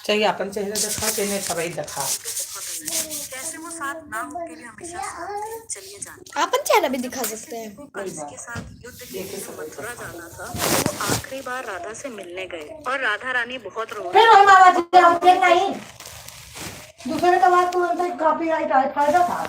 चाहिए अपन चेहरा दिखा के नहीं सबाई दिखा कैसे वो साथ ना हो के भी हमेशा साथ थे। चलिए जानते अपन चेहरा भी दिखा सकते हैं। हैं कंस के साथ युद्ध के लिए जो मथुरा जाना था, वो आखिरी बार राधा से मिलने गए और राधा रानी बहुत रो फिर वही मामा जी नहीं दूसरे का बात तो कॉपीराइट आए फायदा था।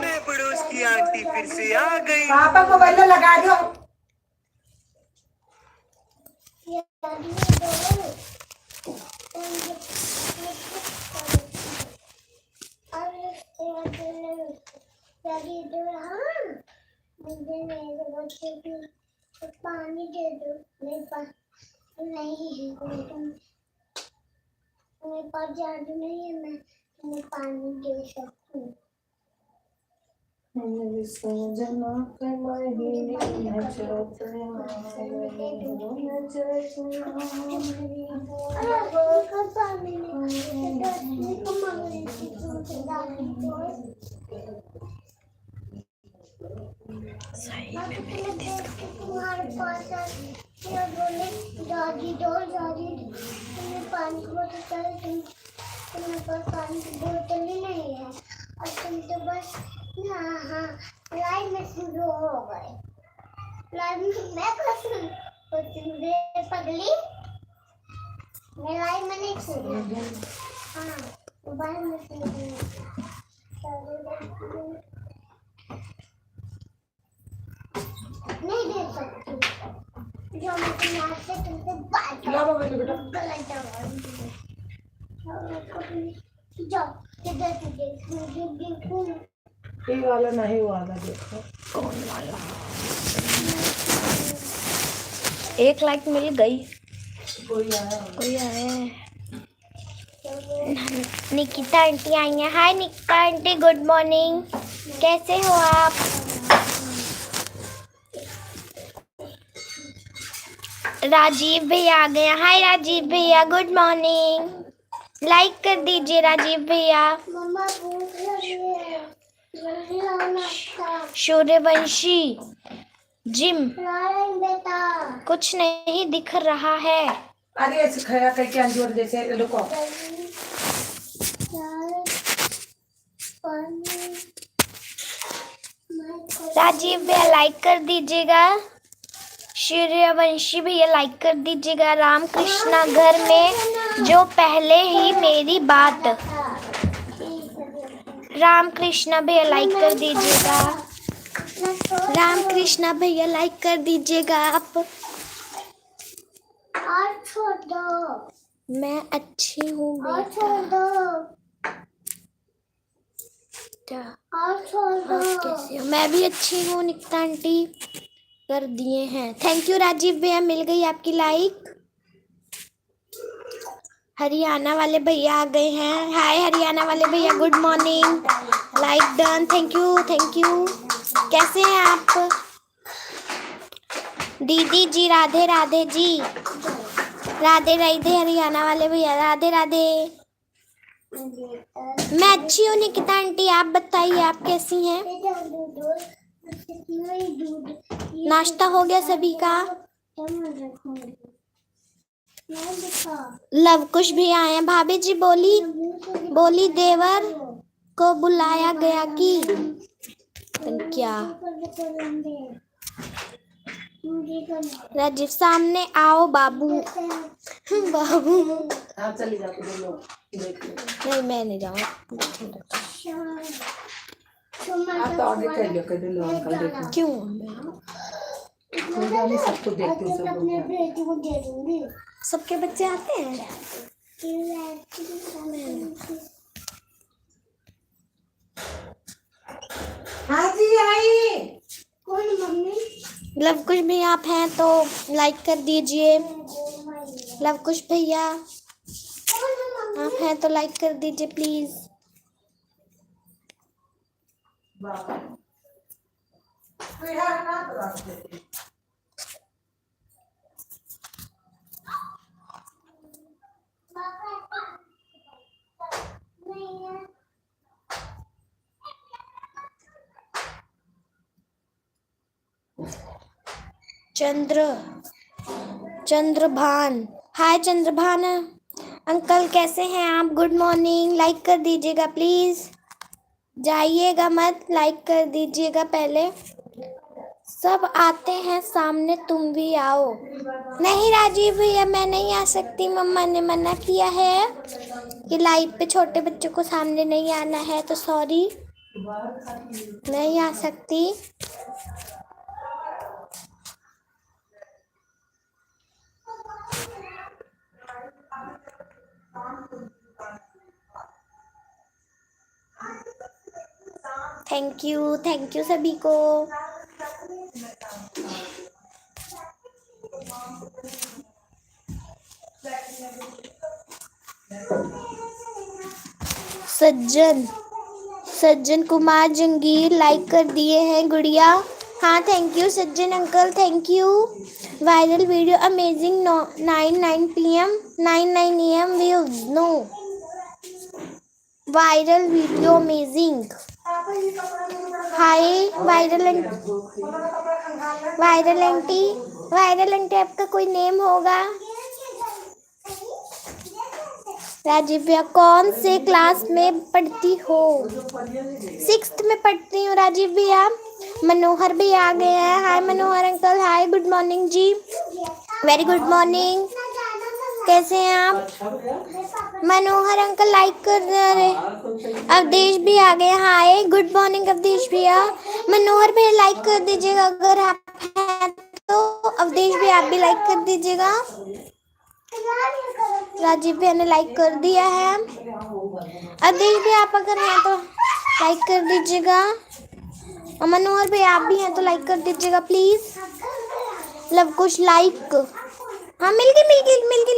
मैं पड़ोस की आंटी फिर से आ गई। पापा मोबाइल लगा दो। पानी दे दो, मेरे पास नहीं है, मेरे पास जादू नहीं है, मैं तुम्हें पानी दे सकती हूँ। सही में मिली तुम्हारे पास बोले दादी दो दादी तुम्हें पानी की बोतल तुम्हारे पास पानी की बोतल ही नहीं है और तुम तो बस हाँ लाइव में शुरू हो गए। लाइव में मैं कैसे पगली मैं लाइव में नहीं शुरू हाँ मोबाइल में शुरू नहीं दे सकती जो मैं यहाँ से तुमसे बात गलत जाओ देखो ये वाला नहीं वाला देखो कौन वाला। 1 लाइक मिल गई। कोई आया है। निकिता आंटी आई हैं। हाय निकिता आंटी, गुड मॉर्निंग, कैसे हो आप? राजीव भैया आ गए। हाय राजीव भैया, गुड मॉर्निंग, लाइक कर दीजिए राजीव भैया। मम्मा भूख लगी है जल्दी लाओ नाश्ता। सूर्यवंशी जिम बेटा कुछ नहीं दिख रहा है। अरे ऐसे खाया करके अंजूर जैसे रुको राजीव भैया लाइक कर दीजिएगा, सूर्यवंशी भैया लाइक कर दीजिएगा। रामकृष्णा घर में जो पहले ही मेरी बात, रामकृष्णा भैया लाइक कर दीजिएगा। रामकृष्णा भैया लाइक कर दीजिएगा आप। और छोड़ दो। मैं अच्छी हूँ और छोड़ दो। बेटा। और छोड़ दो। आप कैसे हो? मैं भी अच्छी हूँ निकिता आंटी, कर दिए हैं। थैंक यू राजीव भैया, मिल गई आपकी लाइक। हरियाणा वाले भैया आ गए हैं। हाय हरियाणा वाले भैया, good morning, like done, thank you thank you. कैसे हैं आप? दीदी जी राधे राधे जी, राधे राधे हरियाणा वाले भैया, राधे राधे। मैं अच्छी हूँ निकिता आंटी, आप बताइए आप कैसी हैं? नाश्ता हो गया सभी का? लव कुश भी आए हैं। भाभी जी बोली देवर को बुलाया गया कि क्या? राजीव सामने आओ बाबू। बाबू आप चली जाते हो लोग नहीं, मैं नहीं जाऊँ। आप तो ऑर्डर कर लो कर लो अंकल देखो क्यों? मैं सबको देखती हूँ सब लोग सबके बच्चे आते हैं। हाँ जी आई। कौन मम्मी? लव कुश भैया आप हैं तो लाइक कर दीजिए। लव कुश भैया आप हैं तो लाइक कर दीजिए please. Chandrabhan. Hi Chandrabhan uncle, कैसे हैं आप? Good morning. लाइक कर दीजिएगा प्लीज, जाइएगा मत, लाइक कर दीजिएगा पहले। सब आते हैं सामने, तुम भी आओ। नहीं राजीव भैया, मैं नहीं आ सकती, मम्मा ने मना किया है कि लाइव पे छोटे बच्चों को सामने नहीं आना है, तो सॉरी, नहीं आ सकती। थैंक यू सभी को। सज्जन कुमार जंगीर लाइक कर दिए हैं गुड़िया। हाँ thank you Sajjan uncle, thank you. Viral video amazing 9 PM 9 AM views. Know viral video amazing. Hi viral aunty आपका कोई नेम होगा? राजीव भैया कौन से क्लास में पढ़ती हो? 6th में पढ़ती हूँ राजीव भैया। मनोहर भैया आ गए हैं। हाय मनोहर अंकल, हाय गुड मॉर्निंग जी। वेरी गुड मॉर्निंग, कैसे हैं आप? मनोहर अंकल लाइक कर रहे। अवधेश भी आ गए। हाय गुड मॉर्निंग अवधेश भैया। मनोहर भैया लाइक कर दीजिएगा अगर आप हैं तो। अवधेश भैया आप भी लाइक कर दीजिएगा। राजीव भैया ने लाइक कर दिया है। अवधेश भैया आप अगर हैं तो लाइक कर दीजिएगा। और मनोहर भैया आप भी हैं तो लाइक कर दीजिएगा प्लीज। Love Kush like. हाँ मिल गई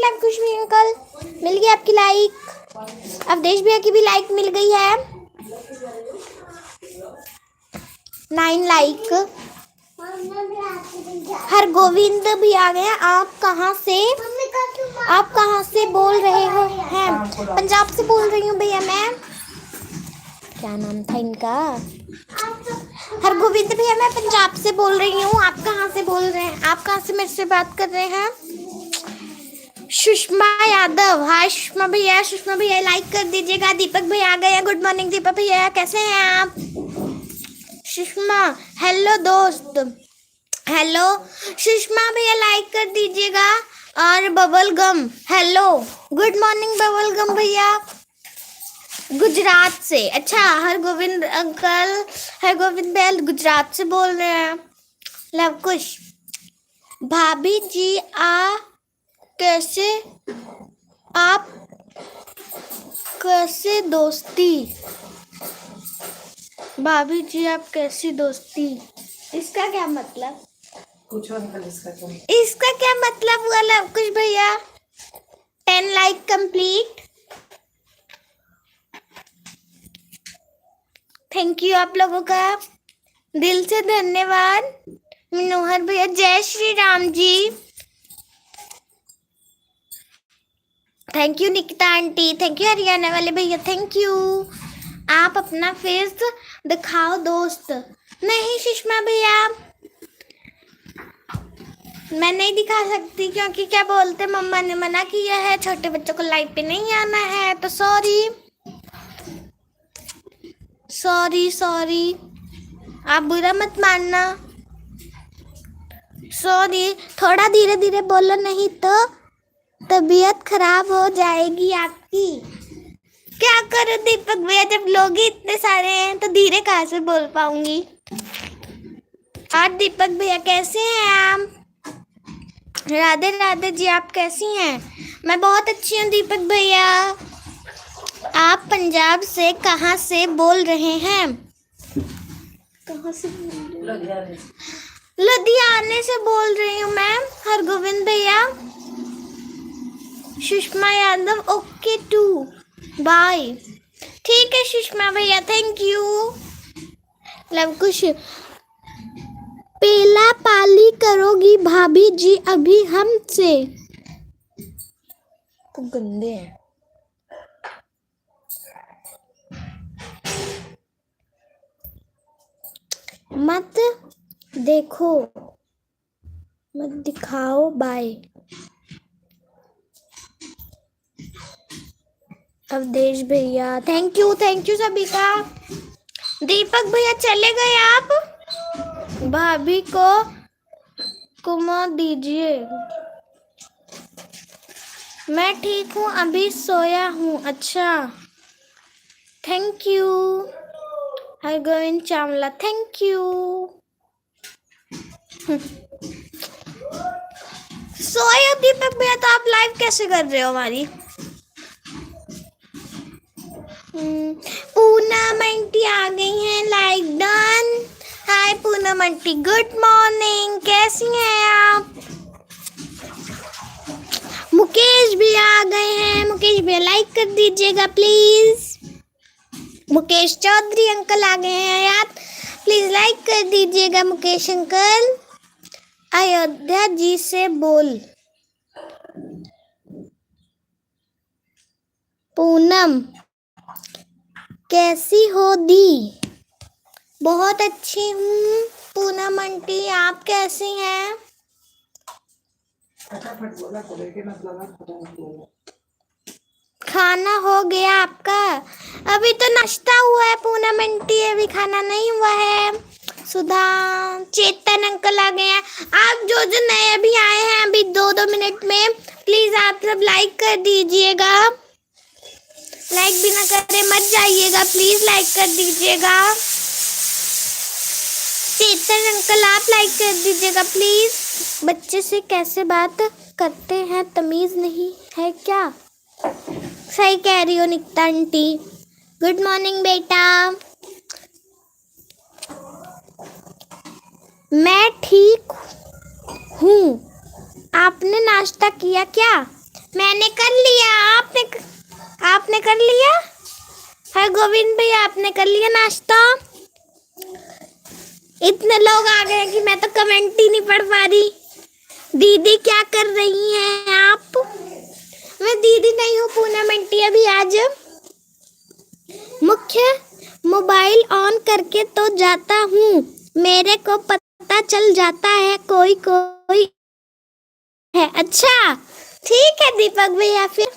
लाइक कुछ भी अंकल, मिल गई आपकी लाइक। अवधेश भैया की भी लाइक मिल गई है, 9 लाइक। हर गोविंद भी आ गए। आप कहाँ से बोल रहे हो? हैं पंजाब से बोल रही हूँ भैया मैं। क्या नाम था इनका? हर गोविंद भैया, मैं पंजाब से बोल रही हूँ। आप कहाँ से बोल रहे हैं? आप कहाँ से मेरे से बात कर रहे हैं? सुषमा यादव। हाय सुषमा भैया लाइक कर दीजिएगा। दीपक भैया आ गए। गुड मॉर्निंग दीपक भैया, कैसे हैं आप? सुषमा हेलो दोस्त, हेलो सुषमा भैया लाइक कर दीजिएगा। और bubble gum hello, good morning bubble gum भैया गुजरात से। अच्छा हर गोविंद भैया गुजरात से बोल रहे हैं। लव कुश भाभी जी कैसे दोस्ती? भाभी जी आप कैसी दोस्ती? इसका क्या मतलब? कुछ अंकल इसका क्या मतलब हुआ लव कुश भैया? 10 लाइक कंप्लीट। थैंक यू आप लोगों का, दिल से धन्यवाद। मनोहर भैया जय Shri Ram ji. Thank you Nikita aunty, thank you Haryana वाले भैया, थैंक यू। आप अपना फेस दिखाओ दोस्त। नहीं सुषमा भैया मैं नहीं दिखा सकती, क्योंकि क्या बोलते मम्मा ने मना किया है, छोटे बच्चों को लाइव पे नहीं आना है, तो सॉरी आप बुरा मत मानना। सॉरी, थोड़ा धीरे धीरे बोलो नहीं तो तबीयत खराब हो जाएगी आपकी। क्या करो दीपक भैया, जब लोग ही इतने सारे हैं तो धीरे कहाँ से बोल पाऊंगी। और दीपक भैया कैसे हैं आप? राधे राधे जी, आप कैसी हैं? मैं बहुत अच्छी हूँ दीपक भैया। आप पंजाब से कहाँ से बोल रहे हैं? कहाँ से? लुधियाने से बोल रही हूँ मैम। हरगोविंद भैया, Sushma Yadav okay to bye. ठीक है सुषमा भैया, थैंक यू। लव कुश पेला पाली करोगी भाभी जी अभी हमसे? तो गंदे हैं। मत देखो मत दिखाओ, बाय। अवधेश भैया थैंक यू सभी का। दीपक भैया चले गए आप? भाभी को घुमा दीजिए। मैं ठीक हूँ, अभी सोया हूँ। अच्छा thank you. Hargovind Chawla thank you. सोए दीपक भैया तो आप लाइव कैसे कर रहे हो हमारी? पूनम आंटी आ गई हैं, लाइक डन। हाय पूनम आंटी, गुड मॉर्निंग, कैसी हैं आप? मुकेश भी आ गए हैं, मुकेश भी लाइक कर दीजिएगा प्लीज। मुकेश चौधरी अंकल आ गए हैं यार, प्लीज लाइक कर दीजिएगा मुकेश अंकल। अयोध्या जी से बोल। पूनम कैसी हो दी? बहुत अच्छी हूँ पूनम आंटी, आप कैसी हैं? खाना हो गया आपका? अभी तो नाश्ता हुआ है पूनम आंटी, अभी खाना नहीं हुआ है। सुधा चेतन अंकल आ गए हैं। आप जो नए अभी आए हैं अभी 2-2 मिनट में, प्लीज आप सब लाइक कर दीजिएगा। लाइक भी ना करे मत जाइएगा, प्लीज लाइक कर दीजिएगा। चेतन अंकल आप लाइक कर दीजिएगा प्लीज। बच्चे से कैसे बात करते हैं, तमीज नहीं है क्या? सही कह रही हो निकिता आंटी। गुड मॉर्निंग बेटा। मैं ठीक हूँ। आपने नाश्ता किया क्या? मैंने कर लिया। आपने कर लिया? हर गोविंद भैया आपने कर लिया नाश्ता? इतने लोग आ गए कि मैं तो कमेंट ही नहीं पढ़ पा रही। दीदी क्या कर रही हैं आप? मैं दीदी नहीं हूँ पूनम आंटी, अभी आज मुख्य मोबाइल ऑन करके तो जाता हूँ, मेरे को पता चल जाता है कोई कोई है। अच्छा ठीक है दीपक भैया। फिर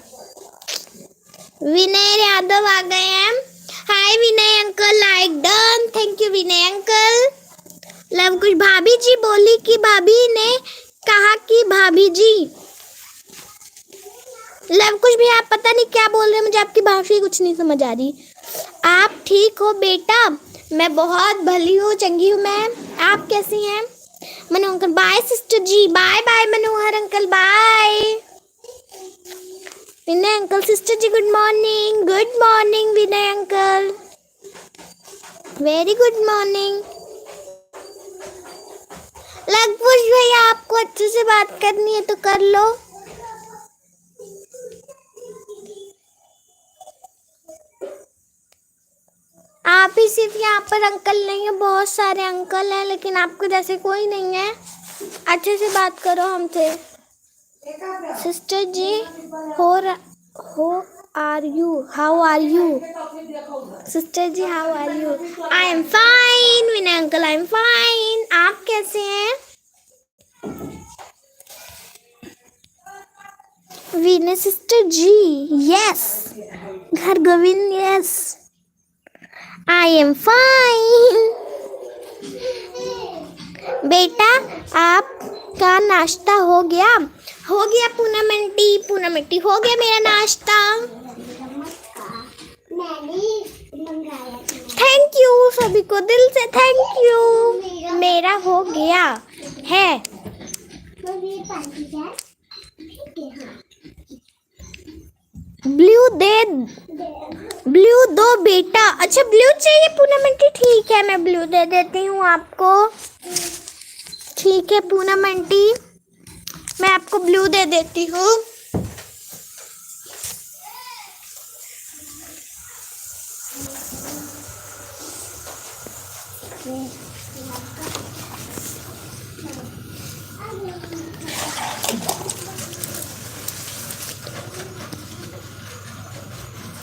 विनय यादव आ गए हैं। Hi Vinay uncle, like done, thank you Vinay uncle. Love कुछ भाभी जी बोली कि भाभी ने कहा कि भाभी जी। लव कुछ भी आप पता नहीं क्या बोल रहे हैं, मुझे आपकी भाषा ही कुछ नहीं समझ आ रही। आप ठीक हो बेटा? मैं बहुत भली हूँ, चंगी हूँ मैं। आप कैसी हैं? मनोहर अंकल बाय सिस्टर जी, बाय बाय मनोहर अंकल, बाय। विनय अंकल सिस्टर जी गुड मॉर्निंग विनय अंकल, वेरी गुड मॉर्निंग। लगभग भैया आपको अच्छे से बात करनी है तो कर लो। आप ही सिर्फ यहाँ पर अंकल नहीं है, बहुत सारे अंकल हैं, लेकिन आपको जैसे कोई नहीं है। अच्छे से बात करो हमसे। Sister ji how are you, how are you? Sister ji how are you? I am fine Vinay uncle, I am fine. आप कैसे हैं? Vinay sister ji yes. घर Govind yes. I am fine. बेटा आपका नाश्ता हो गया? हो गया पूनम आंटी हो गया मेरा नाश्ता। थैंक यू सभी को दिल से थैंक यू। मेरा हो गया है। ब्लू दो बेटा। अच्छा ब्लू चाहिए पूनम आंटी, ठीक है मैं ब्लू दे देती हूँ आपको। ठीक है पूनम आंटी, मैं आपको ब्लू दे देती हूँ।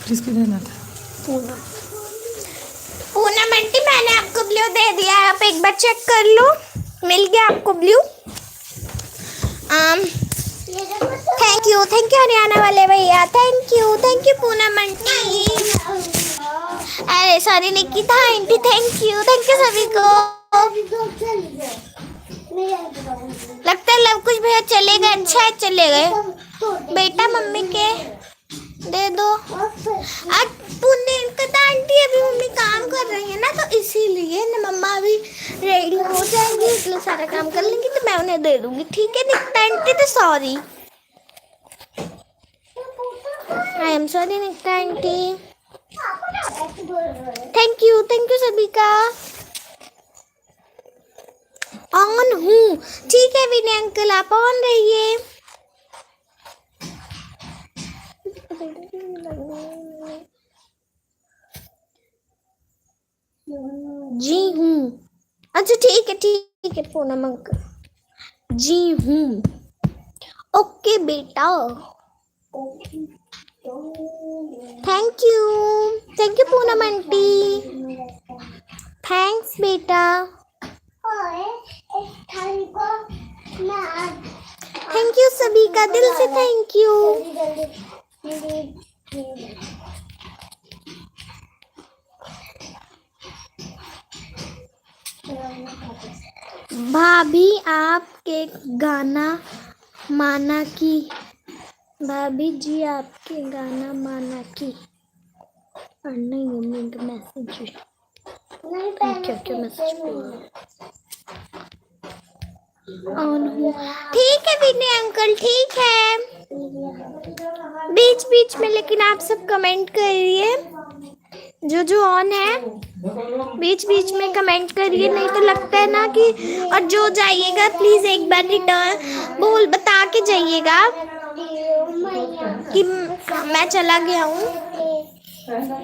किसको देना था? पूनम आंटी मैंने आपको ब्लू दे दिया है, आप एक बार चेक कर लो। मिल गया आपको ब्लू? ये देखो तो थैंक यू हरियाणा वाले भैया, थैंक यू पूनम आंटी, अरे sorry Nikita aunty, thank you सभी को। लगता है लव कुछ भैया चले गए, अच्छा है चले गए। बेटा मम्मी के दे दो। आज पुण्यकता आंटी अभी मम्मी काम कर रही है ना, तो इसीलिए ना मम्मा अभी रेडी हो जाएंगी, इसलिए सारा काम कर लेंगी, तो मैं उन्हें दे दूंगी। ठीक है निकिता आंटी, तो sorry, I am sorry Nikita aunty. Thank you सभी का। ऑन हूँ, ठीक है विनय अंकल आप ऑन रहिए। जी हूँ, अच्छा ठीक है पूनम अंकल, जी हूँ, ओके बेटा, thank you Poonam aunty, thanks बेटा, और इस थाली को मैं थैंक यू सभी का दिल से थैंक यू। जल्दी भाभी आपके गाना माना की, भाभी जी आपके गाना माना की, और नहीं मम्मी का मैसेज क्या मैसेज ऑन हूँ। ठीक है विनय अंकल, ठीक है, बीच में लेकिन आप सब कमेंट करिए, जो ऑन है बीच में कमेंट करिए, नहीं तो लगता है ना कि, और जो जाइएगा प्लीज एक बार रिटर्न बता के जाइएगा कि मैं चला गया हूँ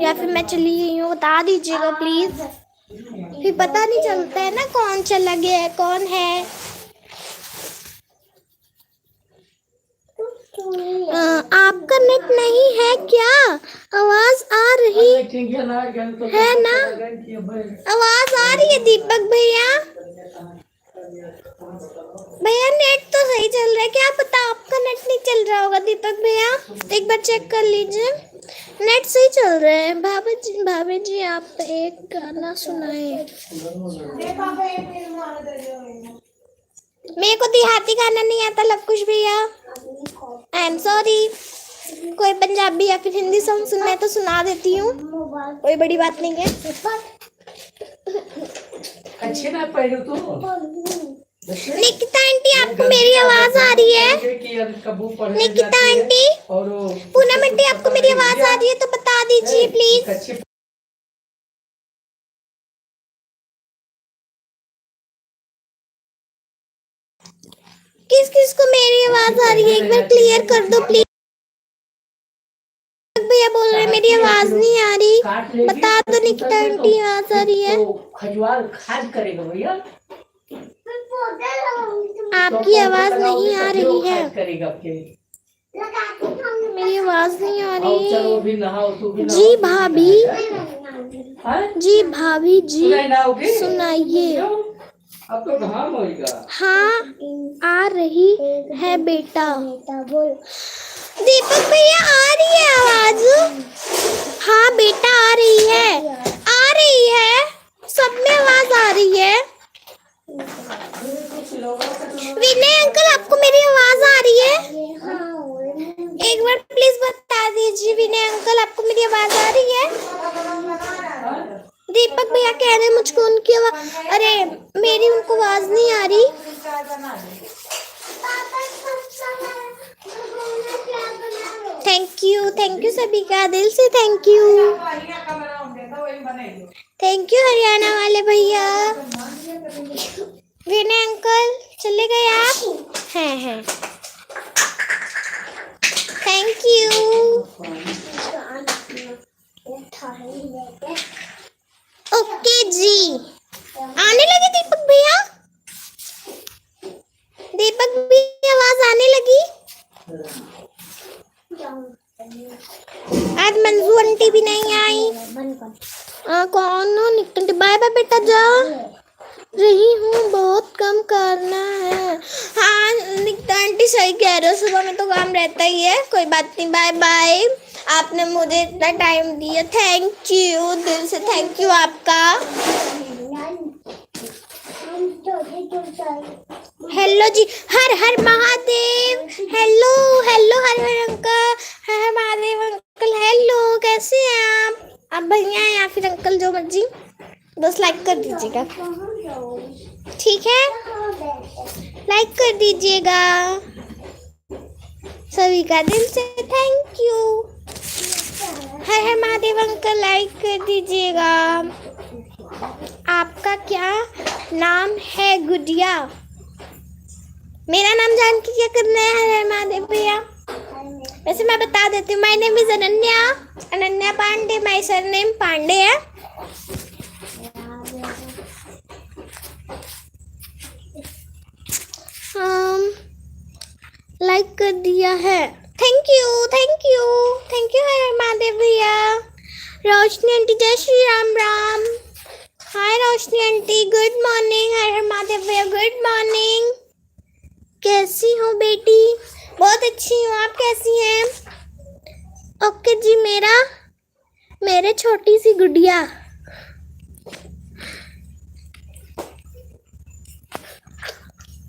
या फिर मैं चली गई हूँ, बता दीजिएगा प्लीज, फिर पता नहीं चलता है ना कौन चला गया है कौन है। आपका नेट नहीं है क्या? आवाज आ रही है ना? आवाज आ रही है दीपक भैया? भैया नेट तो सही चल रहा है, क्या पता आपका नेट नहीं चल रहा होगा दीपक भैया, एक बार चेक कर लीजिए, नेट सही चल रहा है। भाभी जी आप एक गाना सुनाए। मेरे को देहाती गाना नहीं आता लवकुश भैया, आई एम सॉरी, कोई पंजाबी या फिर हिंदी सॉन्ग सुनना है तो सुना देती हूँ, कोई बड़ी बात नहीं है। अच्छे ना पढ़ो तो। निकिता आंटी आपको मेरी आवाज आ रही है? निकिता आंटी, पूनम आंटी आपको मेरी आवाज आ रही है तो बता दीजिए प्लीज। किस को मेरी आवाज आ रही है एक बार क्लियर कर दो प्लीज। भैया बोल रहे हैं मेरी आवाज नहीं आ रही, बता दो निकिता आंटी आवाज आ रही है? खजवार खाद करेगा भैया, आपकी आवाज नहीं आ रही है, करेगा मेरी आवाज नहीं आ रही चलो भी नहाओ तू भी नहाओ। जी भाभी जी सुनाइए। अब तो घाम होएगा। हाँ आ रही है बेटा। दीपक भैया आ रही है आवाज? हाँ बेटा आ रही है, सब में आवाज आ रही है। विनय अंकल आपको मेरी आवाज आ रही है? एक बार प्लीज बता दीजिए विनय अंकल आपको मेरी आवाज आ रही है? दीपक भैया कह रहे हैं मुझको उनकी आवाज, अरे मेरी उनको आवाज नहीं आ रही। थैंक यू सभी का दिल से थैंक यू हरियाणा वाले भैया। विनय अंकल चले गए आप? हैं थैंक यू। ओके जी, आने लगे दीपक भैया? दीपक भी आवाज आने लगी? आज मंजू आंटी भी नहीं आई। कौन हो? बाय बाय बेटा, जा रही हूँ, बहुत कम करना है। हाँ निकिता आंटी सही कह रहे हो, सुबह में तो काम रहता ही है। कोई बात नहीं, बाय बाय। आपने मुझे इतना टाइम दिया, थैंक यू, दिल से थैंक यू आपका। हेलो जी, हर हर महादेव। हेलो हेलो हर हर अंकल, हर हर महादेव अंकल। हेलो, कैसे हैं आप भैया या फिर अंकल, जो मर्जी, बस लाइक कर दीजिएगा, ठीक है? लाइक कर दीजिएगा। सभी का दिल से thank you. Har Har Mahadev uncle, like कर दीजिएगा। आपका क्या नाम है गुड़िया? मेरा नाम जान के क्या करना है हर हर महादेव भैया? वैसे मैं बता देती हूँ, my name is Ananya, Ananya Pandey, my surname Pandey है। लाइक कर दिया है, thank you thank you thank you Har Har Mahadev भैया। रोशनी आंटी, जय Shri Ram Ram. Hi Roshni aunty, good morning. Har Har Mahadev भैया, गुड मॉर्निंग। कैसी हो बेटी? बहुत अच्छी हूँ, आप कैसी हैं? ओके जी, मेरे छोटी सी गुड़िया।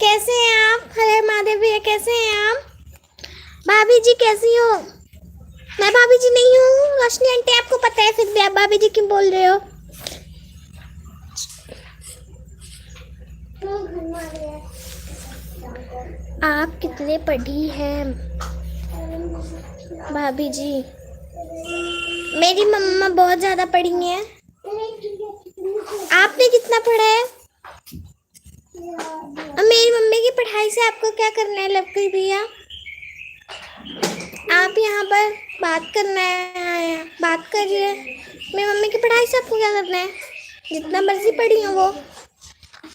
कैसे हैं आप? हर हर महादेव भैया, कैसे हैं आप? भाभी जी कैसी हो? मैं भाभी जी नहीं हूँ, रोशनी आंटी, आपको पता है, फिर भी आप भाभी जी क्यों बोल रहे हो? आप कितने पढ़ी हैं भाभी जी? मेरी मम्मा बहुत ज़्यादा पढ़ी हैं। आपने कितना पढ़ा है? और मेरी मम्मी की पढ़ाई से आपको क्या करना है लवकुश भैया? आप यहाँ पर बात करना है, बात करिए। मेरी मम्मी की पढ़ाई से आपको क्या करना है? जितना मर्जी पढ़ी हो वो।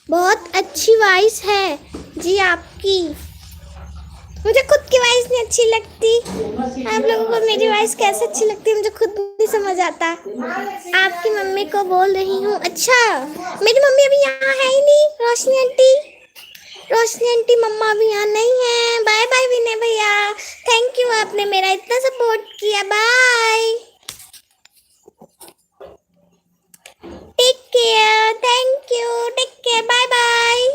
बहुत अच्छी वॉइस है जी आपकी। मुझे खुद की वॉइस नहीं अच्छी लगती। आप लोगों को मेरी वॉइस कैसे अच्छी लगती है मुझे खुद नहीं समझ आता। आपकी मम्मी को बोल रही हूँ। अच्छा, मेरी मम्मी अभी यहाँ है ही नहीं। रोशनी आंटी, रोशनी आंटी मम्मा अभी यहाँ नहीं है। बाय बाय विनय भैया, थैंक यू, आपने मेरा इतना सपोर्ट किया। Bye, take care, thank you, take care, bye bye,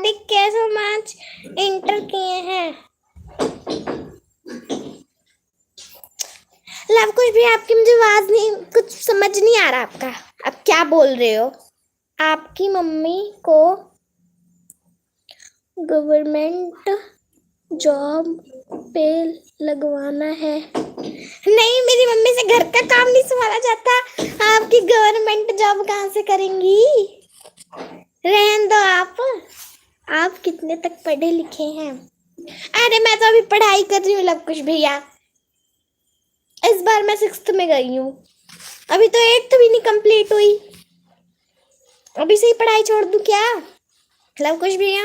take care so much. Enter किए हैं लवकुश भी। आपकी मुझे आवाज नहीं, कुछ समझ नहीं आ रहा आपका, आप क्या बोल रहे हो? आपकी मम्मी को गवर्नमेंट जॉब पे लगवाना है। नहीं, मेरी मम्मी से घर का काम नहीं संभाला जाता। आपकी गवर्नमेंट जॉब कहाँ से करेंगी? रहने दो आप कितने तक पढ़े लिखे हैं? अरे मैं तो अभी पढ़ाई कर रही हूँ लवकुश भैया। इस बार मैं 6th में गई हूँ, अभी तो 8th भी नहीं कंप्लीट हुई। अभी से ही पढ़ाई छोड़ दूँ क्या लवकुश भैया?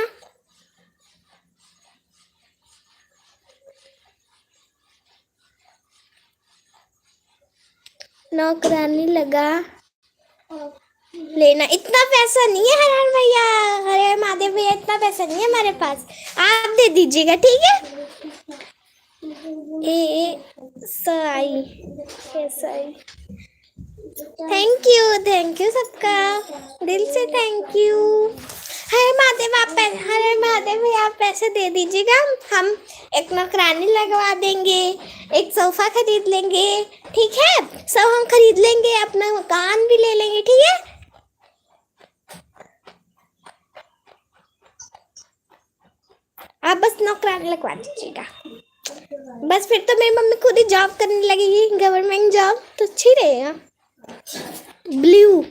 नौकरानी लगा लेना। इतना पैसा नहीं है हर हर भैया, हर हर महादेव भैया, इतना पैसा नहीं है हमारे पास, आप दे दीजिएगा, ठीक है? थैंक यू सबका, दिल से थैंक यू। हर महादेव, हर महादेव भैया, आप पैसे दे दीजिएगा, हम एक नौकरानी लगवा देंगे, एक सोफा खरीद लेंगे, ठीक है? सब हम खरीद लेंगे, अपना मकान भी ले लेंगे, ठीक है? आप बस नौकरानी लगवा दीजिएगा, बस फिर तो मेरी मम्मी खुद ही जॉब करने लगेगी, गवर्नमेंट जॉब, तो अच्छी रहेगा। ब्लू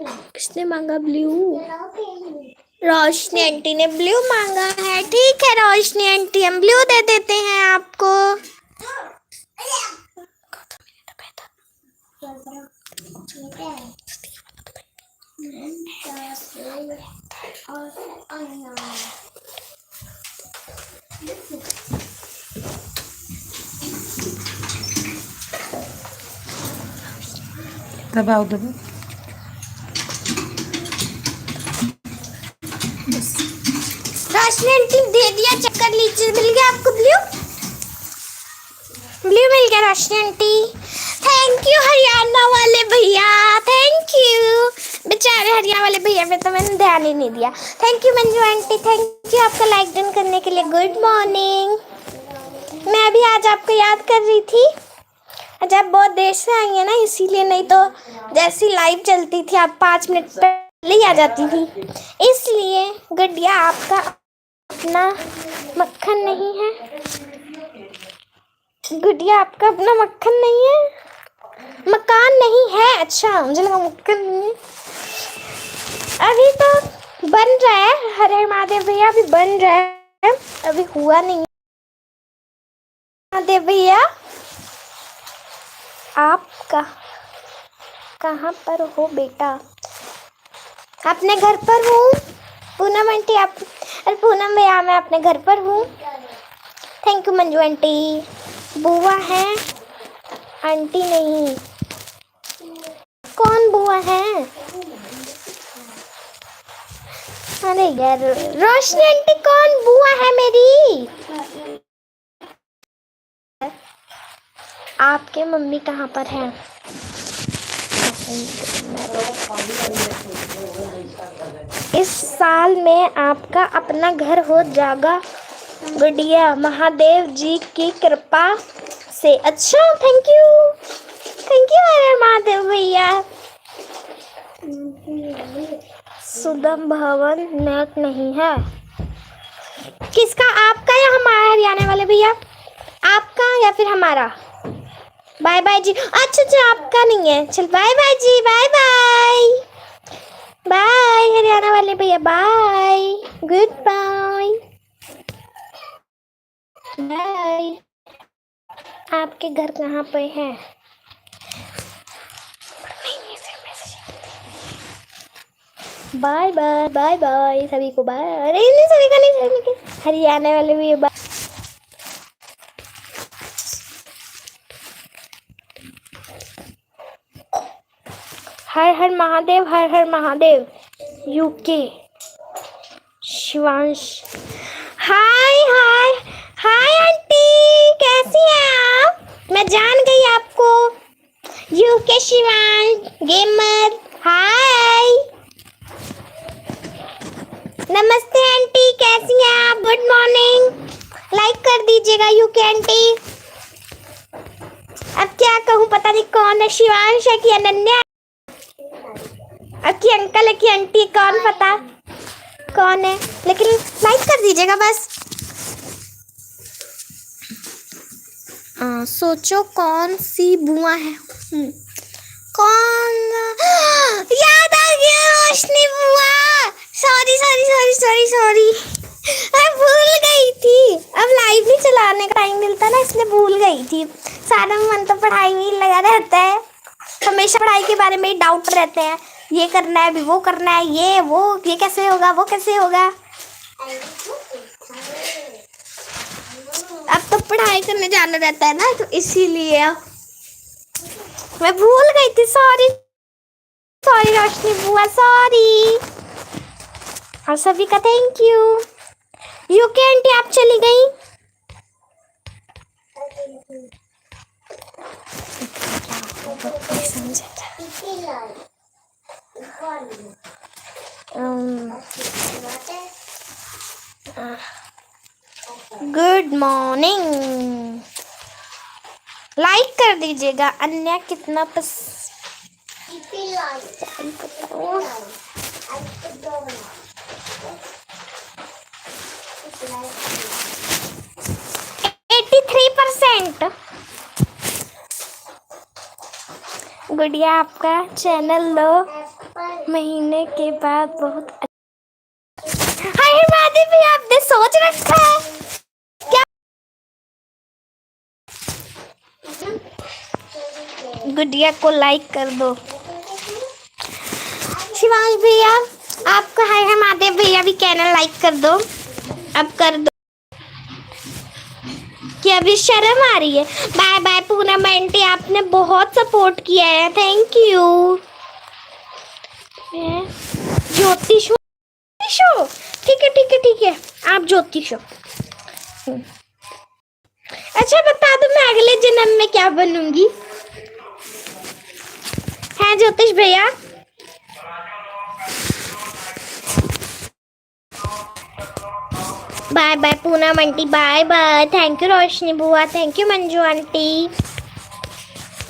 किसने मांगा? ब्लू रोशनी आंटी ने ब्लू मांगा है, ठीक है रोशनी आंटी, हम ब्लू दे देते हैं आपको। दबाओ दबाओ। मिल गया आपको ब्लू मिल गया रोशनी आंटी। थैंक यू हरियाणा वाले भैया, थैंक यू। बेचारे हरियाणा वाले भैया पे तो मैंने ध्यान ही नहीं दिया। Thank you Manju aunty, thank you आपका लाइक डन करने के लिए। Good morning. मैं भी आज आपको याद कर रही थी। आज आप बहुत देर से आई हैं ना, इसीलिए, नहीं तो जैसी लाइव चलती थी आप 5 मिनट पहले ही आ जाती थी, इसलिए। गुड़िया आपका अपना मक्खन नहीं है? गुड़िया आपका अपना मक्खन नहीं है? मकान नहीं है? अच्छा, मुझे लगा मक्खन नहीं है। अभी तो बन रहा है, हर हर महादेव भैया, अभी बन रहा है, अभी हुआ नहीं। महादेव भैया आप कहाँ पर हो बेटा? अपने घर पर हूँ पूनम आंटी। आप, अरे पूनम भैया मैं अपने घर पर हूँ। Thank you Manju aunty. बुआ है आंटी नहीं। कौन बुआ है? अरे यार रोशनी आंटी, कौन बुआ है मेरी? आपके मम्मी कहाँ पर हैं? इस साल में आपका अपना घर हो जाएगा गुड़िया, महादेव जी की कृपा से। अच्छा, थैंक यू अरे महादेव भैया। सुदम भवन नेट नहीं है। किसका, आपका या हमारा? हरियाणा वाले भैया, आपका या फिर हमारा? बाय बाय जी। अच्छा आपका नहीं है, चल बाय बाय जी, बाय बाय बाय हरियाणा वाले भैया, बाय, गुड बाय बाय। आपके घर कहाँ पे है? बाय बाय बाय बाय सभी को, बाय। अरे नहीं, सभी का नहीं, सभी के हरियाणा वाले भैया बाय। हर हर महादेव यूके। शिवांश, हाय हाय हाय आंटी, कैसी हैं आप? मैं जान गई आपको। यूके शिवांश गेमर, हाय। नमस्ते आंटी, कैसी हैं आप? Good morning. लाइक कर दीजिएगा यूके आंटी। अब क्या कहूँ, पता नहीं कौन है, शिवांश है कि अनन्या, अब की अंकल है कि आंटी, कौन पता कौन है, लेकिन लाइक कर दीजिएगा बस। सोचो कौन सी बुआ है? कौन? याद आ गया, रोशनी बुआ। सॉरी मैं भूल गई थी। अब लाइव नहीं चलाने का टाइम मिलता ना, इसलिए भूल गई थी। सारा मन तो पढ़ाई में ही लगा रहता है, हमेशा पढ़ाई के बारे में ही डाउट रहते हैं। ये करना है, अभी वो करना है, ये कैसे होगा, वो कैसे होगा। अब तो पढ़ाई करने जाना रहता है ना, तो इसीलिए मैं भूल गई थी। सॉरी रोशनी बुआ, सॉरी। और सभी का थैंक यू। यूके आंटी आप चली गई? Good morning. लाइक कर दीजिएगा। अन्य कितना गुड़िया आपका चैनल 2 महीने के बाद बहुत अच्छा। हाय मादी भी आपने सोच रखा है क्या? गुड़िया को लाइक कर दो। शिवांश भैया आपका हाय है, महादेव भैया भी चैनल लाइक कर दो, अब कर दो। कि अभी शर्म आ रही है। बाय बाय पूनम आंटी, आपने बहुत सपोर्ट किया है, थैंक यू। ज्योतिष, ठीक है आप ज्योतिष हो। अच्छा बता दो मैं अगले जन्म में क्या बनूंगी? है ज्योतिष भैया? Bye bye Poonam aunty, bye bye. Thank you Roshni बुआ, थैंक यू मंजू आंटी।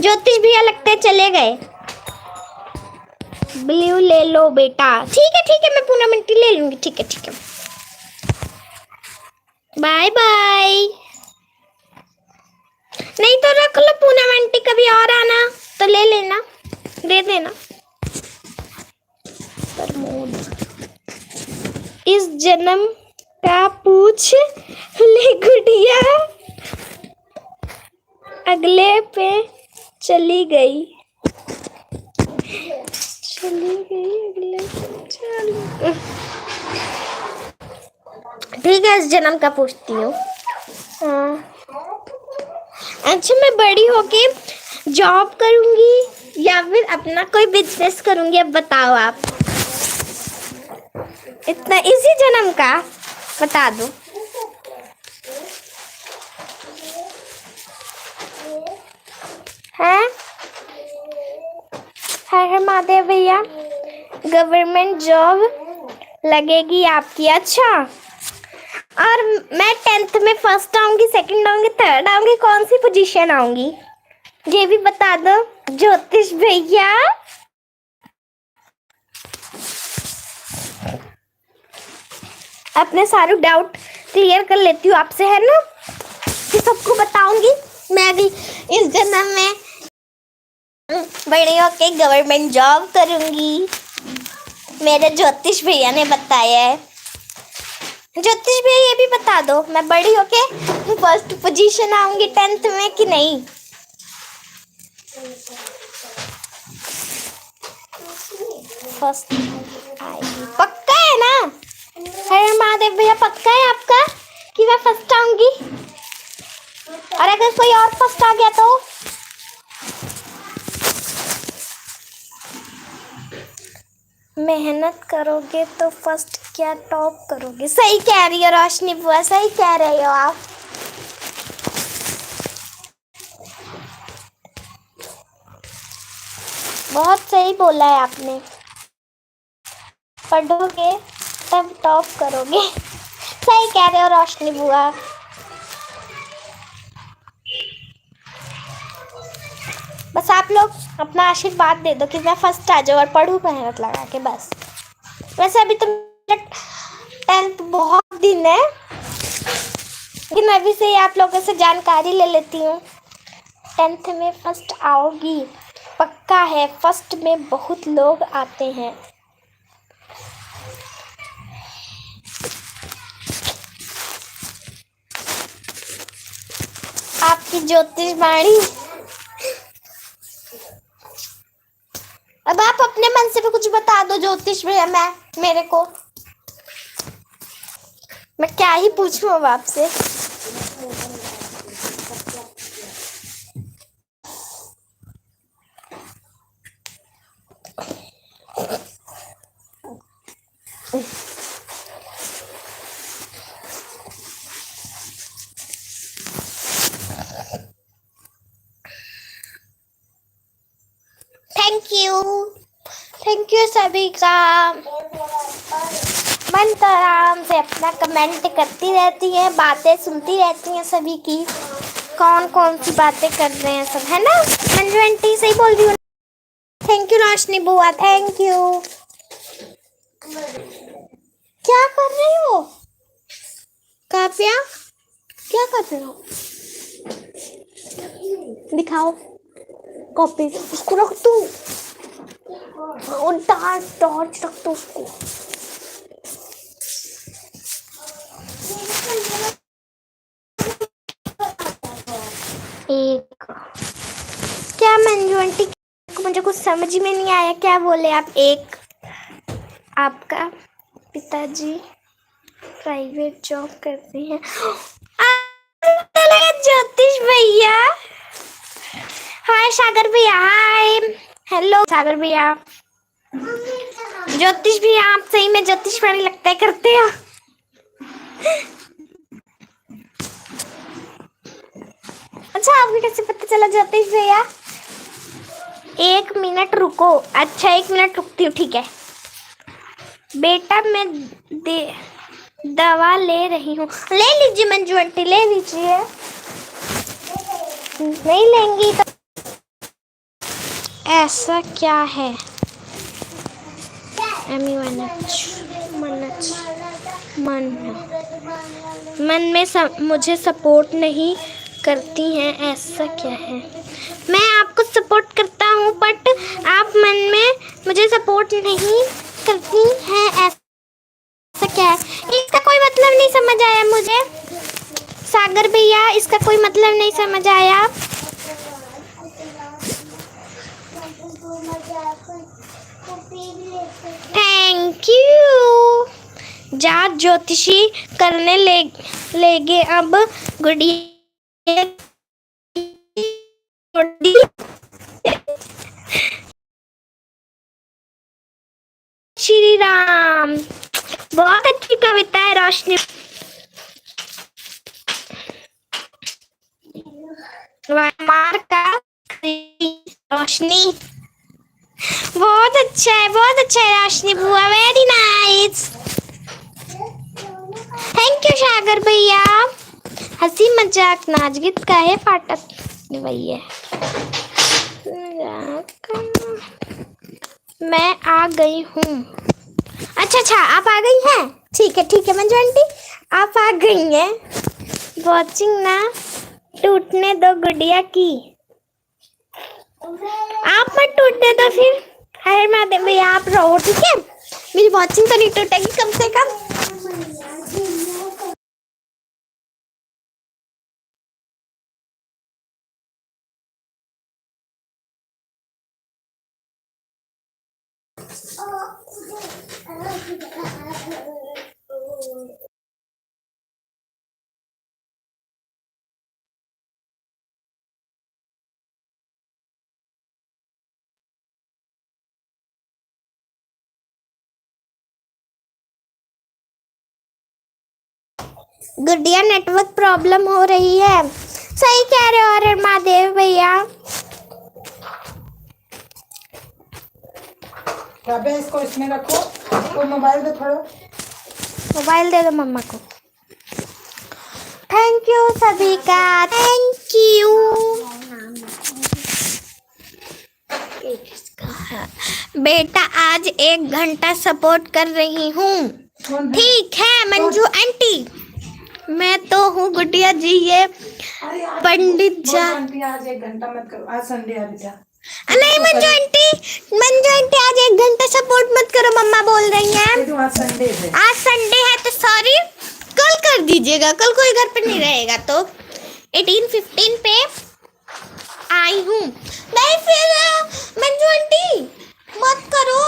ज्योतिष भैया लगता है चले गए। ब्लू ले लो बेटा। ठीक है मैं पूनम आंटी ले लूंगी। ठीक है बाय बाय। नहीं तो रख लो पूनम आंटी, कभी और आना तो ले लेना, दे देना। प्रमोद इस जन्म का पूछ ले गुड़िया, अगले पे चली गई अगले पे चली। ठीक है इस जन्म का पूछती हूँ। अच्छा मैं बड़ी होके जॉब करूंगी या फिर अपना कोई बिजनेस करूंगी, अब बताओ आप। इतना इसी जन्म का बता दो। है हर महादेव भैया, गवर्नमेंट जॉब लगेगी आपकी। अच्छा और मैं 10th में फर्स्ट आऊंगी, सेकंड आऊंगी, थर्ड आऊंगी, कौन सी पोजीशन आऊंगी ये भी बता दो ज्योतिष भैया। अपने सारे डाउट क्लियर कर लेती हूँ आपसे, है ना, कि सबको बताऊंगी। मैं भी इस जन्म में बड़ी होके गवर्नमेंट जॉब करूंगी, मेरे ज्योतिष भैया ने बताया है। ज्योतिष भैया ये भी बता दो मैं बड़ी होके फर्स्ट पोजीशन आऊंगी 10th में कि नहीं। फर्स्ट आएगी पक्का है ना? हरे महादेव भैया पक्का है आपका कि मैं फर्स्ट आऊंगी? और अगर कोई और फर्स्ट आ गया तो? मेहनत करोगे तो फर्स्ट क्या टॉप करोगे। सही कह रही हो रोशनी बुआ, सही कह रहे हो आप। बहुत सही बोला है आपने, पढ़ोगे तब टॉप करोगे। सही कह रहे हो रोशनी बुआ। बस आप लोग अपना आशीर्वाद दे दो कि मैं फर्स्ट आ जाऊँ और पढ़ूँ मेहनत लगा के, बस। वैसे अभी तो 10th बहुत दिन है, लेकिन अभी से ही आप लोगों से जानकारी ले लेती हूँ। 10th में फर्स्ट आओगी पक्का है। फर्स्ट में बहुत लोग आते हैं। आपकी ज्योतिष वाणी। अब आप अपने मन से भी कुछ बता दो ज्योतिष भैया, मेरे को मैं क्या ही पूछूं अब आपसे। थैंक यू सभी का। मन तो आराम से अपना कमेंट करती रहती है, बातें सुनती रहती हैं सभी की, कौन कौन सी बातें कर रहे हैं सब, है ना। मंजू आंटी सही बोल रही हूँ। थैंक यू रोशनी बुआ, थैंक यू। क्या कर रही हो काव्या, क्या कर रहे हो? दिखाओ कॉपी, उसको रख तू, टॉर्च रख दो उसको। एक क्या मंजू आंटी, मुझे कुछ समझ में नहीं आया, क्या बोले आप? एक आपका पिताजी प्राइवेट जॉब करते हैं। ज्योतिष भैया, हाय सागर भैया, हाय हेलो सागर भैया। ज्योतिष भैया आप सही में ज्योतिष वाणी लगता है करते हो। अच्छा आपको कैसे पता चला जाता है भैया? 1 मिनट रुको। अच्छा 1 मिनट रुकती हूँ, ठीक है बेटा। मैं दवा ले रही हूँ। ले लीजिए मंजू आंटी, ले लीजिए। नहीं लेंगी तो ऐसा क्या है? मन में मुझे सपोर्ट नहीं करती हैं, ऐसा क्या है? मैं आपको सपोर्ट करता हूँ बट आप मन में मुझे सपोर्ट नहीं करती हैं, ऐसा क्या है? इसका कोई मतलब नहीं समझ आया मुझे सागर भैया, इसका कोई मतलब नहीं समझ आया। Thank you. जा ज्योतिषी करने लेगे अब गुड़िया। श्री राम, बहुत अच्छी कविता है रोशनी। मार का रोशनी बहुत अच्छा है, बहुत अच्छा है रोशनी बुआ, वेरी नाइस। थैंक यू सागर भैया। हंसी मजाक नाच गीत का है फाटक भैया। मैं आ गई हूँ। अच्छा आप आ गई हैं, ठीक है मंजू आंटी आप आ गई हैं। वॉचिंग ना टूटने दो गुड़िया की, आप मत टूटने दो फिर। हरे महादेव भैया आप रहो, ठीक है मेरी वॉचिंग तो नहीं टूटेगी कम से कम। गुड़िया नेटवर्क प्रॉब्लम हो रही है, सही कह रहे हो हरे महादेव भैया। क्या बे, इसको इसमें रखो, इसको मोबाइल दे, थोड़ा मोबाइल दे दो मम्मा को। थैंक यू सभी का, थैंक यू। बेटा आज 1 घंटा सपोर्ट कर रही हूँ, ठीक है मंजू आंटी। मैं तो हूँ गुड़िया जी, ये पंडित जा। आज 1 घंटा मत करो, आज संडे है बेटा। नहीं मंजू आंटी आज 1 घंटा सपोर्ट मत करो, मम्मा बोल रही हैं। आज संडे है, आज संडे है तो सॉरी, कल कर दीजिएगा, कल कोई घर पे नहीं रहेगा तो 18:15 पे आई हूँ। नहीं फिर मंजू आंटी मत करो,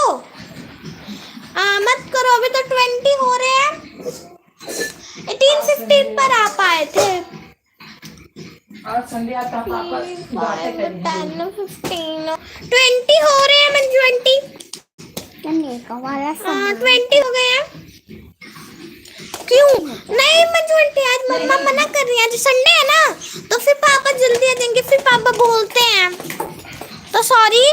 मत करो, अभी तो 20 हो रहे हैं। 18:15 पर आप आए थे। आज संडे आता पापा 10:15 20 हो रहे हैं मंजू आंटी। 20 हो गए हैं। क्यों नहीं मंजू आंटी, आज मम्मा मना कर रही है, आज संडे है ना तो फिर पापा जल्दी आ जाएंगे, फिर पापा बोलते हैं तो सॉरी।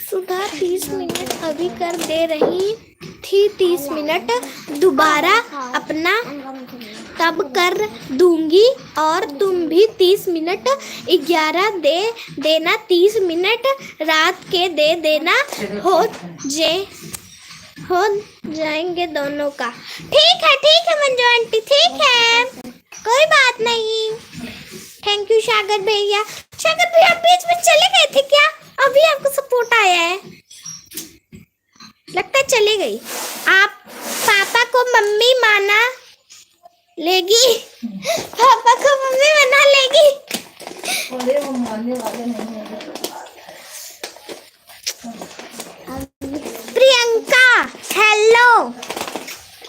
सुधा 30 मिनट अभी कर दे रही थी, 30 मिनट दोबारा अपना तब कर दूंगी, और तुम भी 30 मिनट 11 दे देना, 30 मिनट रात के दे देना, हो जाएंगे दोनों का। ठीक है मंजू आंटी, ठीक है कोई बात नहीं। थैंक यू सागर भैया। सागर भैया बीच में चले गए थे क्या? अभी आपको सपोर्ट आया है, लगता है चले गई। आप पापा को मम्मी माना लेगी, पापा को मम्मी मना लेगी। बोले वो मानने वाले नहीं है। प्रियंका हेलो,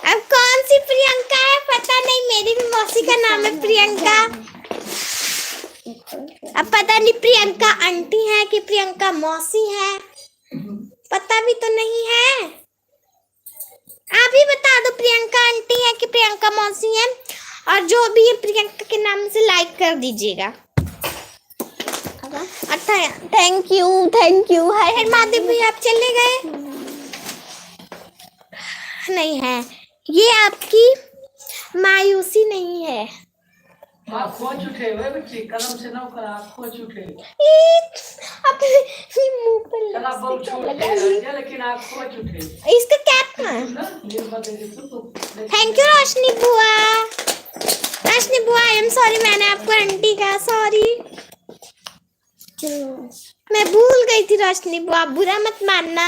अब कौन सी प्रियंका है पता नहीं, मेरी भी मौसी का नाम है प्रियंका। अब पता नहीं प्रियंका आंटी है कि प्रियंका मौसी है, पता भी तो नहीं है। आप ही बता दो प्रियंका आंटी है कि प्रियंका मौसी है, और जो भी है प्रियंका के नाम से लाइक कर दीजिएगा। अच्छा थैंक यू। हर हर महादेव भी आप चले गए नहीं है, ये आपकी मायूसी नहीं है। खोज उठे हुए बच्ची, कलम से ना करा, खोज उठे अपने मुंह पर कला बहुत छोटे हैं लेकिन आप खोज उठे। इसका कैप कहाँ? थैंक यू रोशनी बुआ। रोशनी बुआ आई एम सॉरी, मैंने आपको आंटी कहा, सॉरी मैं भूल गई थी। रोशनी बुआ बुरा मत मानना।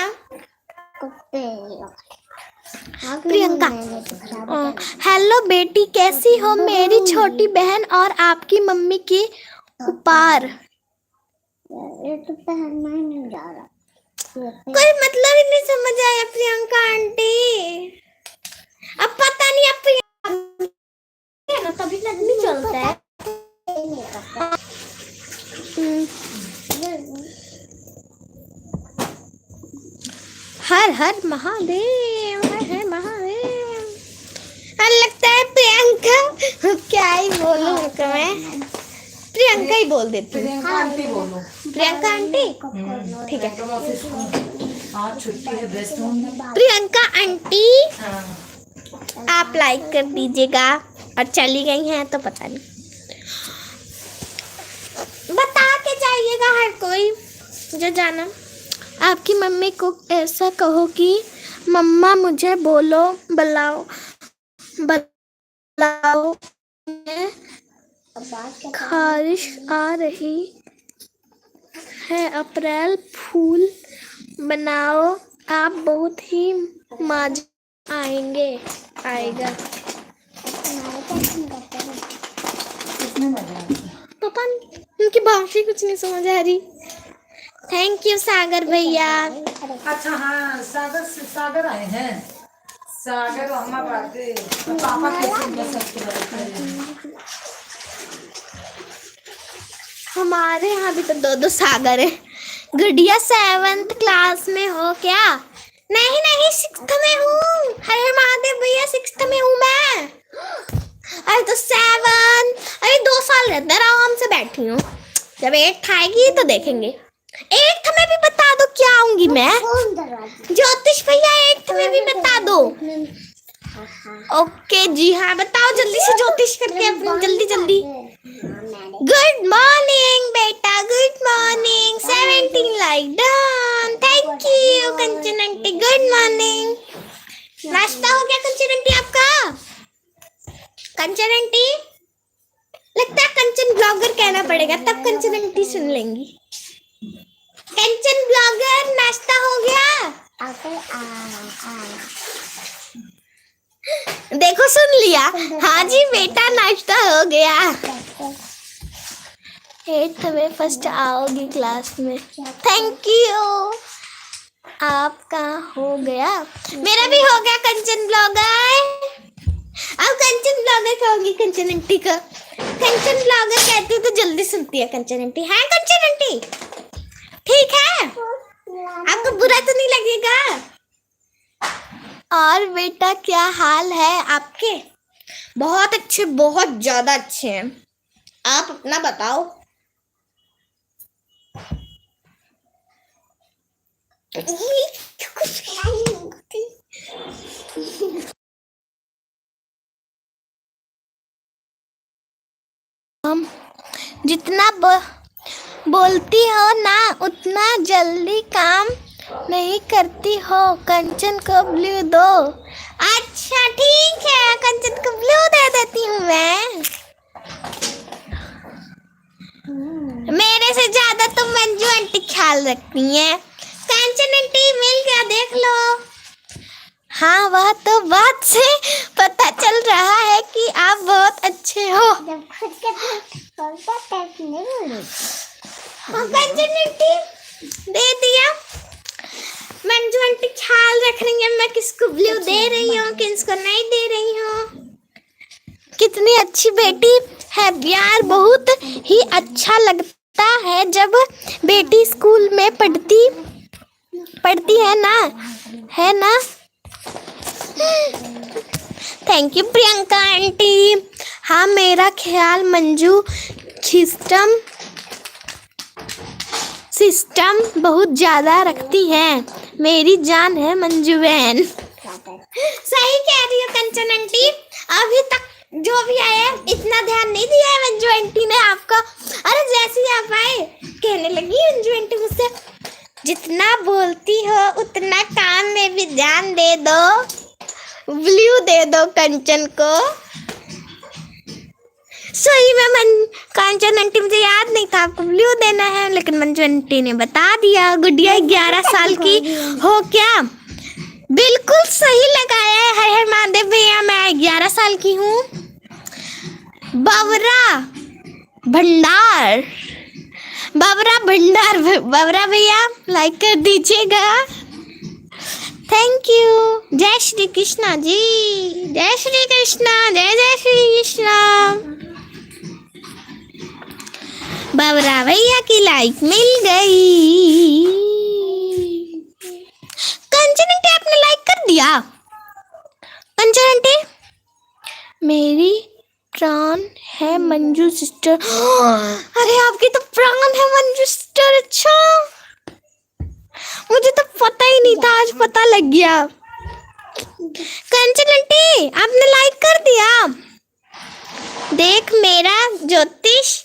प्रियंका हेलो बेटी, कैसी हो मेरी छोटी बहन और आपकी मम्मी की ऊपर? ये तो पहनना ही नहीं जा रहा। कोई मतलब ही नहीं समझ आया प्रियंका आंटी। अब पता नहीं अब प्रियंका तभी नहीं चलता है। हर हर महादेव, हर हर महादेव। लगता है प्रियंका, क्या ही बोलूं मैं, प्रियंका ही बोल देती हूँ। प्रियंका आंटी बोलो। प्रियंका आंटी ठीक है। आज छुट्टी है, बेस्ट होंगे। प्रियंका आंटी आप लाइक कर दीजिएगा, और चली गई हैं तो पता नहीं, बता के जाइएगा हर कोई जो जाना। आपकी मम्मी को ऐसा कहो कि मम्मा मुझे बुलाओ खारिश आ रही है, अप्रैल फूल बनाओ, आप बहुत ही मजा आएगा। पता नहीं उनकी भाषा कुछ नहीं समझ आ रही। थैंक यू सागर भैया। अच्छा हाँ, सागर आए हैं। सागर अम्मा बातें पापा कैसे बस सकते। हमारे यहाँ भी तो दो सागर है। गुड़िया 7th क्लास में हो क्या? नहीं 6th में हूँ। हरे महादेव भैया 6th में हूँ मैं। अरे तो 7, अरे 2 साल रहते आराम से बैठी हूँ। जब 8th आएगी तो देखेंगे। 8th में भी बता दो क्या आऊंगी मैं। ज्योतिष भैया 8th में भी बता दो। ओके जी हाँ, बताओ जल्दी से ज्योतिष करके अपनी जल्दी। गुड मॉर्निंग बेटा, good morning. 17 like done, thank you Kanchan aunty. Good morning. नाश्ता हो गया कंचन आंटी आपका? कंचन आंटी, लगता है कंचन ब्लॉगर कहना पड़ेगा तब कंचन आंटी सुन लेंगी। कंचन ब्लॉगर नाश्ता हो गया? देखो सुन लिया। हाँ जी बेटा नाश्ता हो गया। 8th में फर्स्ट आओगी क्लास में। Thank you. आपका हो गया? मेरा भी हो गया कंचन ब्लॉगर। अब कंचन ब्लॉगर कहूंगी कंचन आंटी का। कंचन ब्लॉगर कहती तो जल्दी सुनती है कंचन आंटी। है कंचन आंटी? ठीक है, आपको बुरा तो नहीं लगेगा? और बेटा क्या हाल है आपके? बहुत अच्छे, बहुत ज्यादा अच्छे हैं। आप अपना बताओ। हम जितना बोलती हो ना उतना जल्दी काम नहीं करती हो। कंचन को ब्लू दो। अच्छा ठीक है, कंचन को ब्लू दे देती हूँ मैं। मेरे से ज्यादा तो मंजू आंटी ख्याल रखती हैं। कंचन आंटी मिल गया, देख लो। हाँ वह तो बात से पता चल रहा है कि आप बहुत अच्छे हो। कंचन आंटी दे दिया। मंजू आंटी ख्याल रख रही है मैं किसको ब्लू दे रही हूँ, किसको नहीं दे रही हूँ। कितनी अच्छी बेटी है यार, बहुत ही अच्छा लगता है जब बेटी स्कूल में पढ़ती है ना। Thank you Priyanka aunty. हाँ मेरा ख्याल मंजू सिस्टम सिस्टम बहुत ज़्यादा रखती हैं। मेरी जान है मंजू बहन। सही कह रही हो कंचन आंटी। अभी तक जो भी आया है इतना ध्यान नहीं दिया है मंजू आंटी ने आपका। अरे जैसे ही आप आए कहने लगी मंजू आंटी मुझसे, जितना बोलती हो उतना काम में भी ध्यान दे दो, ब्लू दे दो कंचन को। सही में कंचन आंटी मुझे याद नहीं था आपको ब्लू देना है, लेकिन मंजू आंटी ने बता दिया। गुड़िया 11 साल की हो क्या? बिल्कुल सही लगाया है। हर हर महादेव भैया, मैं 11 साल की हूँ। बावरा भंडार, बावरा भैया लाइक कर दीजिएगा। Thank you. जय श्री कृष्णा जी, जय श्री कृष्णा, जय जय श्री कृष्णा। बावरा भैया की लाइक मिल गई। कंचन आंटी आपने लाइक कर दिया? कंचन आंटी, मेरी प्राण है मंजू सिस्टर। अरे आपकी तो प्राण है मंजू सिस्टर। अच्छा, मुझे तो पता ही नहीं था, आज पता लग गया। कंचन आंटी आपने लाइक कर दिया? देख, मेरा ज्योतिष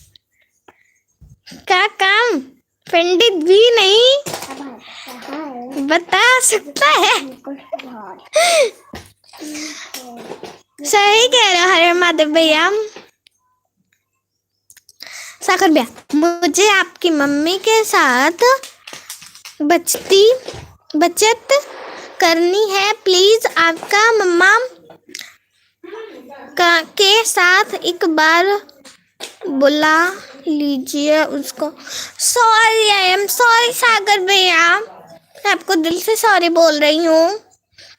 का काम पंडित भी नहीं बता सकता है। सही कह रहे हो हरे माधव भैया। सागर भैया, मुझे आपकी मम्मी के साथ बचत करनी है। प्लीज आपका मम्मा के साथ एक बार बुला लीजिए उसको। सॉरी, आई एम सॉरी सागर भैया, मैं आपको दिल से सॉरी बोल रही हूँ।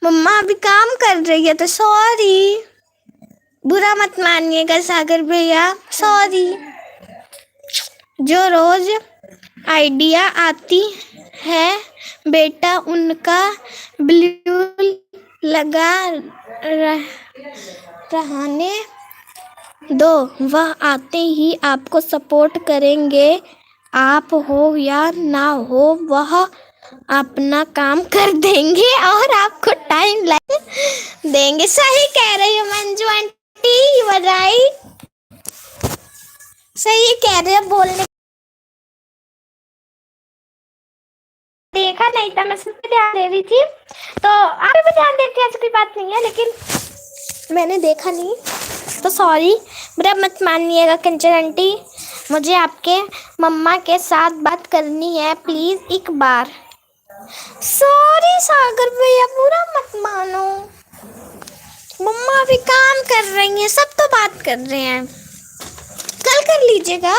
मम्मा अभी काम कर रही है तो सॉरी, बुरा मत मानिएगा सागर भैया, सॉरी। जो रोज आइडिया आती है बेटा उनका ब्लू लगा रहने दो, वह आते ही आपको सपोर्ट करेंगे। आप हो या ना हो वह अपना काम कर देंगे और आपको टाइम लग देंगे। सही कह रही हो Manju aunty, you are right. सही कह रहे हो बोलने। देखा नहीं था, मैं सिर्फ ध्यान दे रही थी, तो आप भी ध्यान देती ऐसी कोई बात नहीं है, लेकिन मैंने देखा नहीं तो सॉरी, बुरा मत मानिएगा कंचन आंटी। मुझे आपके मम्मा के साथ बात करनी है, प्लीज एक बार। सॉरी सागर भैया, बुरा मत मानो, मम्मा भी काम कर रही हैं, सब तो बात कर रहे हैं, कल कर लीजिएगा।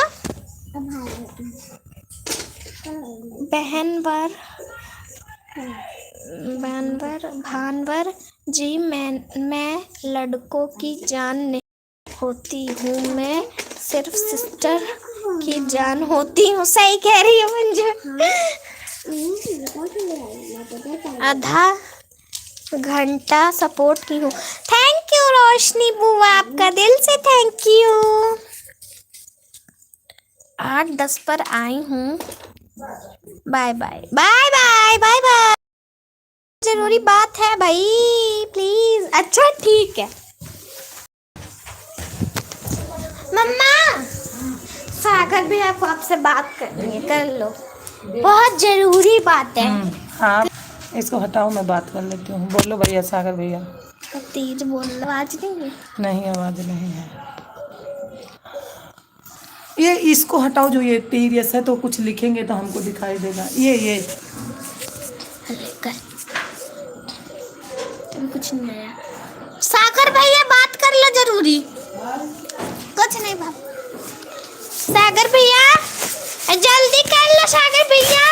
भानवर जी, मैं लड़कों की जान नहीं होती हूँ, मैं सिर्फ सिस्टर की जान होती हूँ। सही कह रही हो मंजू। आधा घंटा सपोर्ट की हूँ। थैंक यू रोशनी बुआ, आपका दिल से थैंक यू। 8:10 पर आई हूँ। Bye bye bye bye bye bye. जरूरी बात है भाई, प्लीज। अच्छा ठीक है मम्मा, सागर भी आपसे बात करनी है, कर लो, बहुत जरूरी बात है। हाँ, इसको हटाओ, मैं बात कर लेती हूँ। बोलो भैया, सागर भैया। तेज बोल, आवाज नहीं है। नहीं, आवाज नहीं है। ये इसको हटाओ, जो ये टीरियस है, तो कुछ लिखेंगे तो हमको दिखाई देगा। ये कुछ नहीं आया। सागर भैया बात कर लो, जरूरी कुछ नहीं बात। सागर भैया जल्दी कर लो, सागर भैया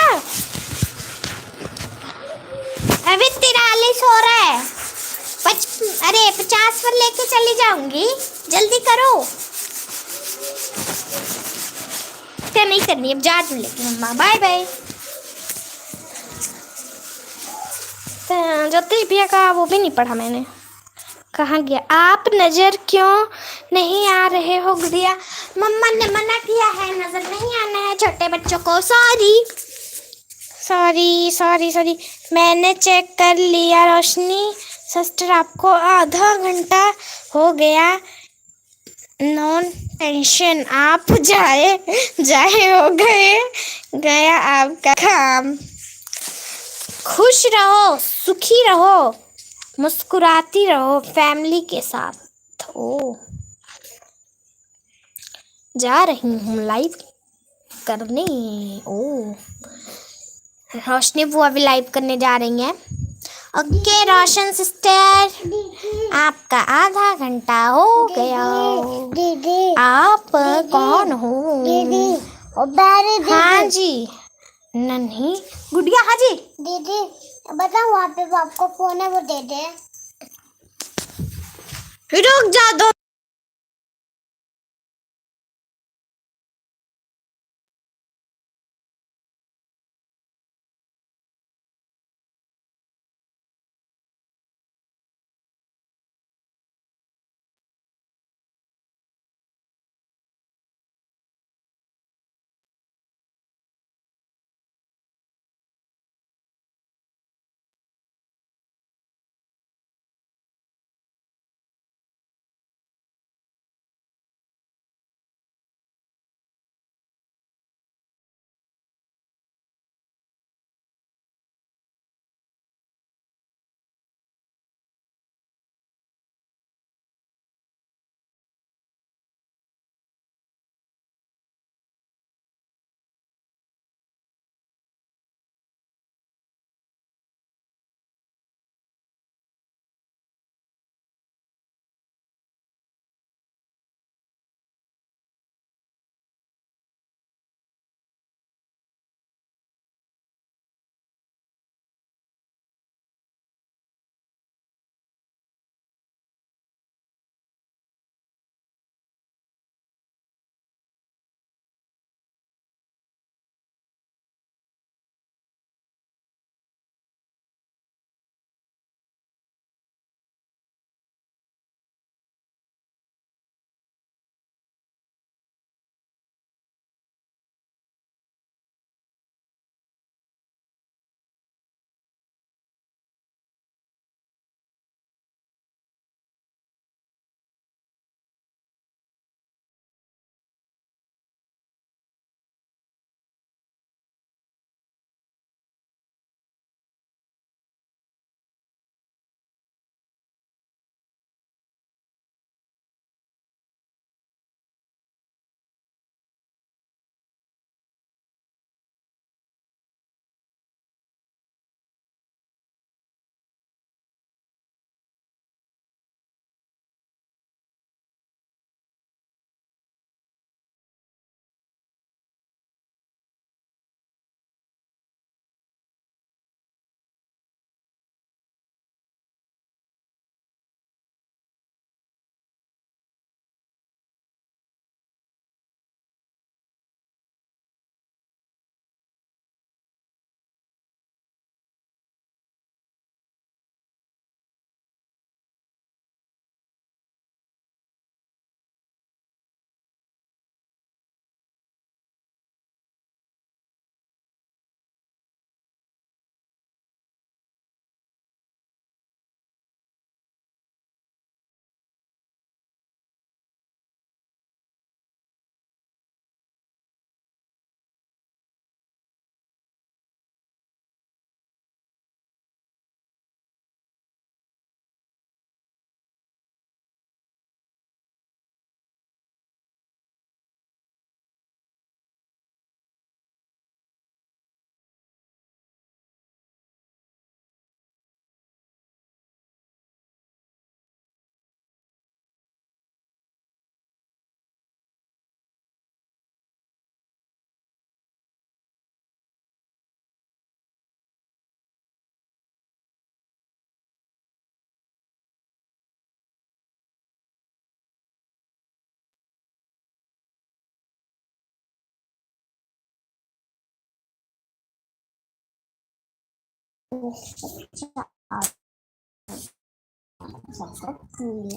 अभी 43 हो रहा है। 50 पर लेके चली जाऊंगी, जल्दी करो। क्या नहीं करनी, अब जा लेके मम्मा, बाय बाय। ज्योतिष भैया का वो भी नहीं पढ़ा मैंने, कहाँ गया? आप नज़र क्यों नहीं आ रहे हो गुड़िया? मम्मा ने मना किया है, नज़र नहीं आना है छोटे बच्चों को, सॉरी। सॉरी सॉरी सॉरी, मैंने चेक कर लिया रोशनी सिस्टर, आपको आधा घंटा हो गया। नो टेंशन, आप जाए जाए हो गए गया आपका काम। खुश रहो, सुखी रहो, मुस्कुराती रहो फैमिली के साथ। ओ जा रही हूँ लाइव करने। ओ रोशनी बुआ भी लाइव करने जा रही हैं। ओके रोशन सिस्टर, आपका आधा घंटा हो गया। दीदी आप कौन हो? दीदी ओ बारे हाँ जी नन्ही गुड़िया। हाँ जी दीदी बता, वहाँ पे आपको फोन है वो दे दे। रुक जा दो।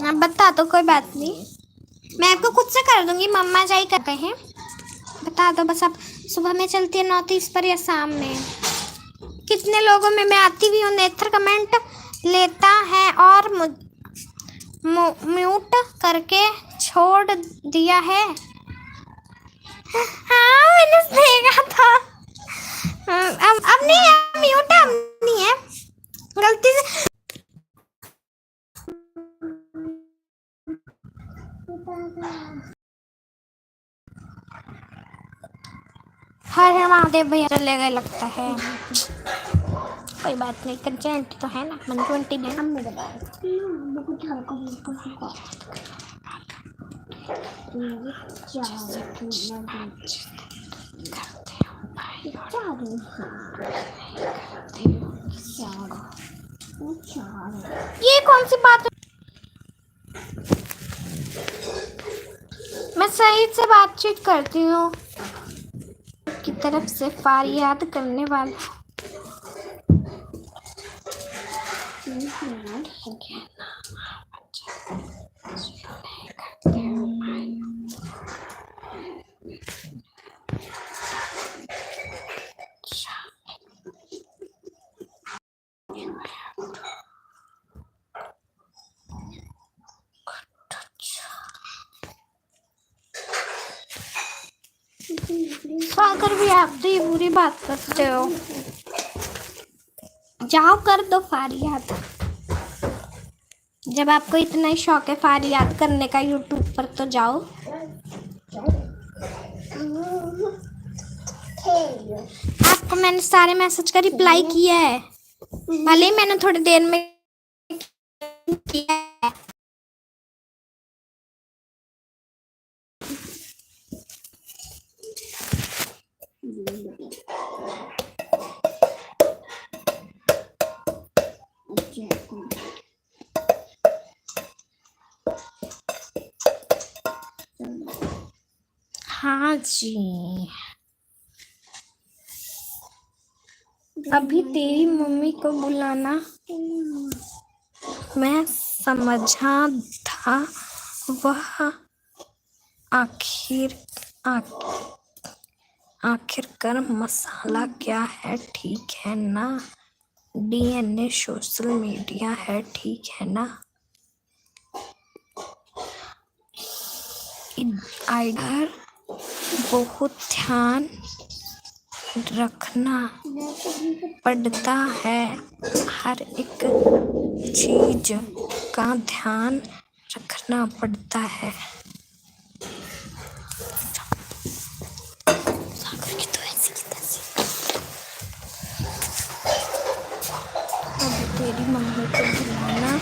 हाँ बता दो, कोई बात नहीं, मैं आपको खुद से कर दूंगी। मम्मा जाई करते हैं, बता दो बस। आप सुबह में चलती है नॉर्थ ईस्ट पर या शाम में? कितने लोगों में मैं आती भी हूँ। नेत्र कमेंट लेता है और म्यूट करके छोड़ दिया है। हाँ मैंने देखा था। अब नहीं है म्यूट, अब नहीं है, गलती से। हर महादेव भैया चले गए लगता है। कोई बात नहीं, कंसेंट तो है ना, 120 है। हम मेरे ये कौन सी बात है? मैं सही से बातचीत करती हूँ की तरफ से फरियाद करने वाला। सागर भी आप तो ये बुरी बात करते हो। जाओ कर दो फरियाद, जब आपको इतना ही शौक है फरियाद करने का यूट्यूब पर, तो जाओ। आपको मैंने सारे मैसेज का रिप्लाई किया है, भले ही मैंने थोड़ी देर में किया है। हाँ जी, अभी तेरी मम्मी को बुलाना मैं समझा था, वह आखिरकार मसाला क्या है, ठीक है ना? DNA सोशल मीडिया है, ठीक है ना? इधर बहुत ध्यान रखना पड़ता है, हर एक चीज का ध्यान रखना पड़ता है। सागर की तो ऐसी की तैसी। अब तेरी मम्मी को बुलाना।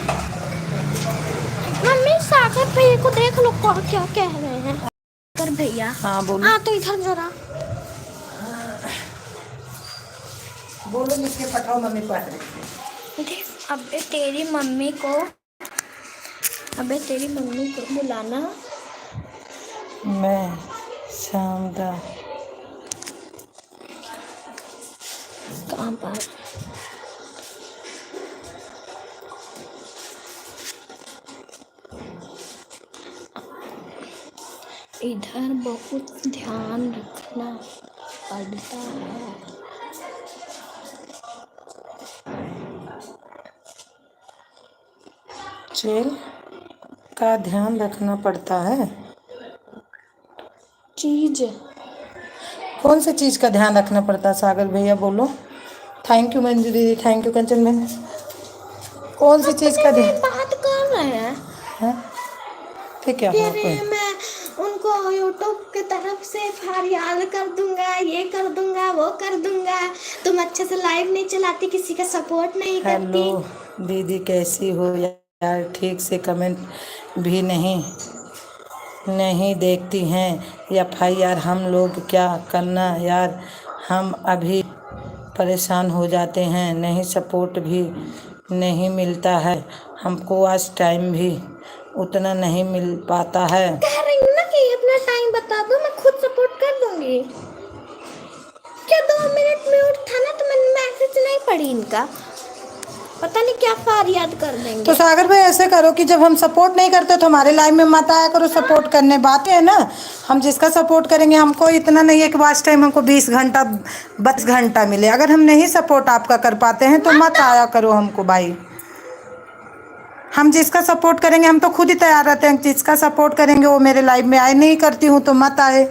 मम्मी सागर भैया को देख लो क्या कह रहे हैं। सागर भैया, हाँ बोलो। हाँ तो इधर जरा बोलो, लिख के पठाओ, मम्मी पढ़ रही है। अबे तेरी मम्मी को बुलाना। मैं शामदा कहाँ पर? इधर बहुत ध्यान रखना पड़ता है। चेल का ध्यान रखना पड़ता है। चीज कौन सी चीज़ का ध्यान रखना पड़ता है? सागर भैया बोलो। थैंक यू मंजू दीदी, थैंक यू कंचन बहन। कौन सी चीज़ का ध्यान? बात कर रहे हैं। हाँ? फिर क्या हुआ? कोई मैं उनको यूट्यूब की तरफ से फरियाद कर दूंगा, ये कर दूंगा, वो कर दूंगा। तुम अच्छे से लाइव नहीं चलाती, किसी का सपोर्ट नहीं करती। हेलो दीदी, कैसी हो यार? ठीक से कमेंट भी नहीं देखती हैं। FIR हम लोग क्या करना यार, हम अभी परेशान हो जाते हैं, नहीं सपोर्ट भी नहीं मिलता है हमको, आज टाइम भी उतना नहीं मिल पाता है। कह रही हूँ ना कि अपना टाइम बता दो, मैं खुद सपोर्ट कर दूंगी। क्या 2 मिनट म्यूट था ना, तो मैंने मैसेज नहीं पढ़ी इनका। पता नहीं क्या फरियाद कर देंगे। तो सागर भाई ऐसे करो कि जब हम सपोर्ट नहीं करते तो हमारे लाइव में मत आया करो सपोर्ट करने। बात है ना, हम जिसका सपोर्ट करेंगे, हमको इतना नहीं है कि वाच टाइम हमको 20 घंटा 22 घंटा मिले। अगर हम नहीं सपोर्ट आपका कर पाते हैं तो मत आया करो हमको भाई। हम जिसका सपोर्ट करेंगे, हम तो खुद ही तैयार रहते हैं, जिसका सपोर्ट करेंगे वो मेरे लाइव में आए। नहीं करती हूँ तो मत आए।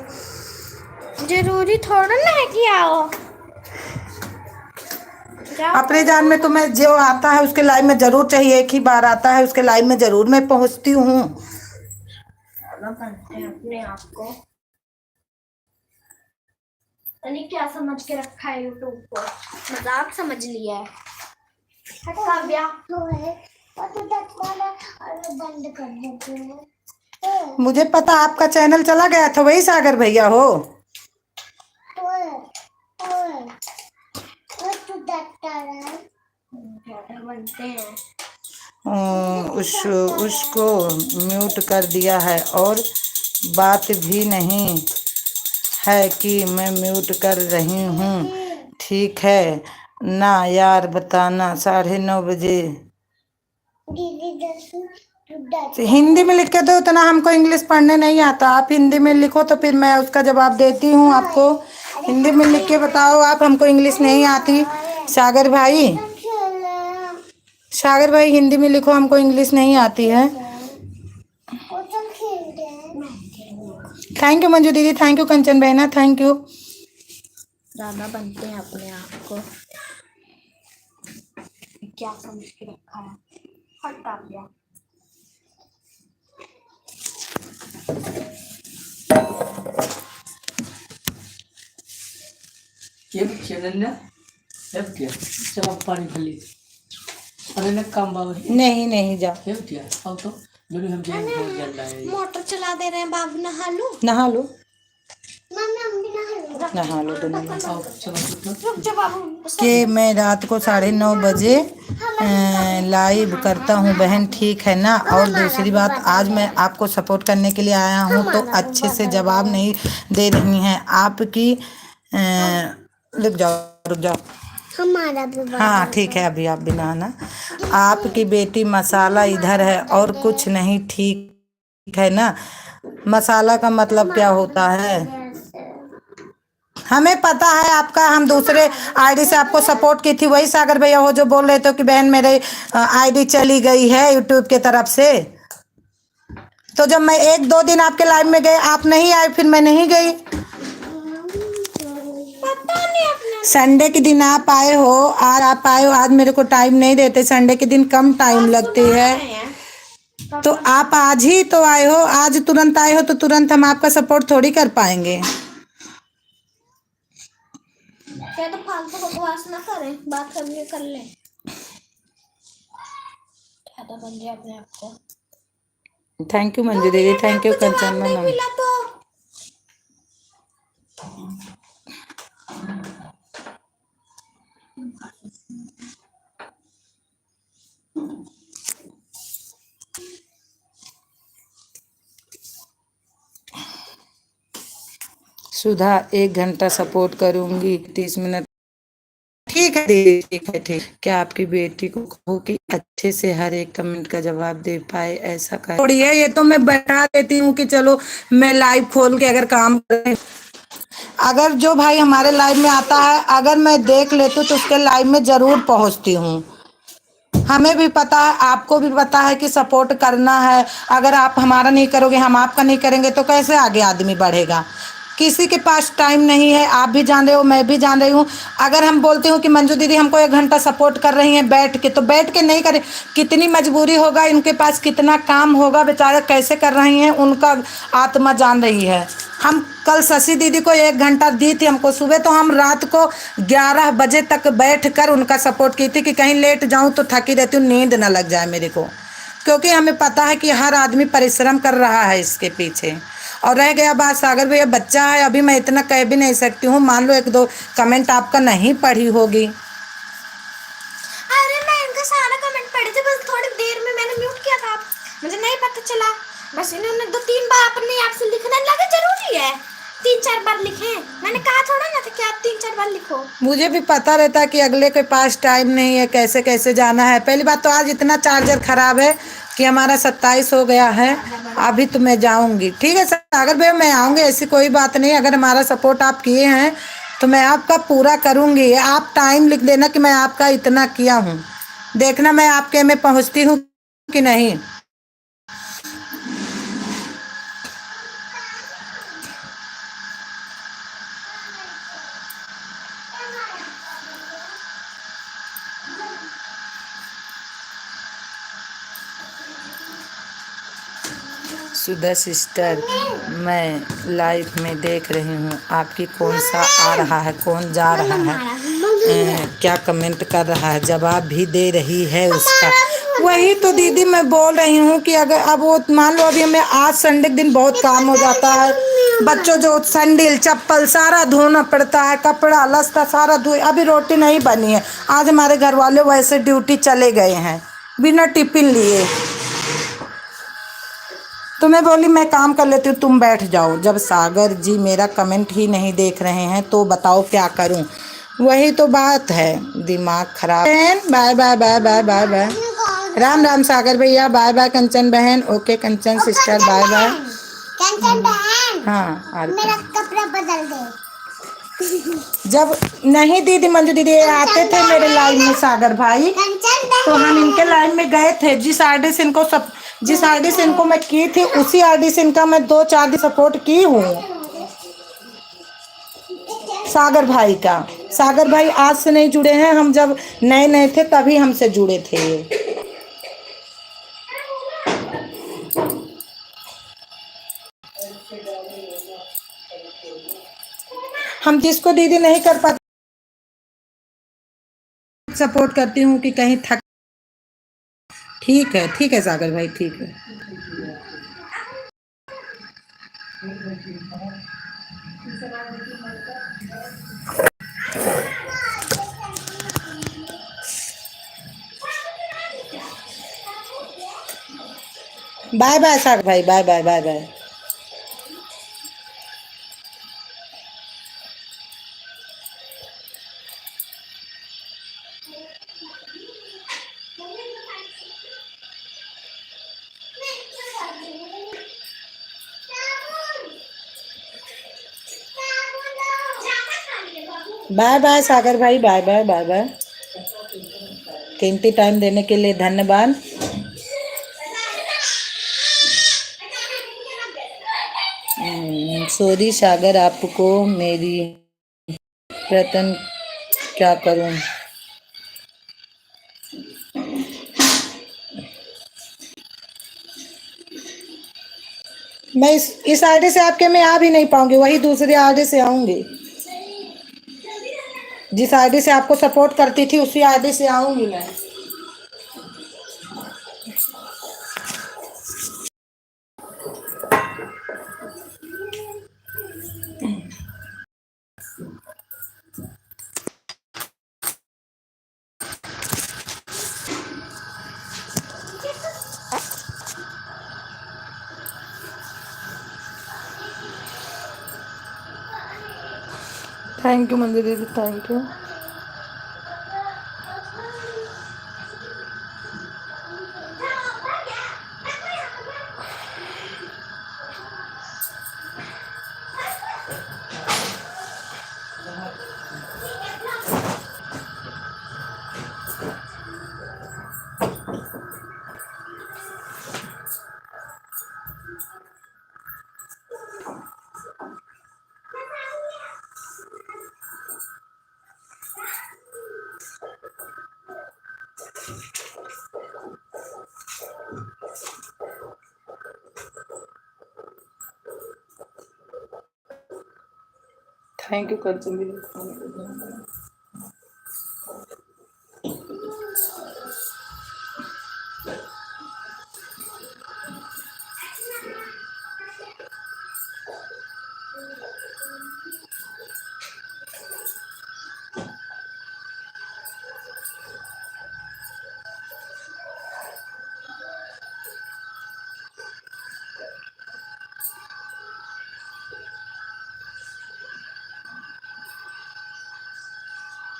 जरूरी थोड़ा ना है कि आओ। अपने जान में तो मैं जो आता है उसके लाइव में जरूर चाहिए। एक ही बार आता है उसके लाइव में जरूर मैं पहुंचती हूँ। अपने आप को क्या समझ के रखा है यूट्यूब को, मजाक समझ लिया है। काव्या तो है और तो तक वाला और बंद कर देते हैं। मुझे पता आपका चैनल चला गया था, वही सागर भैया हो। और तो डॉक्टर है। बनते हैं। उसको म्यूट कर दिया है और बात भी नहीं है कि मैं म्यूट कर रही हूँ। ठीक है ना यार, बताना 9:30 बजे। दीदी दस हिंदी में लिख के दो, उतना हमको इंग्लिश पढ़ने नहीं आता। आप हिंदी में लिखो तो फिर मैं उसका जवाब देती हूँ आपको। हिंदी में लिख के बताओ आप, हमको इंग्लिश नहीं आती। सागर भाई, सागर भाई हिंदी में लिखो, हमको इंग्लिश नहीं आती है। थैंक यू मंजू दीदी, थैंक यू कंचन बहना, थैंक यू। ज्यादा बनते हैं अपने आप को, क्या समझ के रखा है। हटा दिया। चलो पानी भर ली। अरे न काम बाबा नहीं नहीं जा, अब तो दोनों हम जाएंगे बहुत जल्द आए। मोटर चला दे रहे हैं बाबू, नहा लो। नहा लो, मम्मी हम भी नहा लो दोनों में। आओ चलो रुक जा बाबू। कि मैं रात को 9:30 बजे लाइव करता हूँ बहन, ठीक है ना। और दूसरी बात, आज मैं आपको सपोर्ट करने के लिए आया हूँ तो अच्छे से जवाब नहीं दे रही हैं आपकी। रुक जाओ रुक जाओ, हमारा भी हाँ ठीक है, अभी आप भी नहाना। आपकी बेटी मसाला इधर है और कुछ नहीं, ठीक है ना। मसाला का मतलब क्या होता है हमें पता है आपका। हम दूसरे आईडी से आपको सपोर्ट की थी, वही सागर भैया हो जो बोल रहे थे कि बहन मेरे आईडी चली गई है यूट्यूब के तरफ से। तो जब मैं 1-2 दिन आपके लाइव में गए, आप नहीं आए, फिर मैं नहीं गई। संडे के दिन आप आए हो, आज आप आए हो, आज मेरे को टाइम नहीं देते। संडे के दिन कम टाइम लगती है, तो आप आज ही तो आए हो, आज तुरंत आए हो तो तुरंत हम आपका सपोर्ट थोड़ी कर पाएंगे। क्या तो फालतू बकवास ना करें, बात करनी कर ले। ज्यादा बन जाए अपने आप को। थैंक यू मंजू दीदी, थैंक यू कंचन मैम। मिला तो सुधा 1 घंटा सपोर्ट करूंगी, 30 मिनट। ठीक है दीदी, ठीक है, ठीक। क्या आपकी बेटी को कहो कि अच्छे से हर एक कमेंट का जवाब दे पाए, ऐसा कर थोड़ी है। ये तो मैं बता देती हूँ कि चलो मैं लाइव खोल के अगर काम करें, अगर जो भाई हमारे लाइव में आता है, अगर मैं देख लेती हूँ तो उसके लाइव में जरूर पहुँचती हूँ। हमें भी पता है, आपको भी पता है कि सपोर्ट करना है। अगर आप हमारा नहीं करोगे, हम आपका नहीं करेंगे तो कैसे आगे आदमी बढ़ेगा। किसी के पास टाइम नहीं है, आप भी जान रहे हो, मैं भी जान रही हूँ। अगर हम बोलते हो कि मंजू दीदी हमको 1 घंटा सपोर्ट कर रही हैं बैठ के, तो बैठ के नहीं करें। कितनी मजबूरी होगा, इनके पास कितना काम होगा, बेचारे कैसे कर रही हैं, उनका आत्मा जान रही है। हम कल शशि दीदी को 1 घंटा दी थी हमको सुबह, तो हम रात को 11 बजे तक बैठ कर उनका सपोर्ट की थी कि कहीं लेट जाऊँ तो थकी रहती हूँ, नींद ना लग जाए मेरे को। क्योंकि हमें पता है कि हर आदमी परिश्रम कर रहा है इसके पीछे। और रह गया बात सागर भैया, बच्चा है, अभी मैं इतना कह भी नहीं सकती हूँ। मान लो 1-2 कमेंट आपका नहीं पढ़ी होगी। अरे मैं इनका सारा कमेंट पढ़े थे, बस थोड़ी देर में मैंने म्यूट किया था, मुझे नहीं पता चला। बस इन्होंने 2-3 बार अपने आप से लिखने लगे, जरूरी है 3-4 बार लिखे। मैंने कहा थोड़ा ना था कि आप 3-4 बार लिखें। तकलीफ हो। मुझे भी पता रहता कि अगले के पास टाइम नहीं है, कैसे कैसे जाना है। पहली बात तो आज इतना चार्जर खराब है कि हमारा 27 हो गया है। अभी तो मैं जाऊंगी। ठीक है सागर भैया, मैं आऊंगी, ऐसी कोई बात नहीं। अगर हमारा सपोर्ट आप किए हैं तो मैं आपका पूरा करूंगी। आप टाइम लिख देना कि मैं आपका इतना किया हूँ, देखना मैं आपके में पहुंचती हूँ कि नहीं। सुधा सिस्टर, मैं लाइव में देख रही हूँ आपकी, कौन सा आ रहा है, कौन जा रहा है, क्या कमेंट कर रहा है, जवाब भी दे रही है उसका। वही तो दीदी मैं बोल रही हूँ कि अगर अब वो मान लो अभी हमें आज संडे के दिन बहुत काम हो जाता है। बच्चों जो सैंडल चप्पल सारा धोना पड़ता है, कपड़ा लस्ता सारा धोए। अभी रोटी नहीं बनी है। आज हमारे घर वाले वैसे ड्यूटी चले गए हैं बिना टिफिन लिए। तो मैं बोली मैं काम कर लेती हूँ, तुम बैठ जाओ। जब सागर जी मेरा कमेंट ही नहीं देख रहे हैं तो बताओ क्या करूँ। वही तो बात है, दिमाग खराब। Bye bye bye bye bye bye. Ram Ram Sagar भैया, बाय बाय कंचन बहन। Okay Kanchan sister, bye bye. Kanchan बहन, हाँ मेरा कपड़ा बदल दे। जब नहीं दीदी मंजू दीदी ये आते थे मेरे लाइन में सागर भाई, कंचन तो हम बहन, इनके लाइन में गए थे। जिस आईडी से इनको मैं की थी उसी आईडी से इनका मैं 2-4 दिन सपोर्ट की हूँ सागर भाई का। सागर भाई आज से नहीं जुड़े हैं, हम जब नए नए थे तभी हमसे जुड़े थे ये। हम जिसको दीदी नहीं कर पाते सपोर्ट करती हूँ कि कहीं थक। ठीक है सागर भाई, ठीक है। बाय बाय सागर भाई, bye bye bye bye. Bye bye Sagar भाई, बाय बाय बाय बाय। कीमती टाइम देने के लिए धन्यवाद। सॉरी सागर, आपको मेरी प्रतन क्या करूं। मैं इस आईडी से आपके में आ भी नहीं पाऊंगी, वही दूसरी आईडी से आऊंगी। जिस आईडी से आपको सपोर्ट करती थी उसी आईडी से आऊंगी मैं। थैंक यू मंदिर दीदी, थैंक यू। थैंक यू कंचन दीदी।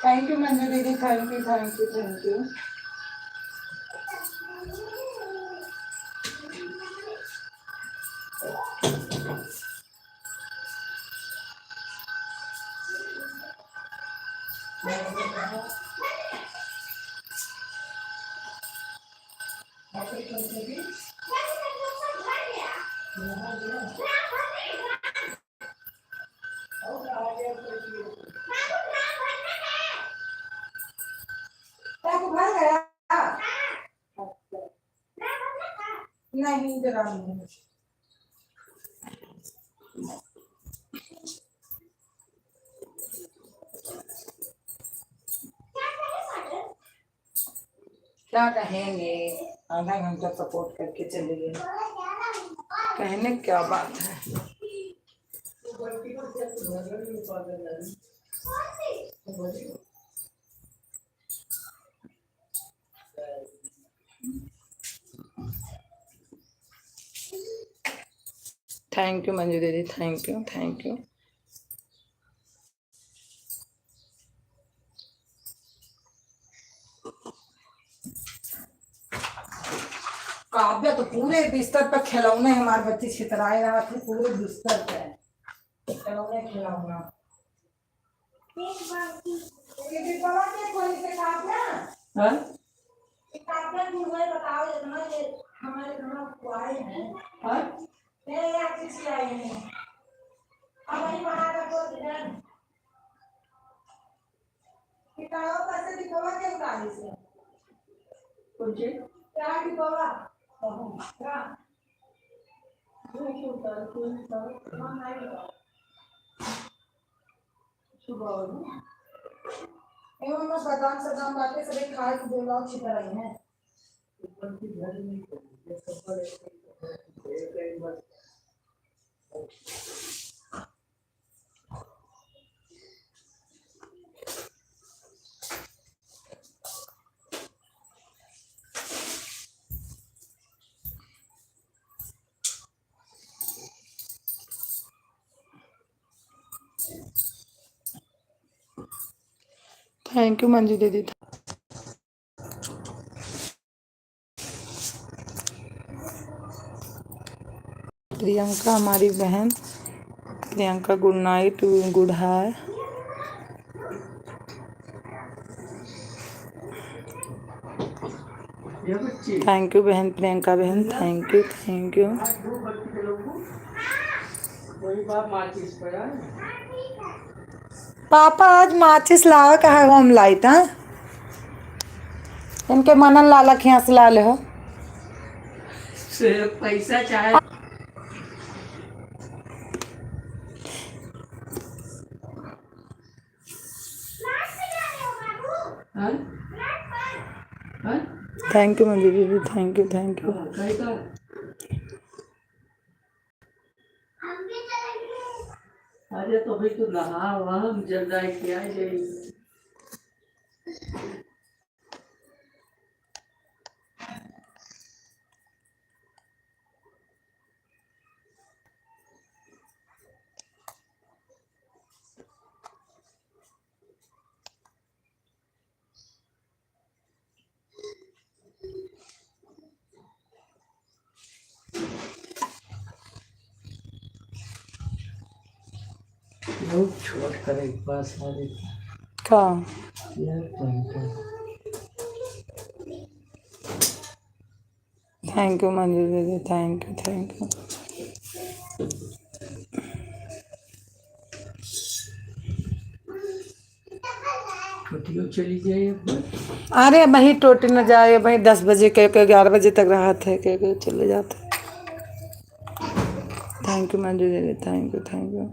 थैंक यू मंजू दीदी, thank you thank you thank you. आपको भर गया? नहीं जरा नहीं। क्या कहेंगे, आधा घंटा सपोर्ट करके चले गए, कहने क्या बात है। थैंक यू मंजू दीदी, थैंक यू थैंक यू। काव्य तो पूरे बिस्तर पर खिलौने, हमारे बच्चे छितराए रहा थे पूरे बिस्तर पे खिलौने खिलौना। हाँ? बताओ हमारे घर आए हैं। हाँ? मेरे यहाँ किसी आए हैं, अब वही बनाकर दो दिन दिखाओ, कैसे दिखावा के उतारी से कुछ क्या दिखावा क्या एवं बादाम सदाम बातें सभी खाए तो 2 लाख छिपा रही हैं। थैंक यू मंजू दीदी। प्रियंका हमारी बहन, Priyanka good night, good hi. Thank you बहन प्रियंका बहन, थैंक यू थैंक यू। पापा आज माचिस लाओ कहा हम लाइट। हाँ इनके मनन लाला के यहाँ से ला ले हो पैसा चाहे हाँ? हाँ? थैंक यू मंजू दीदी, थैंक यू थैंक यू। कहीं का अरे तो भाई तू नहा वहाँ जल जाए क्या जाए। बहुत छोड़ कर एक पास आ रही का यार थैंक यू मंजू दीदी, थैंक यू थैंक यू। छुट्टियों चली जाए अरे वही टोटी न जाए, वही 10 बजे के 11 बजे तक रहा थे के चले जाते। थैंक यू मंजू दीदी, थैंक यू थैंक यू।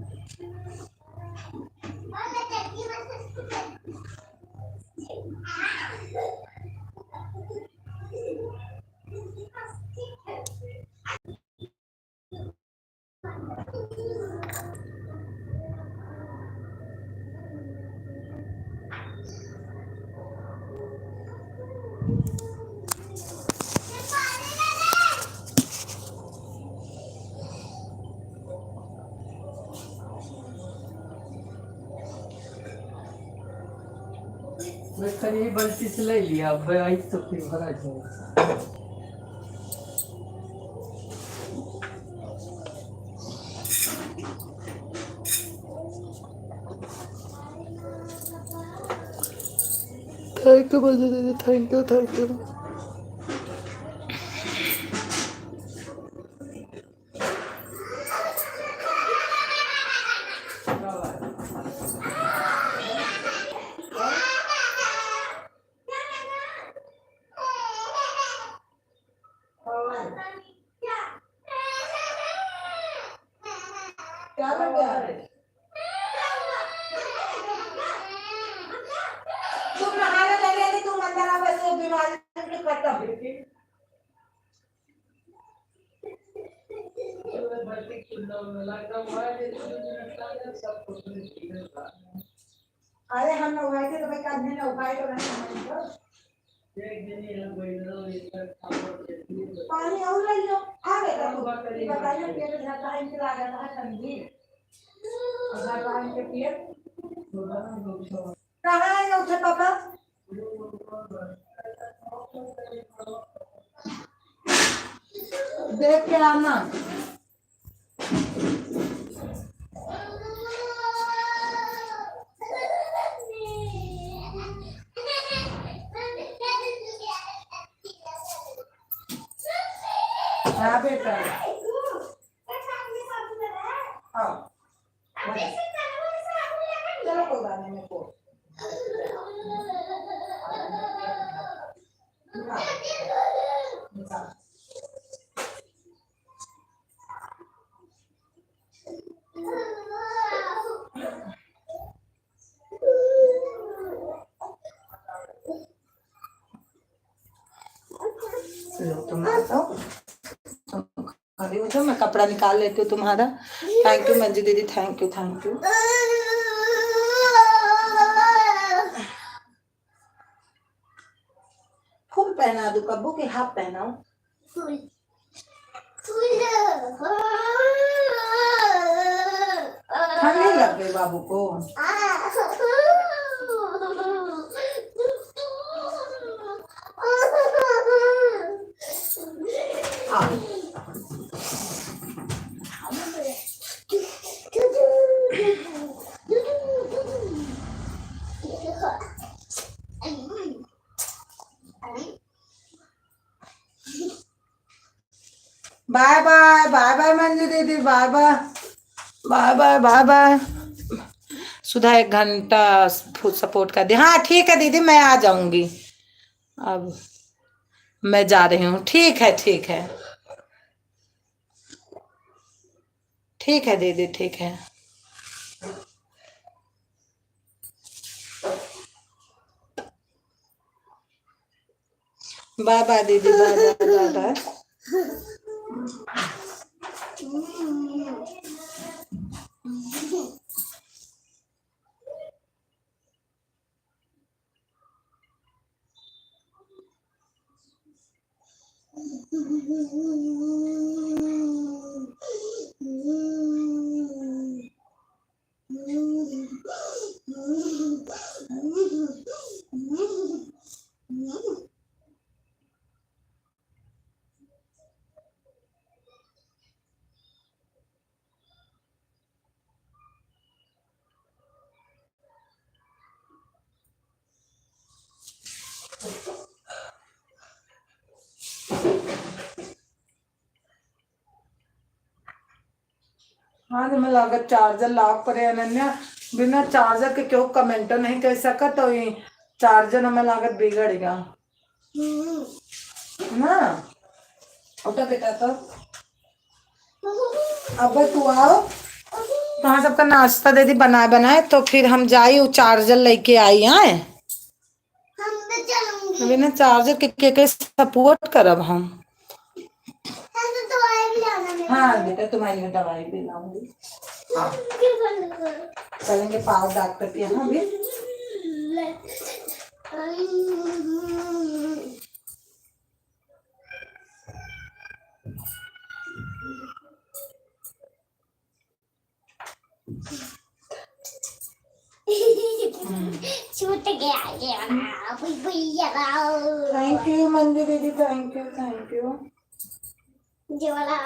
मैं कल यही बाल्टी से ले लिया, अब आई तो फिर भरा जाए। थैंक यू मंजू दीदी, थैंक यू थैंक यू। क्या कर गया? तुम नहाने लगे नहीं, तुम अंदर आ, वैसे बीमारी खत्म। अरे हम लोग आए थे तो भाई काटने ना उपाय तो नहीं। पानी और ले लो, आ बेटा तू बताइए पेट में टाइम के लगा था ठंडी, अगर टाइम के पिए कहाँ है उठे पापा? देख के आना। हाँ बेटा, हाँ चलो कोई बात नहीं, मेरे को तुम आ जाओ, खड़ी हो जाओ, मैं कपड़ा निकाल लेती हूँ तुम्हारा। थैंक यू मंजू दीदी, thank you thank you. Full पहना दूं कब्बू के हाफ पहनाऊं? ठंडी लग गई बाबू को। Bye bye bye bye Manju दीदी, bye bye bye bye bye bye. Sudha 1 घंटा फुल सपोर्ट कर दी। हाँ ठीक है दीदी, मैं आ जाऊंगी, अब मैं जा रही हूँ। ठीक है ठीक है ठीक है दीदी, ठीक है। बाय बाय दीदी, बाय बाय बाय बाय। हाँ तो मैं लागत चार्जर लाग पड़े अनन्या, बिना चार्जर के क्यों कमेंट नहीं कर सकत, तो ये चार्जर हमें लागत बिगड़ गया ना। उठा बेटा, तो अब तू आओ तो हाँ सबका नाश्ता दे दी बनाए बनाए, तो फिर हम जाई वो चार्जर लेके आई आए। हम तो चलूंगी। बिना चार्जर के सपोर्ट करब हम। हम तो दवाई भी लाना है। हाँ बेटा, तुम्हारे लिए दवाई भी लाऊंगी। हाँ चलेंगे पास डॉक्टर के यहाँ भी। छूट गया ये वाला भैया थैंक यू मंजू दीदी, थैंक यू थैंक यू। ये वाला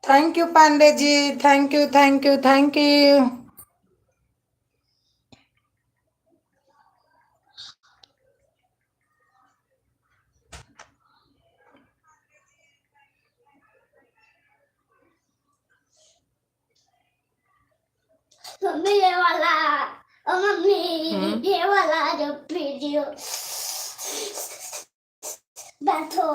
thank you Pandey ji, thank you thank you thank you. Mummy ये वाला मम्मी ये वाला जो वीडियो बैठो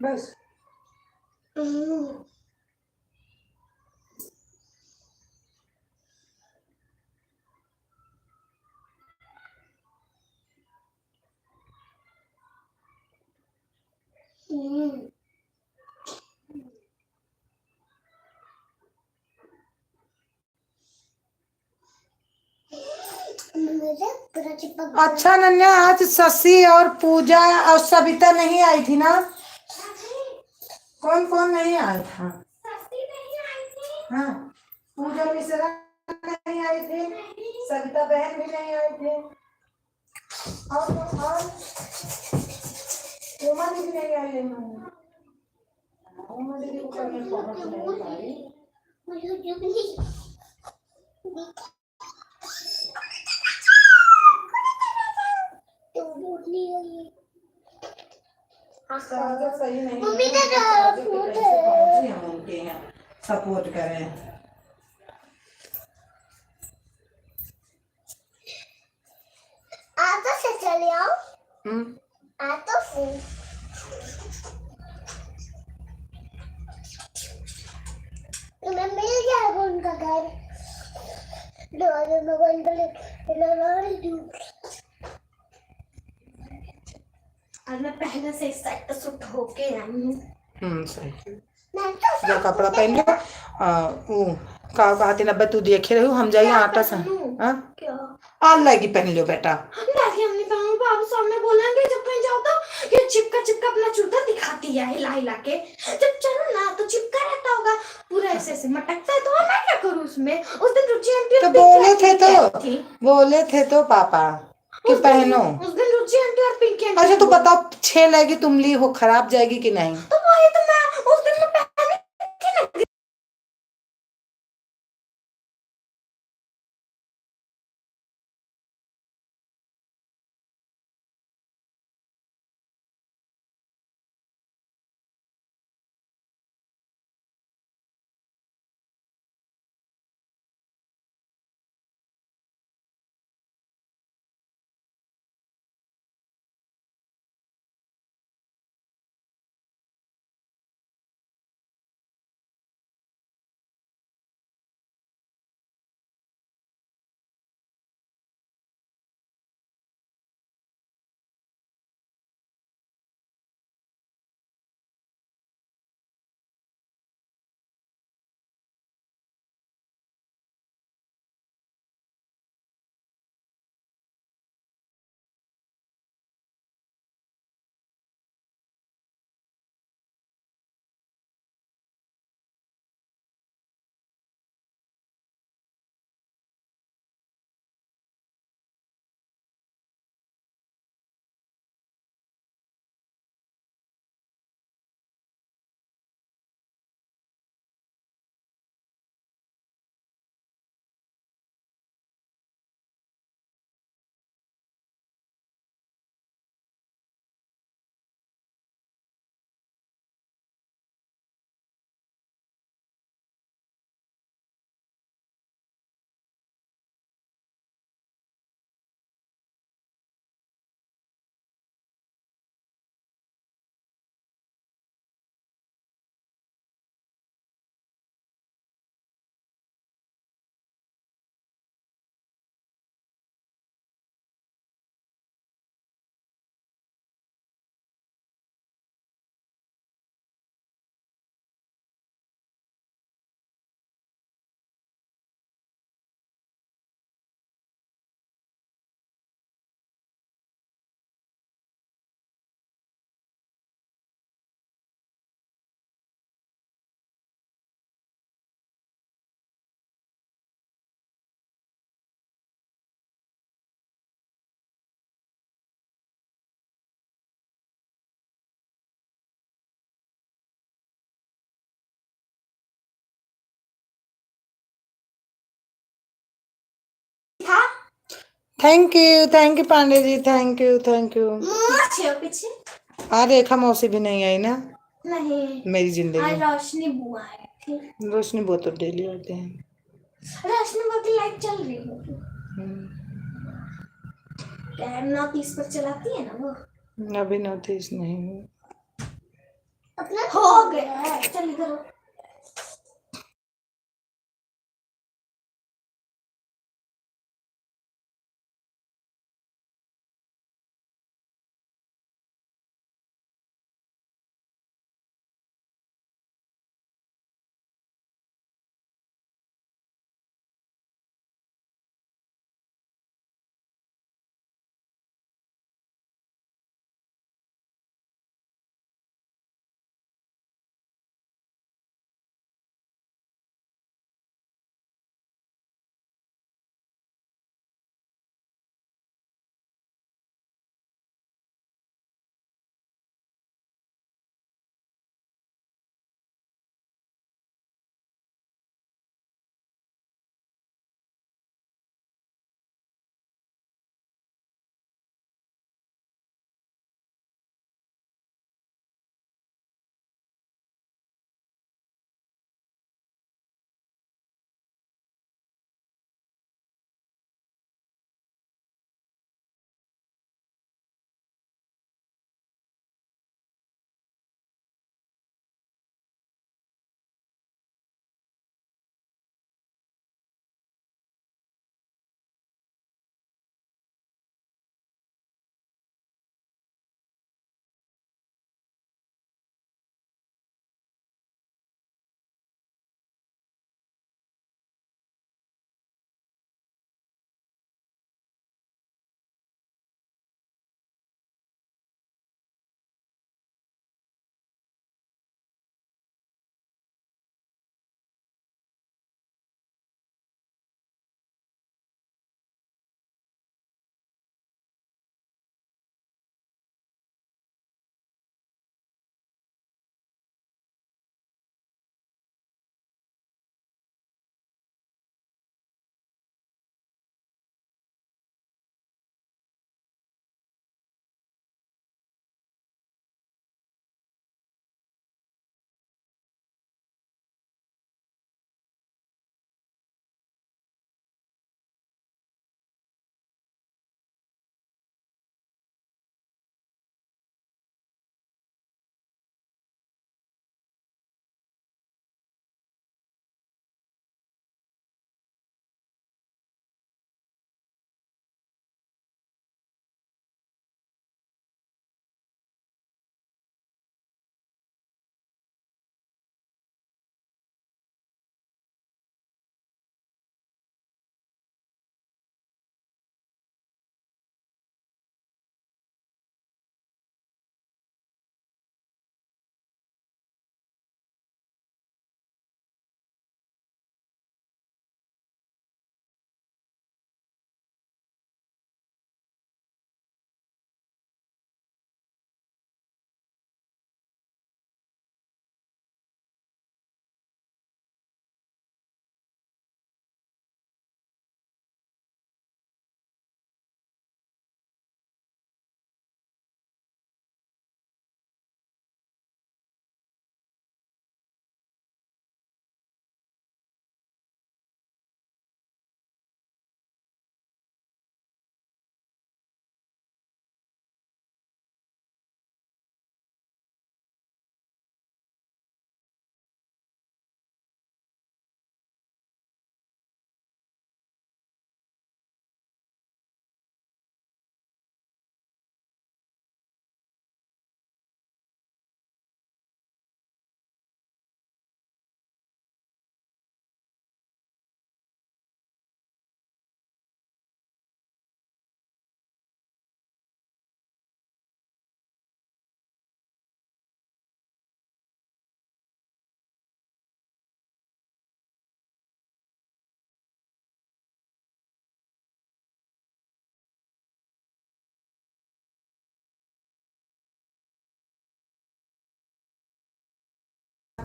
बस अच्छा नन्या, आज शशि और पूजा और सविता नहीं आई थी ना? कौन कौन नहीं आया था? हाँ, पूजा मिश्रा नहीं आई थी, सविता बहन भी नहीं आई थी, और उमा दीदी नहीं आई है। उमा दीदी को करने पहुंच नहीं पाई। सही नहीं मम्मी का हम उनके यहाँ सपोर्ट करें। ऑटो से चले आओ। ऑटो से तुम्हें मिल जाएगा उनका घर। आज मैं पहले से सेट सूट होके आई हूँ। सही। जो कपड़ा पहन लो, वो का कहती ना तू देखे रहो, हम जाइए आटा सा। क्या आ लगी पहन लो बेटा। हम हमने बाबू सामने बोलेंगे जब कहीं जाओ तो ये का अपना जूता दिखाती है हिला हिला के। जब चलो ना तो चिपका रहता होगा पूरा, ऐसे ऐसे मटकता है, तो और मैं क्या करूँ उसमें। उस दिन रुचि आंटी तो और पिंकी बोले थे तो पापा कि पहनो। उस दिन रुचि आंटी और पिंकी आंटी अच्छा तो बताओ 6 लेगी तुम ली हो, खराब जाएगी कि नहीं? तो वही तो मैं उस दिन में पहनी थी ना। Thank you Pandey ji, thank you thank you. पीछे पीछे हाँ रेखा मौसी भी नहीं आई ना नहीं, मेरी जिंदगी आज में। रोशनी बुआ है थी। रोशनी बहुत तो डेली आते हैं। रोशनी बुआ की लाइट चल रही होगी, क्या 9:30 पर चलाती है ना वो। अभी नोटिस नहीं। अपना हो गया, चल इधर।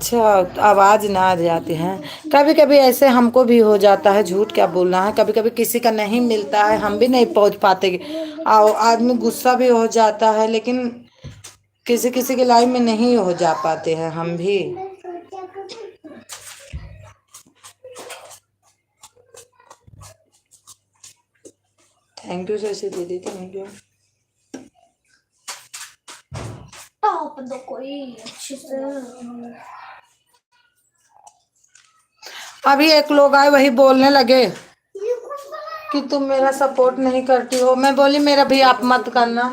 अच्छा, तो आवाज ना आ जाती है। कभी कभी ऐसे हमको भी हो जाता है, झूठ क्या बोलना है, कभी कभी किसी का नहीं मिलता है, हम भी नहीं पहुंच पाते। आदमी गुस्सा भी हो जाता है, लेकिन किसी किसी की लाइफ में नहीं हो जा पाते हैं हम भी। थैंक यू शशि दीदी, थैंक यू। टॉप दो कोई अच्छे से। अभी एक लोग आए, वही बोलने लगे कि तुम मेरा सपोर्ट नहीं करती हो। मैं बोली मेरा भी आप मत करना।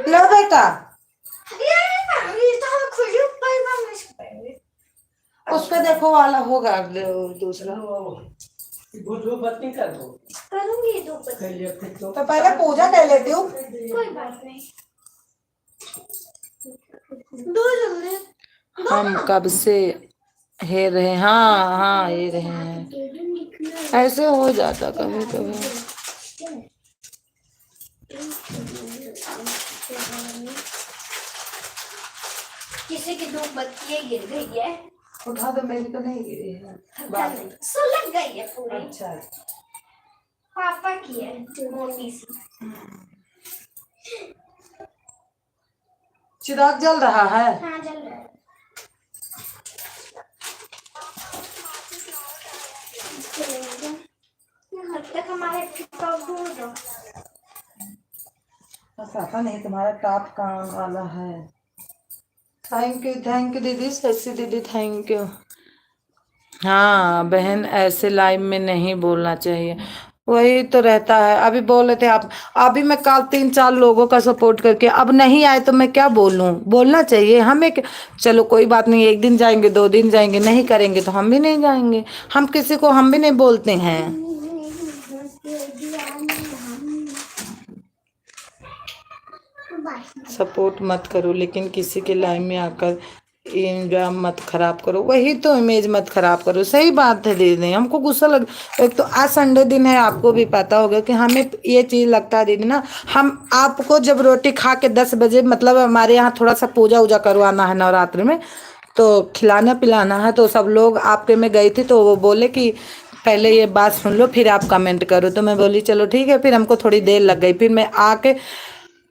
लो बेटा, उस पे देखो वाला होगा दूसरा। करूंगी दो तो पहले पूजा कर लेती हूँ। कोई बात नहीं। दो जल्दी। हम कब से हे रहे, हाँ हाँ ये रहे हैं, ऐसे हो जाता कभी कभी। किसी की दो बत्तियां गिर गई है। उठा दो, मेरी तो नहीं गिरी है। सुलग गई है पूरी। अच्छा, पापा की है मोटी सी। चिराग जल रहा है। हाँ जल रहा है। हद तक हमारे टॉप दूर दो। पता नहीं तुम्हारा टॉप कहाँ वाला है। थैंक यू दीदी, शशि दीदी, थैंक यू। हाँ बहन, ऐसे लाइव में नहीं बोलना चाहिए, वही तो रहता है। अभी बोल रहे थे आप, अभी मैं कल 3-4 लोगों का सपोर्ट करके अब नहीं आए तो मैं क्या बोलूं? बोलना चाहिए हमें चलो कोई बात नहीं, 1 दिन जाएंगे, 2 दिन जाएंगे, नहीं करेंगे तो हम भी नहीं जाएंगे। हम किसी को हम भी नहीं बोलते हैं। सपोर्ट मत करो, लेकिन किसी के लाइफ में आकर एंजॉय मत खराब करो, वही तो इमेज मत खराब करो। सही बात है दीदी, हमको गुस्सा लग। एक तो आज संडे दिन है, आपको भी पता होगा कि हमें ये चीज़ लगता है दीदी ना, हम आपको जब रोटी खा के 10 बजे, मतलब हमारे यहाँ थोड़ा सा पूजा वूजा करवाना है नवरात्रि में, तो खिलाना पिलाना है, तो सब लोग आपके में गई थी, तो वो बोले कि पहले ये बात सुन लो फिर आप कमेंट करो। तो मैं बोली चलो ठीक है। फिर हमको थोड़ी देर लग गई, फिर मैं आके,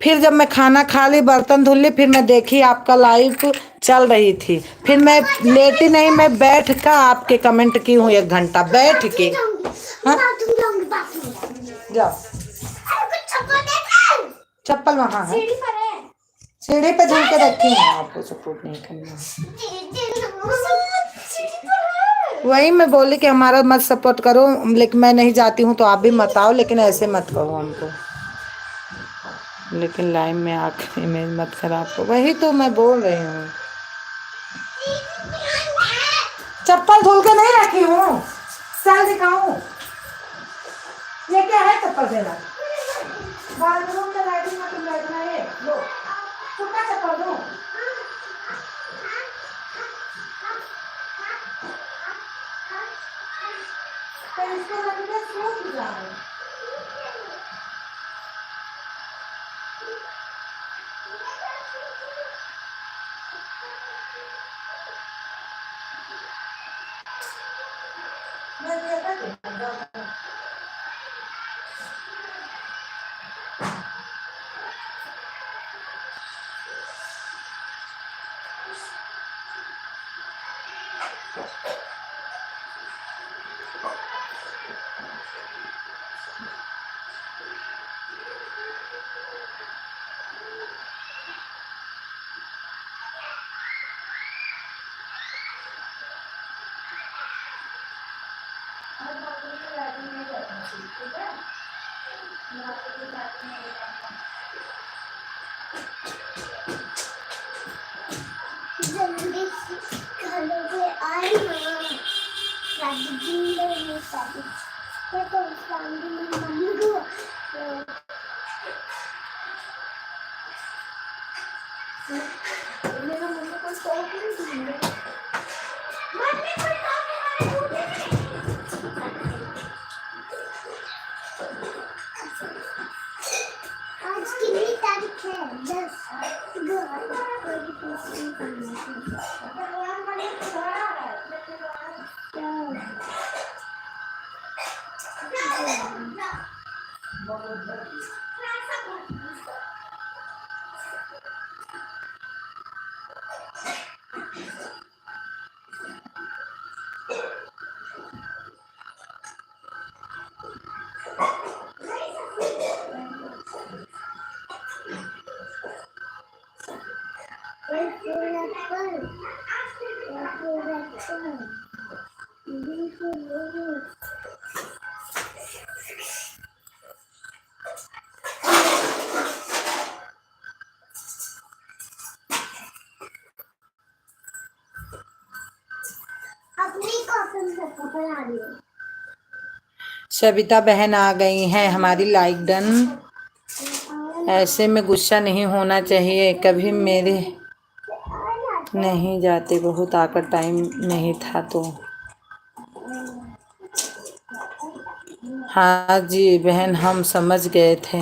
फिर जब मैं खाना खा ली, बर्तन धुल ली, फिर मैं देखी आपका लाइव चल रही थी, फिर मैं लेटी नहीं, मैं बैठ कर आपके कमेंट की हूँ 1 घंटा बैठ के। हाँ? जाओ, चप्पल वहाँ है, सीढ़ी पर है। सीढ़ी पे धुल के रखी है। आपको सपोर्ट नहीं करना, वही मैं बोली कि हमारा मत सपोर्ट करो, लेकिन मैं नहीं जाती हूँ तो आप भी मत आओ, लेकिन ऐसे मत कहो हमको, लेकिन लाइव में आकर इमेज मत खराब करो, वही तो मैं बोल रही हूँ। चप्पल धुल के नहीं रखी हूँ, चल दिखाऊं, ये क्या है चप्पल देना? बाथरूम में लैट्रिन में तुम बैठना, ये लो छुट्टा चप्पल दो। तो इसको लगता है सूख जा रहा है। जल्दी से खाने पे आई ना, शादी दिन में शादी, ये तो शादी में मम्मी को मेरा मम्मी को शौक नहीं दूंगी, मम्मी को शौक है। अपनी कॉफी में बना रही हूँ। सविता बहन आ गई हैं हमारी लाइक डन। ऐसे में गुस्सा नहीं होना चाहिए, कभी मेरे नहीं जाते, बहुत आकर टाइम नहीं था तो। हाँ जी बहन, हम समझ गए थे।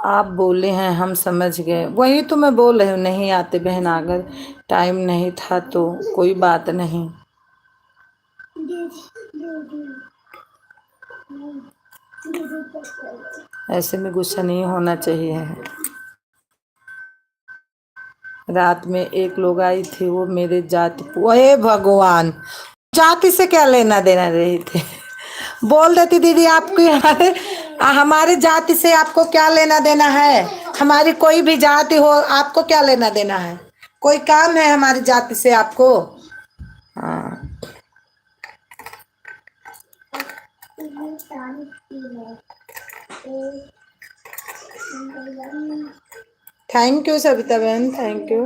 आप बोले हैं हम समझ गए, वही तो मैं बोल रही हूँ, नहीं आते बहन, अगर टाइम नहीं था तो कोई बात नहीं। ऐसे में गुस्सा नहीं होना चाहिए। रात में एक लोग आई थी, वो मेरे जाति, ओए भगवान, जाति से क्या लेना देना रही थी। बोल देती दीदी आपकी हमारे जाति से आपको क्या लेना देना है, हमारी कोई भी जाति हो आपको क्या लेना देना है, कोई काम है हमारी जाति से आपको। हाँ थैंक यू सविता बहन, थैंक यू।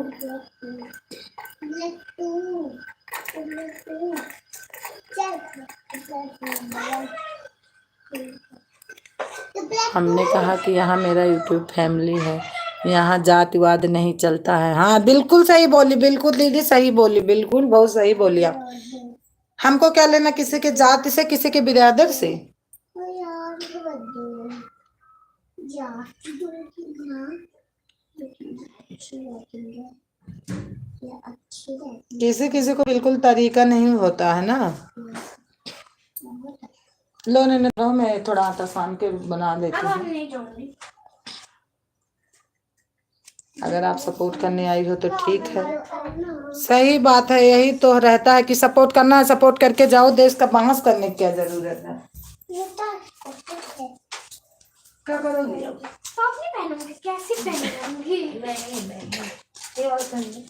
हमने कहा कि यहाँ मेरा यूट्यूब फैमिली है, यहाँ जातिवाद नहीं चलता है। हाँ बिल्कुल सही बोली, बिल्कुल दीदी सही बोली, बिल्कुल बहुत सही बोली आप। हमको क्या लेना किसी के जाति से, किसी के बिरादर से। किसी किसी को बिल्कुल तरीका नहीं होता है ना। लो नहीं लो, मैं थोड़ा आटा सान के बना देती हूँ। अगर आप सपोर्ट करने आई हो तो ठीक है, सही बात है, यही तो रहता है कि सपोर्ट करना है, सपोर्ट करके जाओ, देश का बहस करने की क्या जरूरत है। क्या करोगी अब? टॉप नहीं पहनूंगी, कैसी पहनूंगी? ये और पहनूंगी।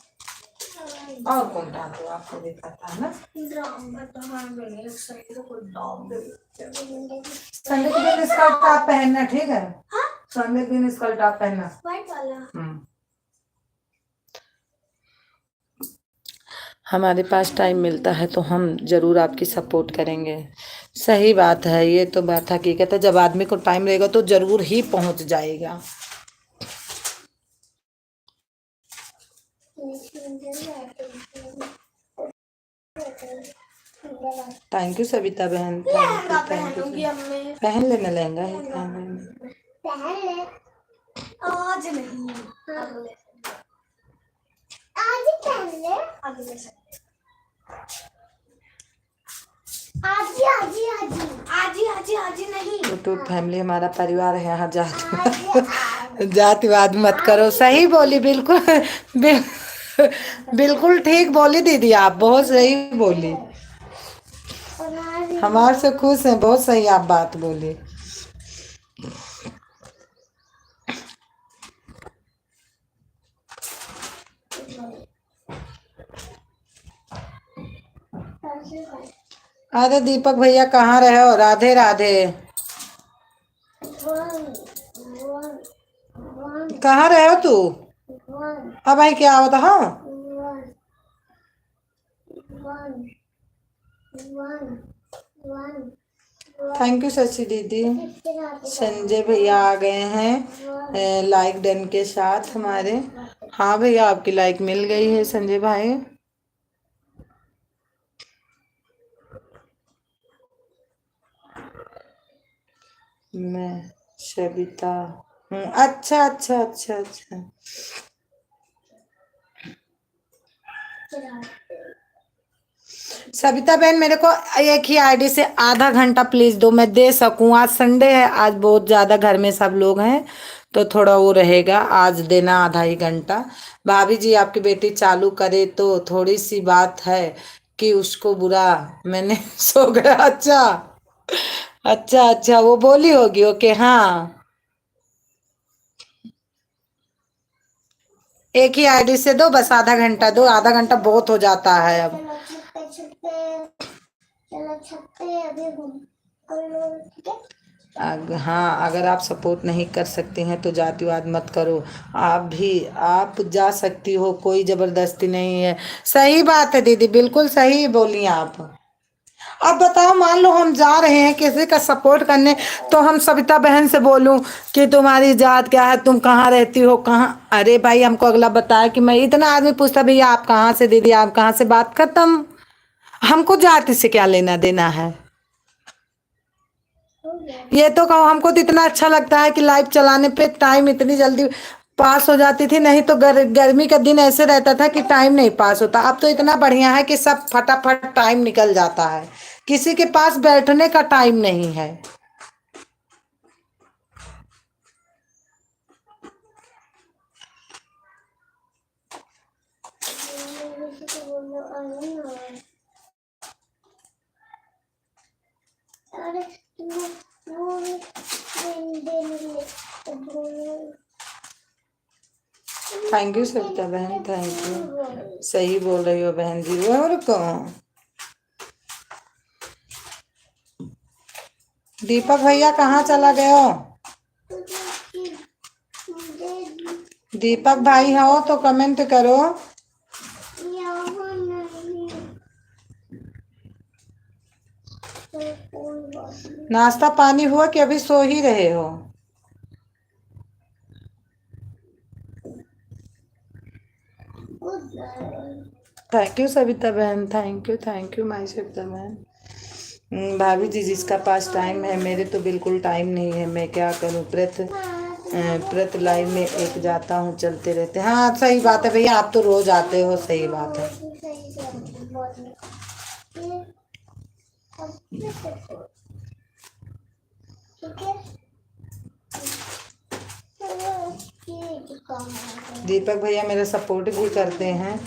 और कौन डाल दो, आपको देखा था ना। संडे के दिन स्कर्ट आप पहनना, ठीक है? संडे के दिन स्कर्ट आप पहनना, व्हाइट वाला। हमारे पास टाइम मिलता है तो हम जरूर आपकी सपोर्ट करेंगे। सही बात है, ये तो बात हकीकत है, जब आदमी को टाइम रहेगा तो जरूर ही पहुंच जाएगा। थैंक यू सविता बहन, पहनूंगी अब मैं। पहन लेना लहंगा है, पहन लेना। पहन ले। आज नहीं, अगले आज ही पहन ले, अगले संडे। आज ही आज ही आज ही आज ही आज ही आज ही नहीं। यूट्यूब फैमिली हमारा परिवार है, यहाँ जातिवाद मत करो। सही बोली, बिल्कुल बिल्कुल ठीक बोली दीदी, आप बहुत सही बोली, हमारे से खुश हैं, बहुत सही आप बात बोली। अरे दीपक भैया कहाँ रहे हो, राधे राधे। कहाँ रहे हो तू? अब भाई क्या होता? हाँ थैंक यू शशि दीदी। संजय भैया आ गए हैं लाइक डन के साथ हमारे। हाँ भैया आपकी लाइक मिल गई है संजय भाई। मैं सविता हूँ। अच्छा अच्छा अच्छा अच्छा। सविता बहन मेरे को एक ही आईडी से आधा घंटा प्लीज दो, मैं दे सकूं। आज संडे है, आज बहुत ज्यादा घर में सब लोग हैं तो थोड़ा वो रहेगा, आज देना आधा ही घंटा। भाभी जी आपकी बेटी चालू करे तो थोड़ी सी बात है कि उसको बुरा मैंने सो गया। अच्छा अच्छा अच्छा, वो बोली होगी। ओके हाँ, एक ही आईडी से दो, बस आधा घंटा दो, आधा घंटा बहुत हो जाता है अब। चलो छुपते छुपते, चलो छुपते अभी हम कर लो, ठीक है। हाँ, अगर आप सपोर्ट नहीं कर सकते हैं तो जातिवाद मत करो। आप जा सकती हो, कोई जबरदस्ती नहीं है। सही बात है दीदी, बिल्कुल सही बोली आप। अब बताओ, मान लो हम जा रहे हैं किसी का सपोर्ट करने, तो हम सविता बहन से बोलूं कि तुम्हारी जात क्या है, तुम कहाँ रहती हो, कहाँ। अरे भाई, हमको अगला बताया कि मैं, इतना आदमी पूछता भैया आप कहाँ से, दीदी आप कहाँ से, बात खत्म। हमको जाति से क्या लेना देना है। ये तो कहो, हमको तो इतना अच्छा लगता है कि लाइव चलाने पे टाइम इतनी जल्दी पास हो जाती थी। नहीं तो गर्मी का दिन ऐसे रहता था कि टाइम नहीं पास होता। अब तो इतना बढ़िया है कि सब फटाफट टाइम निकल जाता है, किसी के पास बैठने का टाइम नहीं है। अरे वो थैंक यू सविता बहन, थैंक यू। सही बोल रही हो बहन जी। और कौन, दीपक भैया कहाँ चला गए हो? दीपक भाई हो तो कमेंट करो। नाश्ता पानी हुआ कि अभी सो ही रहे हो? थैंक यू सविता बहन, थैंक यू माई सविता बहन। भाभी जी जिसका पास टाइम है, मेरे तो बिल्कुल टाइम नहीं है, मैं क्या करूं। प्रत लाइव में एक जाता हूं, चलते रहते। हाँ सही बात है भैया, आप तो रोज आते हो, सही बात है। दीपक भैया मेरा सपोर्ट भी करते हैं।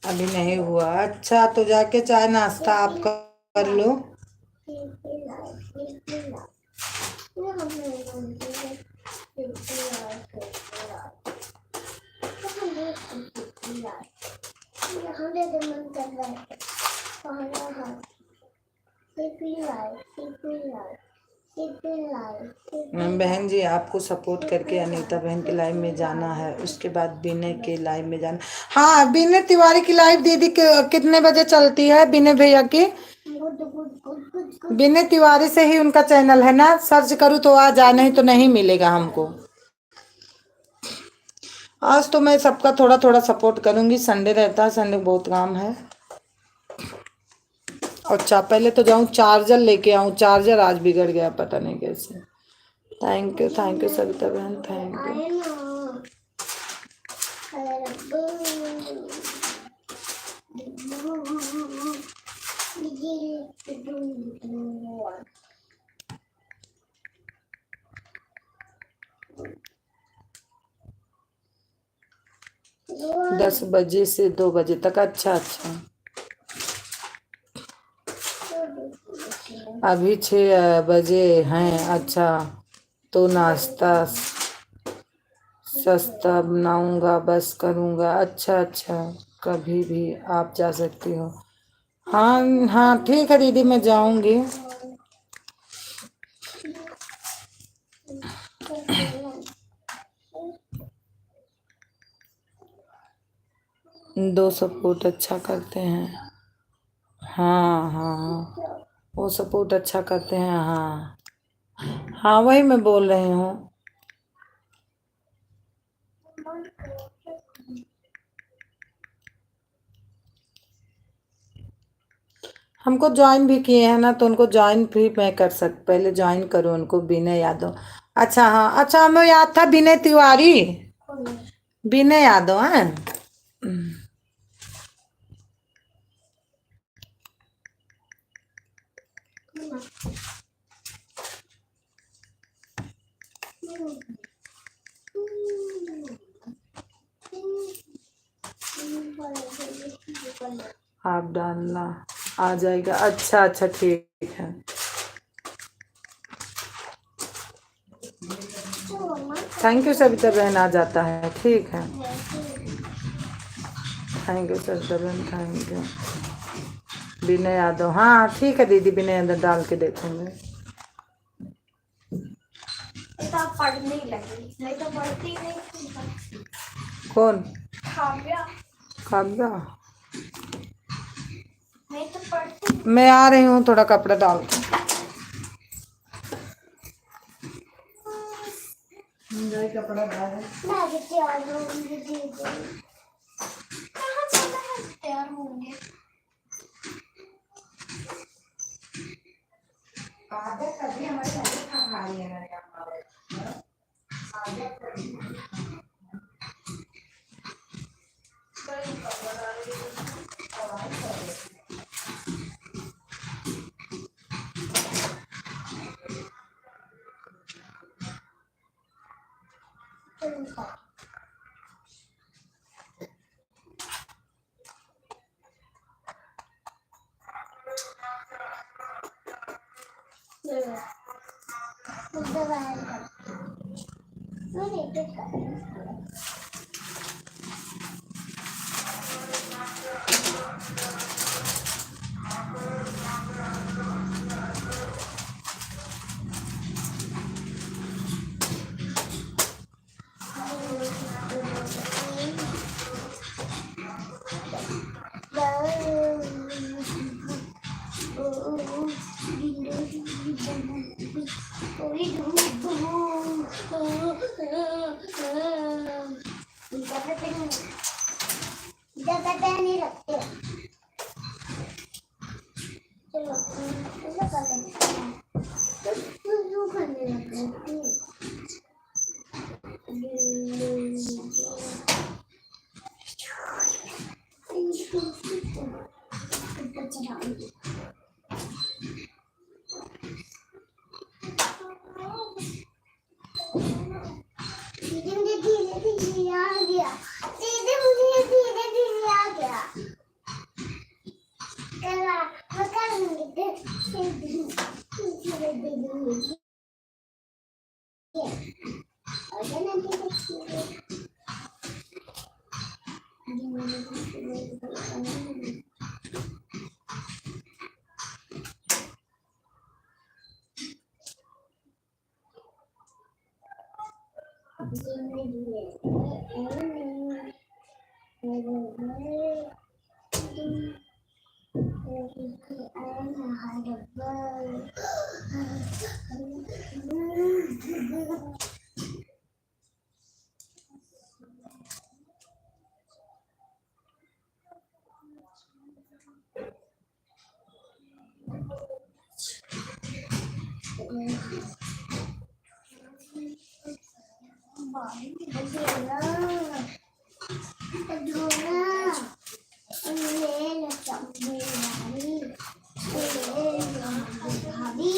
अभी नहीं हुआ। अच्छा तो जाके चाय नाश्ता आप कर लो। बहन जी आपको सपोर्ट करके अनीता बहन के लाइव में जाना है, उसके बाद विनय के लाइव में जाना। हाँ, विनय तिवारी की लाइव दीदी कितने बजे चलती है? विनय भैया की, विनय तिवारी से ही उनका चैनल है ना, सर्च करूँ तो आ जाए, नहीं तो नहीं मिलेगा हमको। आज तो मैं सबका थोड़ा थोड़ा सपोर्ट करूंगी, संडे रहता है, संडे बहुत काम है। अच्छा पहले तो जाऊं चार्जर लेके आऊं, चार्जर आज बिगड़ गया पता नहीं कैसे। थैंक यू सविता बहन, थैंक यू। दस बजे से 2 बजे तक। अच्छा अच्छा, अभी 6 बजे हैं। अच्छा तो नाश्ता सस्ता बनाऊंगा, बस करूंगा। अच्छा अच्छा, कभी भी आप जा सकती हो। हाँ हाँ ठीक है दीदी, मैं जाऊंगी। 2 सपोर्ट अच्छा करते हैं। हाँ हाँ, वो सपोर्ट अच्छा करते हैं। हाँ हाँ, वही मैं बोल रही हूँ। हमको ज्वाइन भी किए हैं ना, तो उनको ज्वाइन भी मैं कर पहले ज्वाइन करूँ उनको, विनय यादव। अच्छा हाँ, अच्छा हमें याद था विनय तिवारी, विनय यादव है। आप डालना आ जाएगा। अच्छा अच्छा ठीक है। थैंक यू सविता बहन, आ जाता है, ठीक है। थैंक यू सविता बहन, थैंक यू। विनय यादव, हाँ ठीक है दीदी, विनय यादव डाल के देखेंगे। तो आप पढ़ने ही लगी, नहीं तो पढ़ती ही नहीं। कौन? काव्या। काव्या, नहीं तो पढ़ती। मैं आ रही हूँ, थोड़ा कपड़ा डाल के। कपड़ा डाल। मैं भी तैयार होंगी दीदी। कहाँ चलना है, तैयार होंगे। कभी हमारे घर में खा रही है मेरे यहाँ। ज्यादा नहीं रखते। चलो ऐसा कर लेते हैं। तो करने लगते हैं। मुझे धीरे धीरे आ गया। मुझे धीरे धीरे आ गया। कला मैं करूँगी धीरे धीरे। भाभी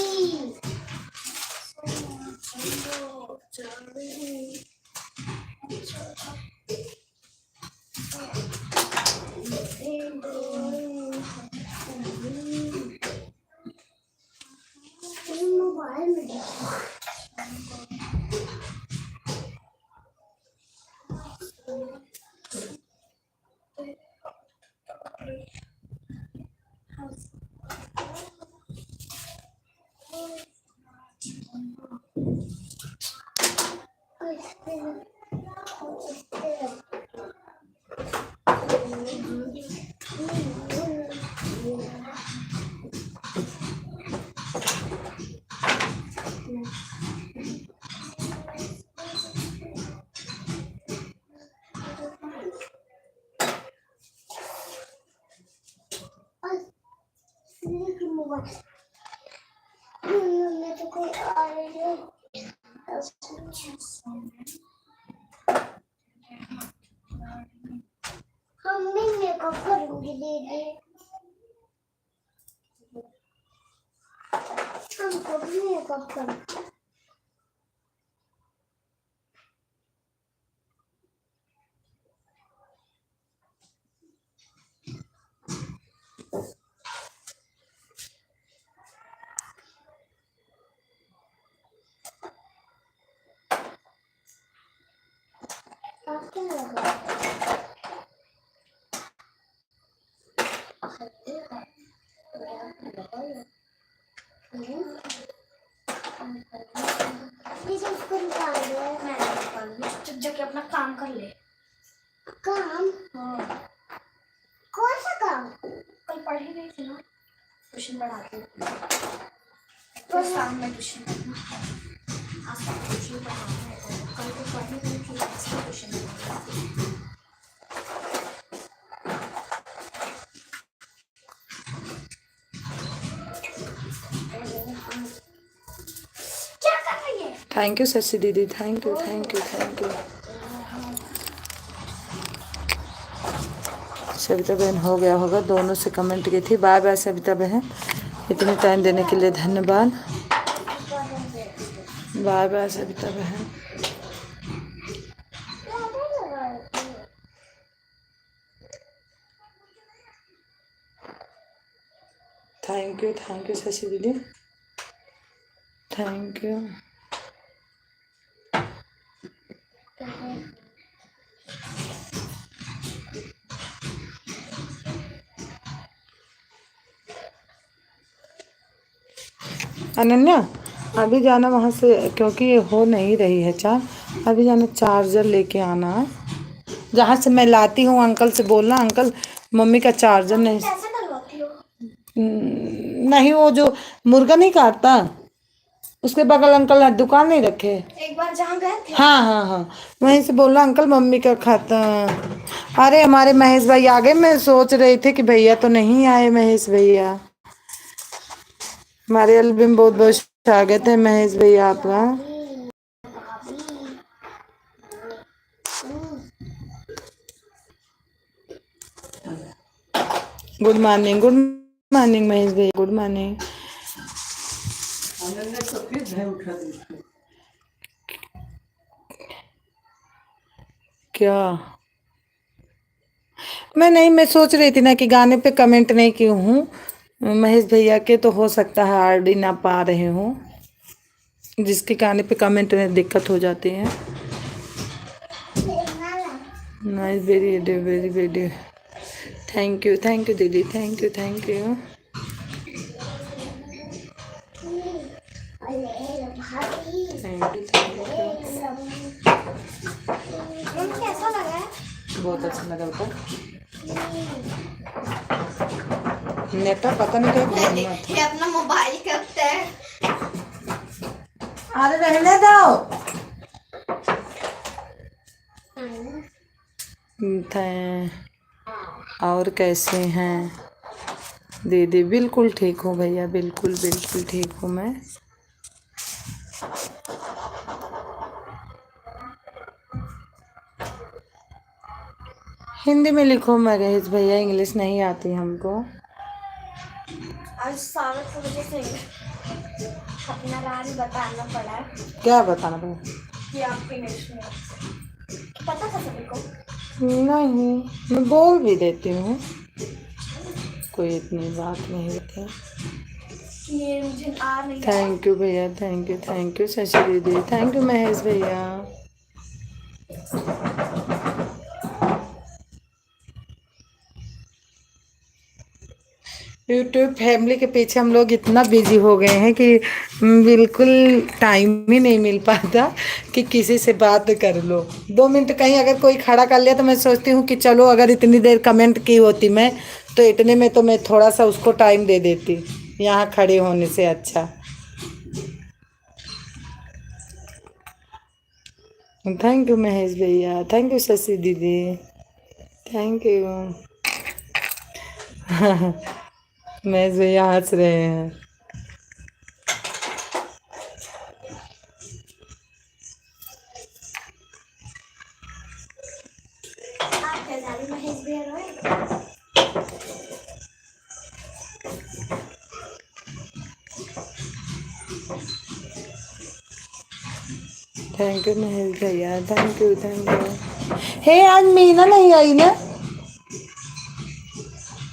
मैं तो कोई आ रही है। हम भी मेकअप करूंगी दीदी। हमको भी मेकअप करना। आपको लगा चुप जाके अपना काम कर ले। काम? हाँ, कौन सा काम? कल पढ़ ही रही थी ना, ट्यूशन पढ़ाती हूँ। फिर शाम में ट्यूशन पढ़ना। आज तक ट्यूशन पढ़ाना है, कल तो पढ़ ही रही थी, आज तो ट्यूशन पढ़ाना। क्या कर रही है? थैंक यू शशि दीदी, thank you thank you thank you. Savita बहन हो गया होगा, दोनों से कमेंट की थी। बाय बाय सविता बहन, इतने टाइम देने के लिए धन्यवाद। बाय बाय सविता बहन। थैंक यू शशि दीदी, थैंक यू। अनन्या अभी जाना वहाँ से, क्योंकि हो नहीं रही है चार्ज। अभी जाना चार्जर लेके आना है, जहाँ से मैं लाती हूँ। अंकल से बोलना, अंकल मम्मी का चार्जर नहीं। कैसे डलवाती हो? नहीं, वो जो मुर्गा नहीं काटता, उसके बगल अंकल ने दुकान नहीं रखे। एक बार जहाँ गए थे। हाँ हाँ हाँ, वहीं से बोलना अंकल मम्मी का खाता। अरे हमारे महेश भाई आ गए, मैं सोच रही थी कि भैया तो नहीं आए। महेश भैया हमारे एल्बम बहुत बहुत स्वागत है महेश भैया आपका। गुड मॉर्निंग महेश भैया, गुड मॉर्निंग। अनन्या तो फिर है उठा दी। क्या मैं सोच रही थी ना कि गाने पे कमेंट नहीं की हूँ महेश भैया के, तो हो सकता है आरडी ना पा रहे हो, जिसके गाने पे कमेंट में दिक्कत हो जाती है। Nice, very very very thank you दीदी, थैंक यू थैंक यू। कैसा लगा है? बहुत अच्छा लगा ऊपर नेटा, पता नहीं क्या घूमना था। ये अपना मोबाइल करते हैं। अरे रहने दो। और कैसे हैं दीदी? बिल्कुल ठीक हूँ भैया, बिल्कुल बिल्कुल ठीक हूँ मैं। हिंदी में लिखो महेश भैया, इंग्लिश नहीं आती हमको। आज सारा की वजह से अपना राज बताना पड़ा है क्या बताना पड़ा? कि आपके इंग्लिश में पता था सभी को। नहीं, मैं बोल भी देती हूँ, कोई इतनी बात नहीं होती। ये मुझे आ नहीं। थैंक यू भैया, थैंक यू शशि दीदी, थैंक यू महेश भैया। यूट्यूब फैमिली के पीछे हम लोग इतना बिजी हो गए हैं कि बिल्कुल टाइम ही नहीं मिल पाता कि किसी से बात कर लो। 2 मिनट कहीं अगर कोई खड़ा कर लिया तो मैं सोचती हूँ कि चलो अगर इतनी देर कमेंट की होती मैं तो इतने में तो मैं थोड़ा सा उसको टाइम दे देती यहाँ खड़े होने से अच्छा। थैंक यू महेश भैया, थैंक यू शशि दीदी, थैंक यू। महेश भैया हंस रहे हैं। आप क्या जा रही महेश भैया रोए? थैंक यू महेश भैया, थैंक यू थैंक यू। हे आज मीना नहीं आई ना?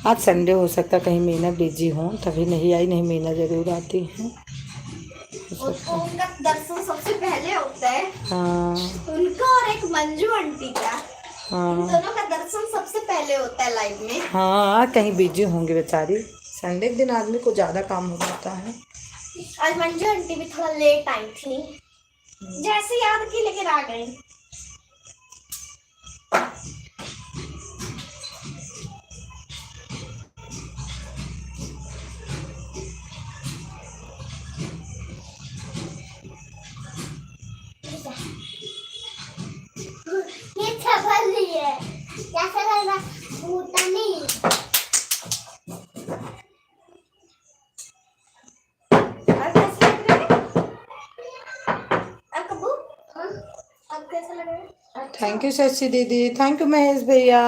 आज संडे हो सकता कहीं मीना बिजी हो तभी नहीं आई, नहीं मीना जरूर आती है। उनका दर्शन सबसे पहले होता है। हाँ उनका और एक मंजू आंटी का, हाँ इन दोनों का दर्शन सबसे पहले होता है लाइव में। हाँ कहीं बिजी होंगे बेचारी। संडे के दिन आदमी को ज़्यादा काम हो जाता है। आज मंजू आंटी भी थोड़ा लेट आई थी, जैसे याद की लेकर आ गई। ये छपल नहीं है, कैसा लग रहा? मोटा नहीं। अब कैसा लग रहा है? अब कबू? अब कैसा लग रहा है? थैंक यू शशि दीदी, थैंक यू महेश भैया।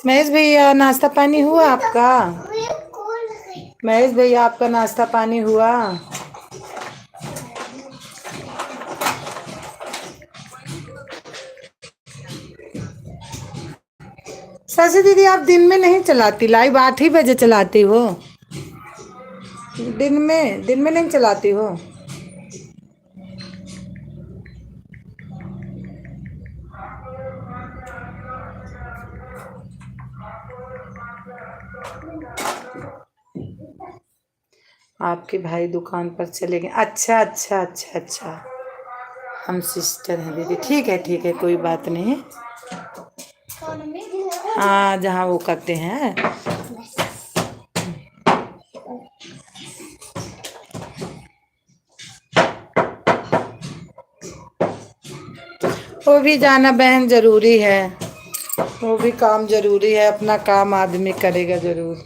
महेश भैया नाश्ता पानी हुआ आपका? मुझे कोल्ड लगी। महेश भैया आपका नाश्ता पानी हुआ? शशि दीदी आप दिन में नहीं चलाती लाइव? 8 ही बजे चलाती हो? दिन में नहीं चलाती हो? आपके भाई दुकान पर चले गए? अच्छा अच्छा अच्छा अच्छा, हम सिस्टर हैं दीदी। ठीक है कोई बात नहीं। हाँ जहाँ वो करते हैं। वो भी जाना बहन जरूरी है, वो भी काम जरूरी है, अपना काम आदमी करेगा जरूर,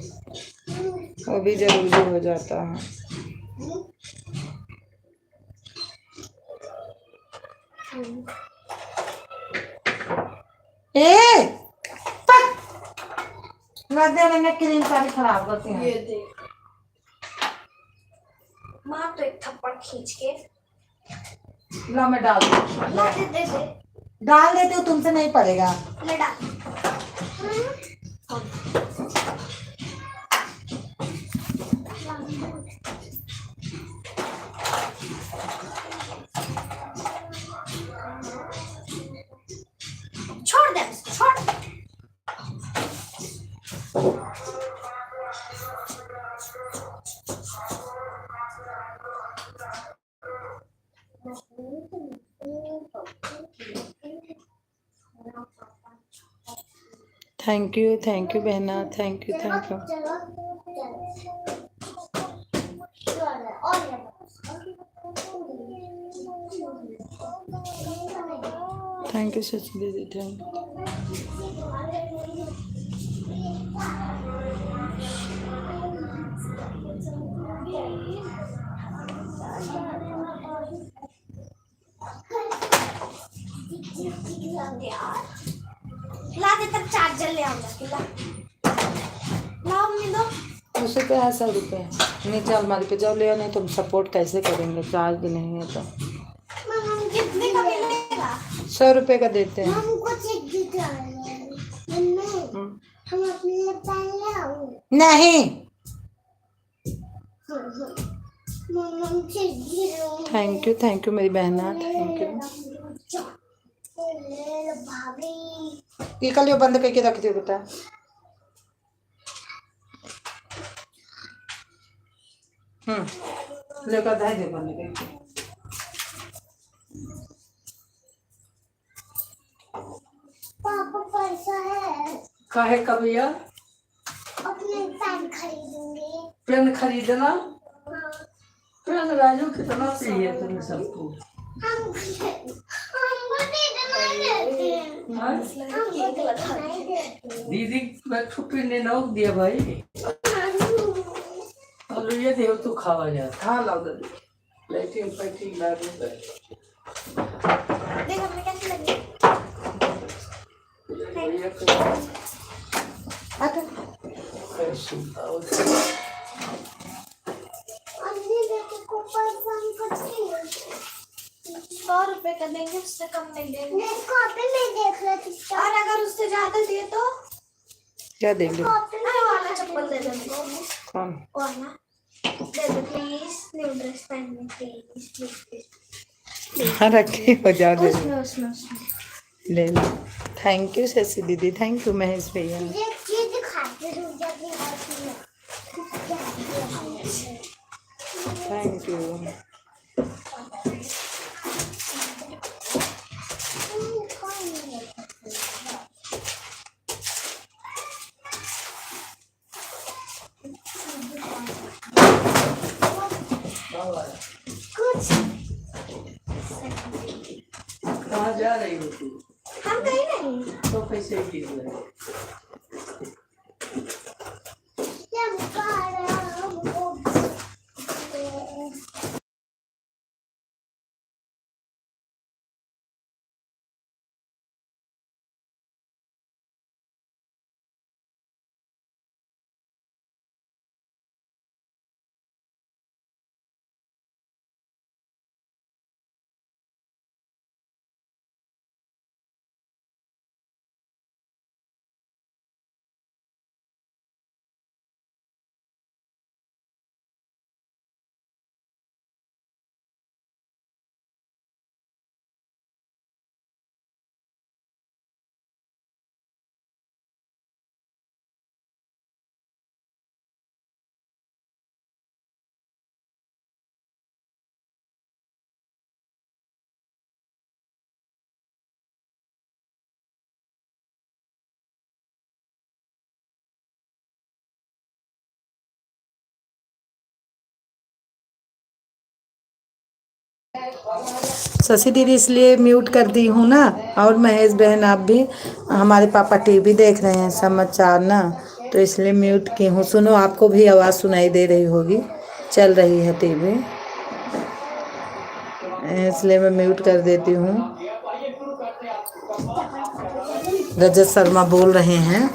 वो भी जरूरी हो जाता है। ए क्रीम सारी खराब करती हैं। ये देख, मार तो एक थप्पड़ खींच के। लो मैं डाल ला दे दे दे, डाल देती हूँ, तुमसे नहीं पड़ेगा। ले डाल। छोड़ दे इसको, छोड़। थैंक यू बहना, थैंक यू। चलो और थैंक यू शशि दीदी, थैंक यू। ला दे, तब चार्जर ले आऊंगा। ला लाओ मम्मी दो। 100 रुपये है, 100 रुपये नीचे अलमारी पे जाओ ले आओ, नहीं तुम सपोर्ट कैसे करेंगे? चार्ज नहीं है तो। कितने का मिलेगा? 100 रुपये का देते हैं। हमको चेक दिखा रहे हैं। मम्मी, हम अपने लिए पेन ले आओ। नहीं। मम्मी चेक दिखाओ। थैंक यू मेरी बहना, थैंक यू। भाभी ये कल बंद करके रख दियो बेटा। लेकर दे दे बने के पापा पैसा है, काहे का भैया? अपने पेन खरीदूंगी। पेन खरीदना? हाँ, पेन राजू कितना चाहिए तुम्हें सबको? हमको देना देते हैं। हाँ? हमको देना नहीं देते। दीदी मैं छुट्टी ने नोक दिया भाई। और ये देव तू खावा जा। हाँ लाओ दे। लाइटिंग फाइटिंग ला दे। देख हमें कैसे लगी। अन्नी बेटे को परेशान करती है। 100 रुपए का देंगे, उससे कम नहीं देंगे। मैं कॉपी में देख लेती हूँ। और अगर उससे ज्यादा दिए तो क्या दे ली कॉपी में अरे वाला चप्पल दे दो मुझको। कौन कौन ना दे दो प्लीज, न्यू ड्रेस पहनने प्लीज प्लीज। हाँ रखी हो जाओ दे दो। उसमें ले लो। थैंक यू शशि दीदी, थैंक यू महेश भैया। ये चीज खाते रुक जाती है। Thank you. कुछ कहाँ जा रही हो तू? हम कहीं नहीं। तो कैसे गिर गए? शशि दीदी इसलिए म्यूट कर दी हूँ ना, और महेश बहन आप भी, हमारे पापा टीवी देख रहे हैं समाचार ना, तो इसलिए म्यूट की हूँ। सुनो, आपको भी आवाज़ सुनाई दे रही होगी, चल रही है टीवी, इसलिए मैं म्यूट कर देती हूँ। रजत शर्मा बोल रहे हैं।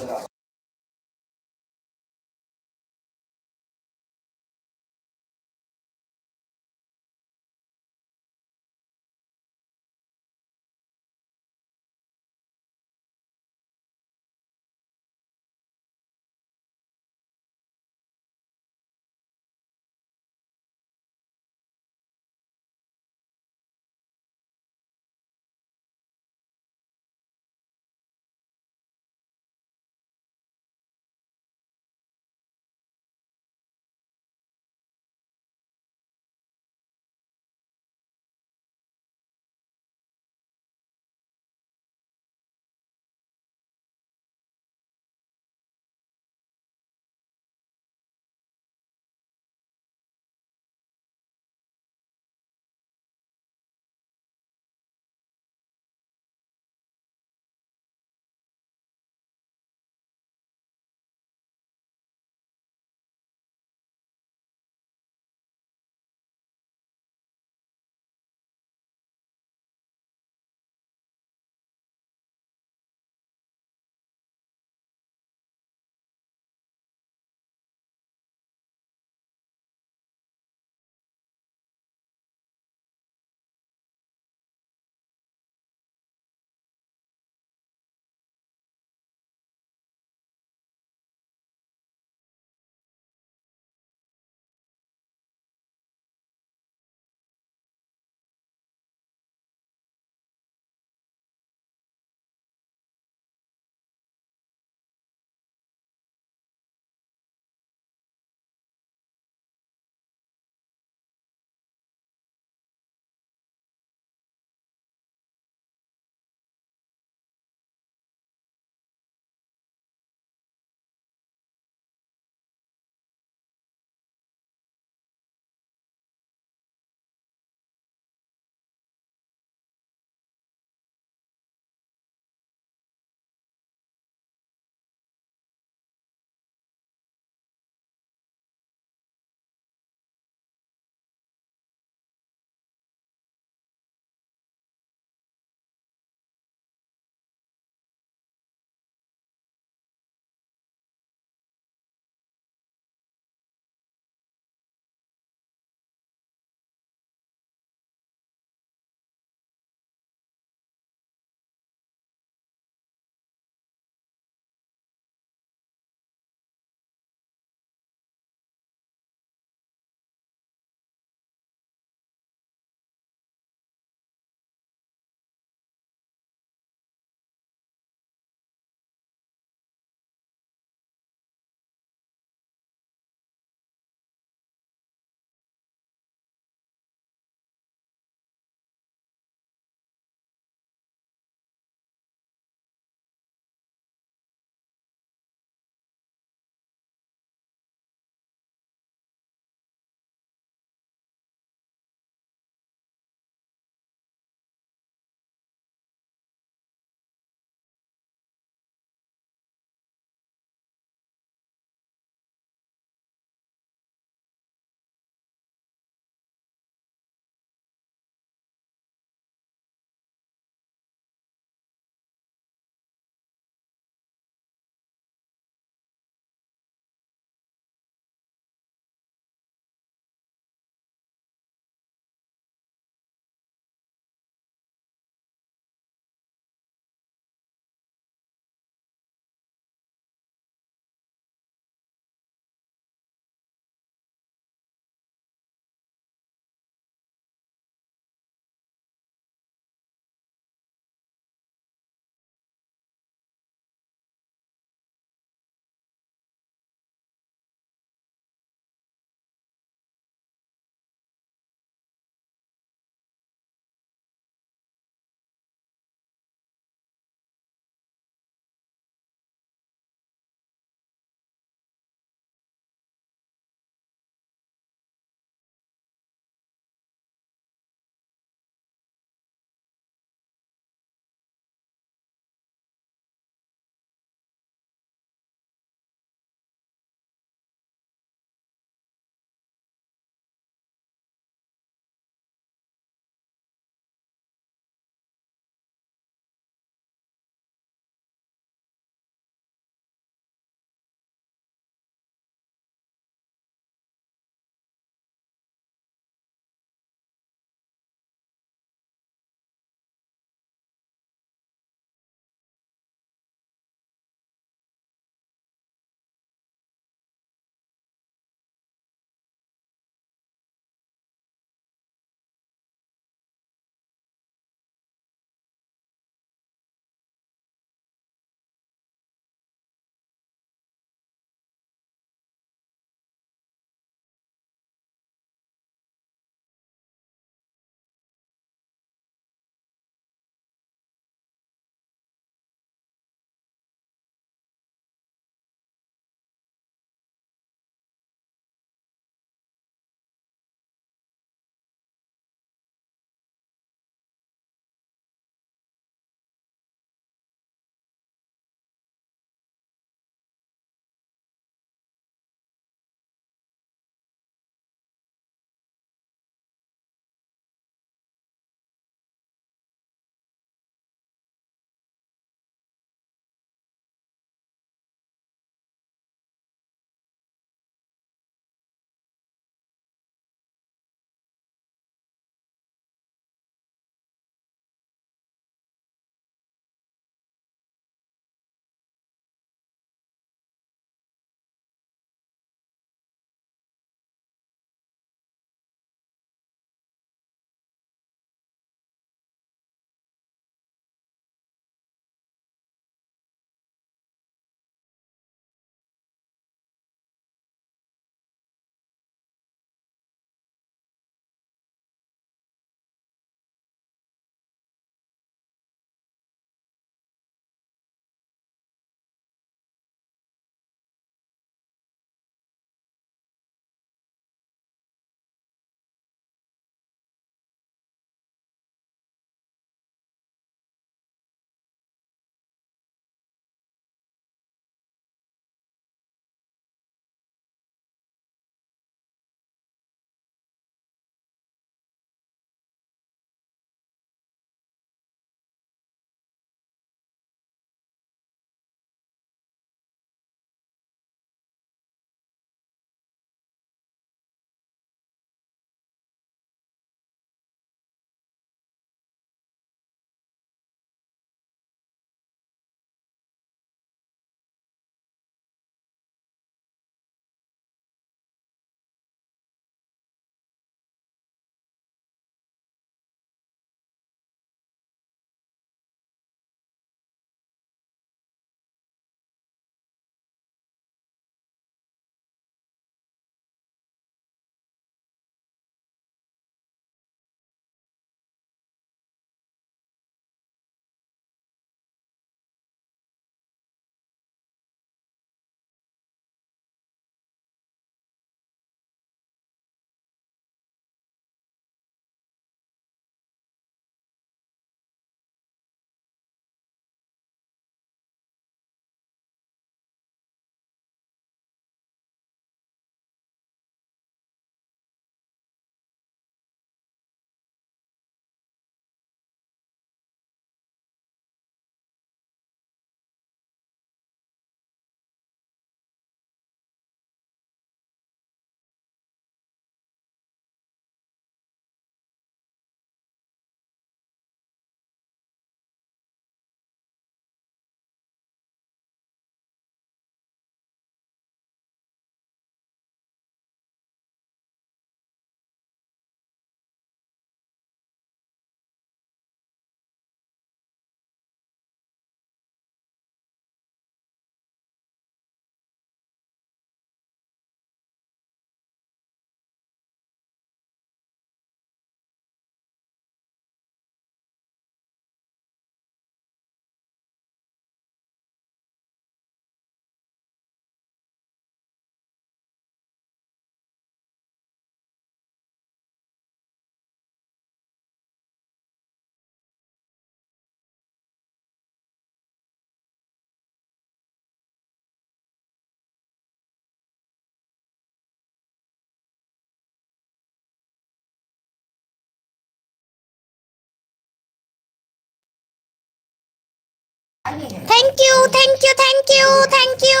Thank you, thank you, thank you, thank you.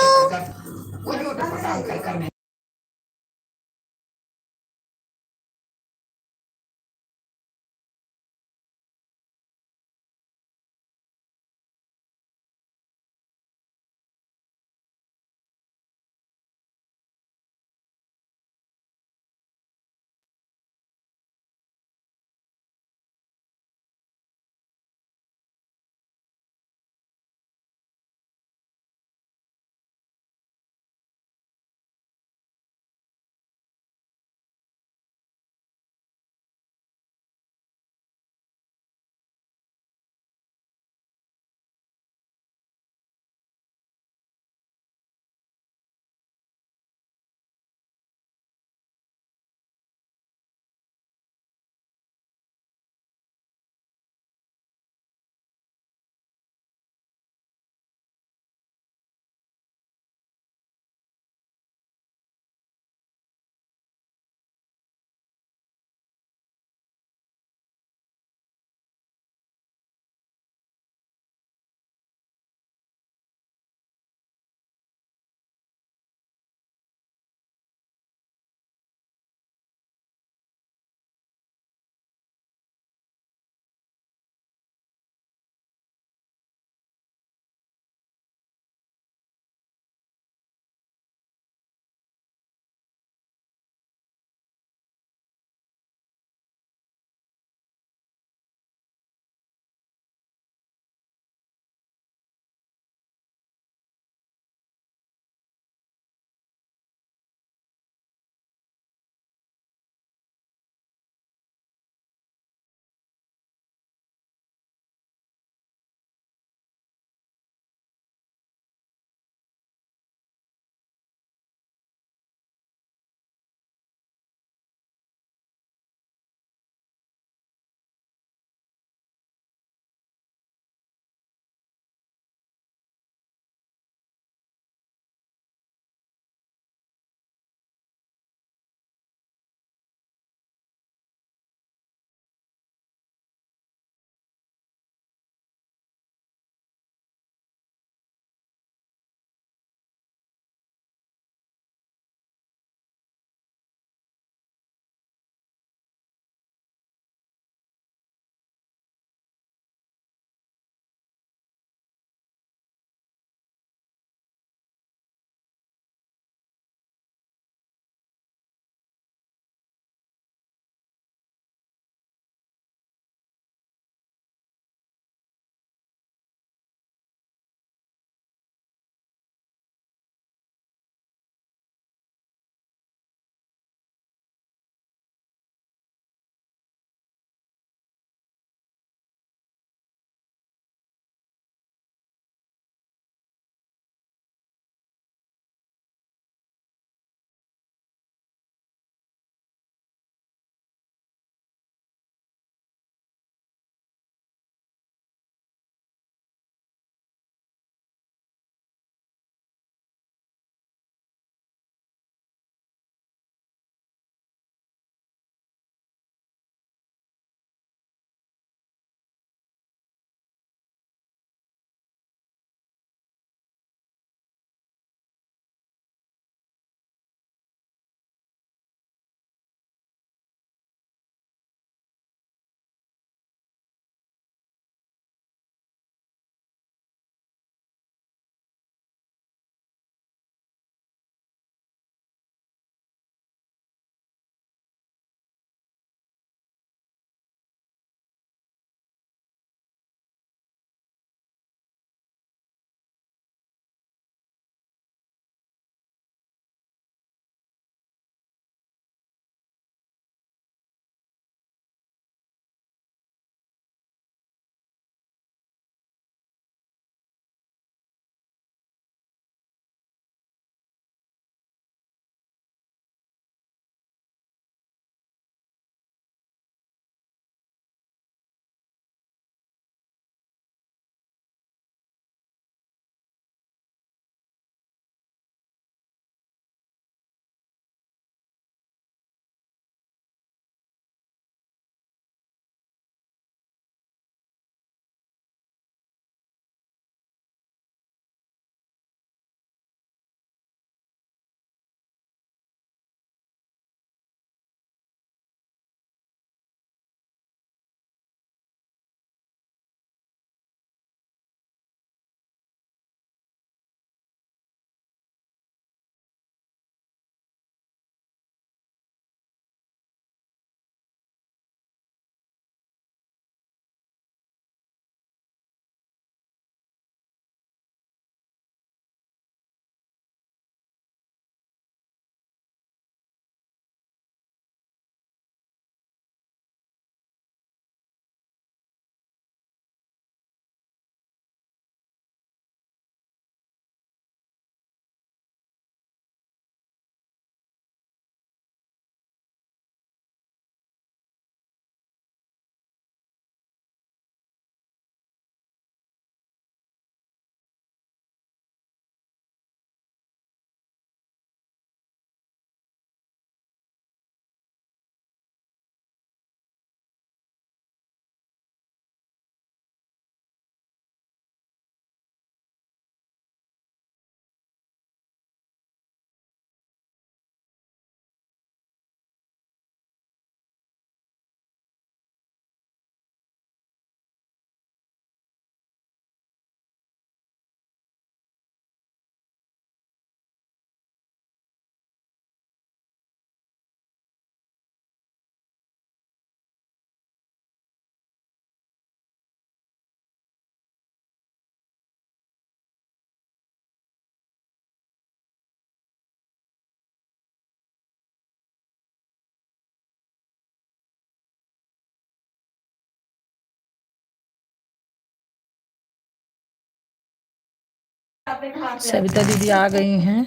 Savita दीदी आ गई हैं।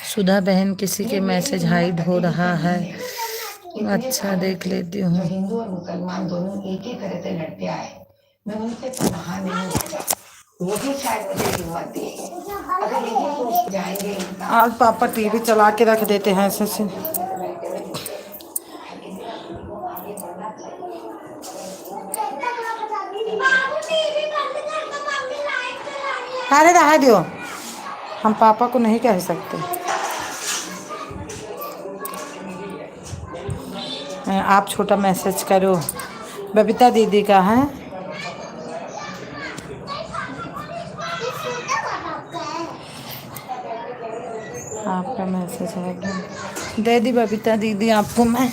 सुधा बहन किसी के मैसेज हाइड हो रहा है। अच्छा देख लेती हूँ। हिंदू और मुसलमान दोनों एक ही तरह से लड़ते आए, मैं उनसे पनाह नहीं लेता, वही शायद मुझे हिम्मत दी। अगर यही सोच जाएंगे आज पापा टीवी चला के रख देते हैं ऐसे से। अरे रहा दियो, हम पापा को नहीं कह सकते। आप छोटा मैसेज करो। बबीता दीदी का है। आपका मैसेज है क्या? दे दी बबीता दीदी आपको मैं।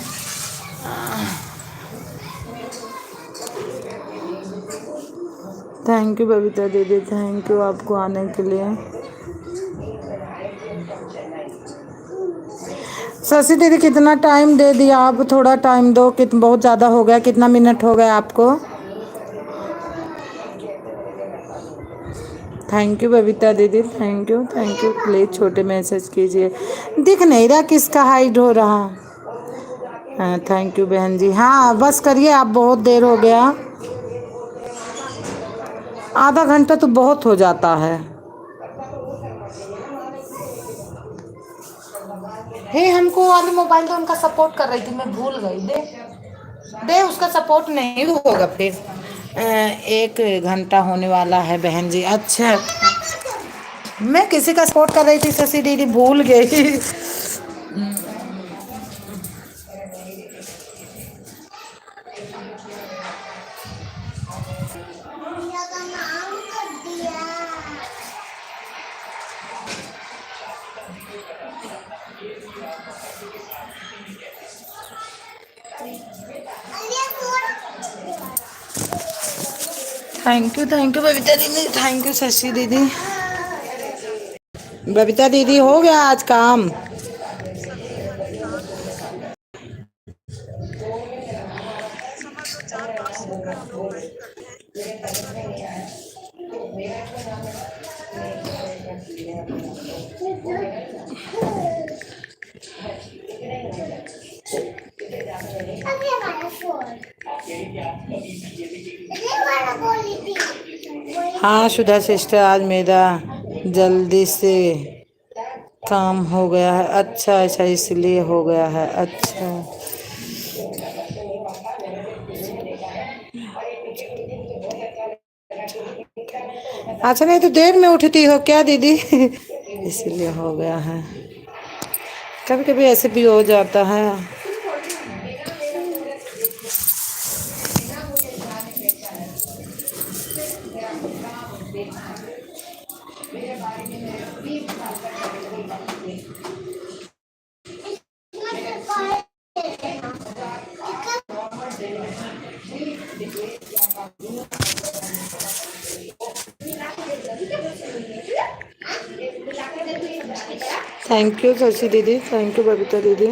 थैंक यू बबीता दीदी, थैंक यू आपको आने के लिए। शशि दीदी कितना टाइम दे दिया आप? थोड़ा टाइम दो, बहुत ज़्यादा हो गया। कितना मिनट हो गया आपको? थैंक यू बबीता दीदी, thank you thank you. Please छोटे मैसेज कीजिए। दिख नहीं रहा किसका हाइड हो रहा। हाँ थैंक यू बहन जी। हाँ बस करिए आप, बहुत देर हो गया। आधा घंटा तो बहुत हो जाता है। हे हमको वाली मोबाइल तो उनका सपोर्ट कर रही थी, मैं भूल गई। दे उसका सपोर्ट नहीं होगा फिर। 1 घंटा होने वाला है बहन जी। अच्छा मैं किसी का सपोर्ट कर रही थी शशि दीदी, भूल गई। थैंक यू बबीता दीदी, थैंक यू शशि दीदी। बबीता दीदी हो गया आज काम? हाँ सुधा सिस्टर, आज मेरा जल्दी से काम हो गया है। अच्छा अच्छा इसलिए हो गया है। अच्छा अच्छा, नहीं तो देर में उठती हो क्या दीदी? इसलिए हो गया है। कभी कभी ऐसे भी हो जाता है। थैंक यू शशि दीदी, थैंक यू बबीता दीदी।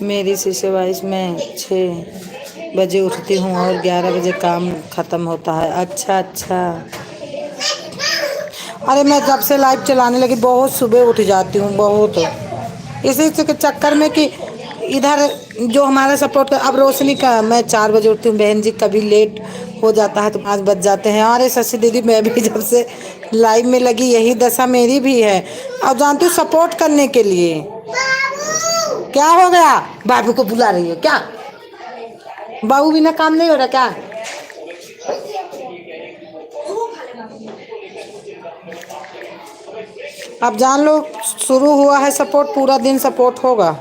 मेरी शिशु वाइस में 6 बजे उठती हूँ और 11 बजे काम ख़त्म होता है। अच्छा अच्छा। अरे मैं जब से लाइव चलाने लगी बहुत सुबह उठ जाती हूँ, बहुत। इसी के चक्कर में कि इधर जो हमारा सपोर्ट अब रोशनी का, मैं 4 बजे उठती हूँ बहन जी, कभी लेट हो जाता है तो 5 बज जाते हैं। अरे शशि दीदी मैं भी जब से लाइव में लगी यही दशा मेरी भी है। अब जानती हूँ सपोर्ट करने के लिए। क्या हो गया? बाबू को बुला रही है क्या? बाबू बिना काम नहीं हो रहा क्या? अब जान लो शुरू हुआ है सपोर्ट, पूरा दिन सपोर्ट होगा।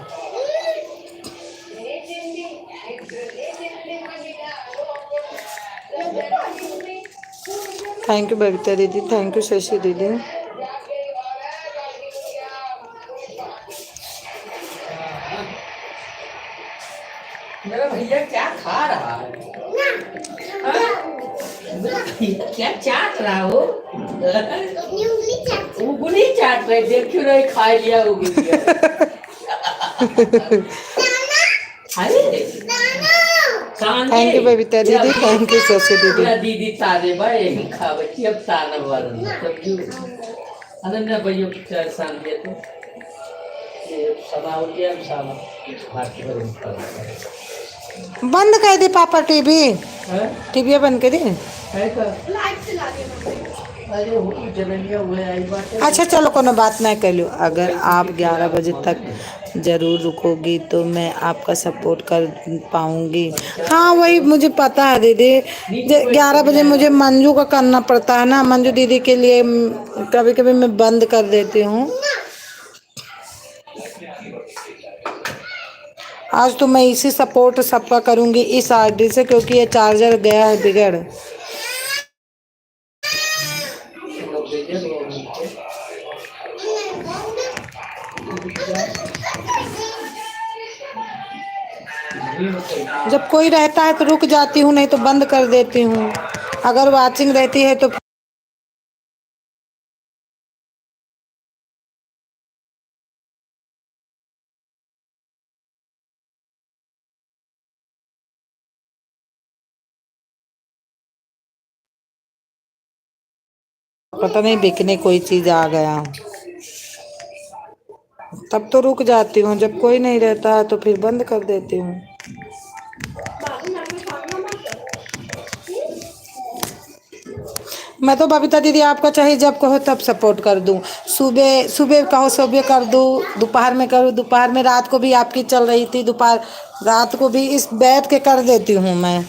थैंक यू बबीता दीदी, थैंक यू शशि दीदी। मेरा भैया क्या खा रहा है? क्या चाट रहा हो? उंगली चाट रहे, देखियो नहीं खा लिया उंगली। अरे थैंक यू बबीता दीदी, थैंक यू शशि दीदी। या दीदी तारे भाई खावची अब ताना वारन समझू अनन्या भाइयों की चार शांति है तो ये समाओ के हम सामा बाकी करें बंद कर दे पापा टीवी, है टीवी बंद कर दे। है का अरे वो जननिया हुए आई बात है। अच्छा चलो कोनो बात नहीं कर लो, अगर आप 11 बजे तक ज़रूर रुकोगी तो मैं आपका सपोर्ट कर पाऊंगी। हाँ वही मुझे पता है दीदी, 11 बजे मुझे मंजू का करना पड़ता है ना, मंजू दीदी के लिए कभी कभी मैं बंद कर देती हूँ। आज तो मैं इसी सपोर्ट सबका करूंगी इस आईडी से, क्योंकि ये चार्जर गया है बिगड़। जब कोई रहता है तो रुक जाती हूँ, नहीं तो बंद कर देती हूँ। अगर वाचिंग रहती है तो पता नहीं बिकने कोई चीज आ गया, तब तो रुक जाती हूँ। जब कोई नहीं रहता है तो फिर बंद कर देती हूँ। मैं तो बबीता दीदी आपका चाहे जब कहो तब सपोर्ट कर दूं। सुबह सुबह कहो सुबह कर दूं, दोपहर में करूँ दोपहर में, रात को भी आपकी चल रही थी दोपहर, रात को भी इस बैठ के कर देती हूँ मैं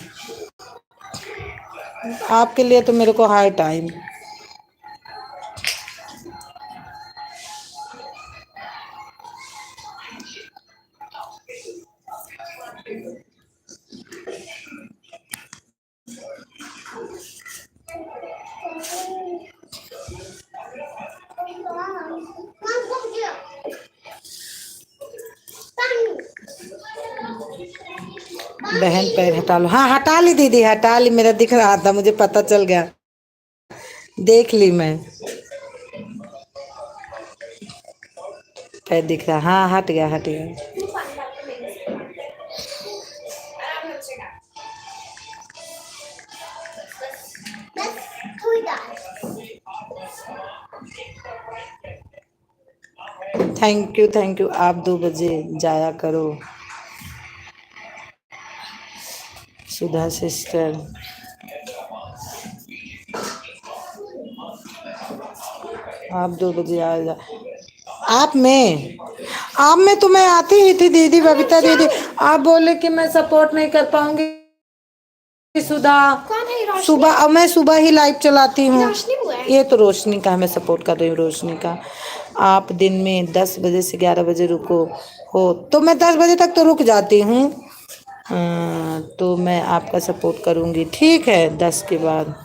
आपके लिए, तो मेरे को हाई टाइम। बहन पैर हटा लो, हाँ हटा ली दीदी, हटा ली, मेरा दिख रहा था, मुझे पता चल गया, देख ली मैं, पैर दिख रहा, हाँ हट गया हट गया। थैंक यू, आप 2 बजे जाया करो सुधा सिस्टर। आप 2 बजे आ जा। आप में तो मैं आती ही थी दीदी, बबीता दीदी, आप बोले कि मैं सपोर्ट नहीं कर पाऊंगी सुधा। सुबह, अब मैं सुबह ही लाइव चलाती हूँ। ये तो रोशनी का मैं सपोर्ट कर रही हूँ, रोशनी का। आप दिन में 10 बजे से 11 बजे रुको हो तो मैं 10 बजे तक तो रुक जाती हूँ, तो मैं आपका सपोर्ट करूँगी, ठीक है 10 के बाद।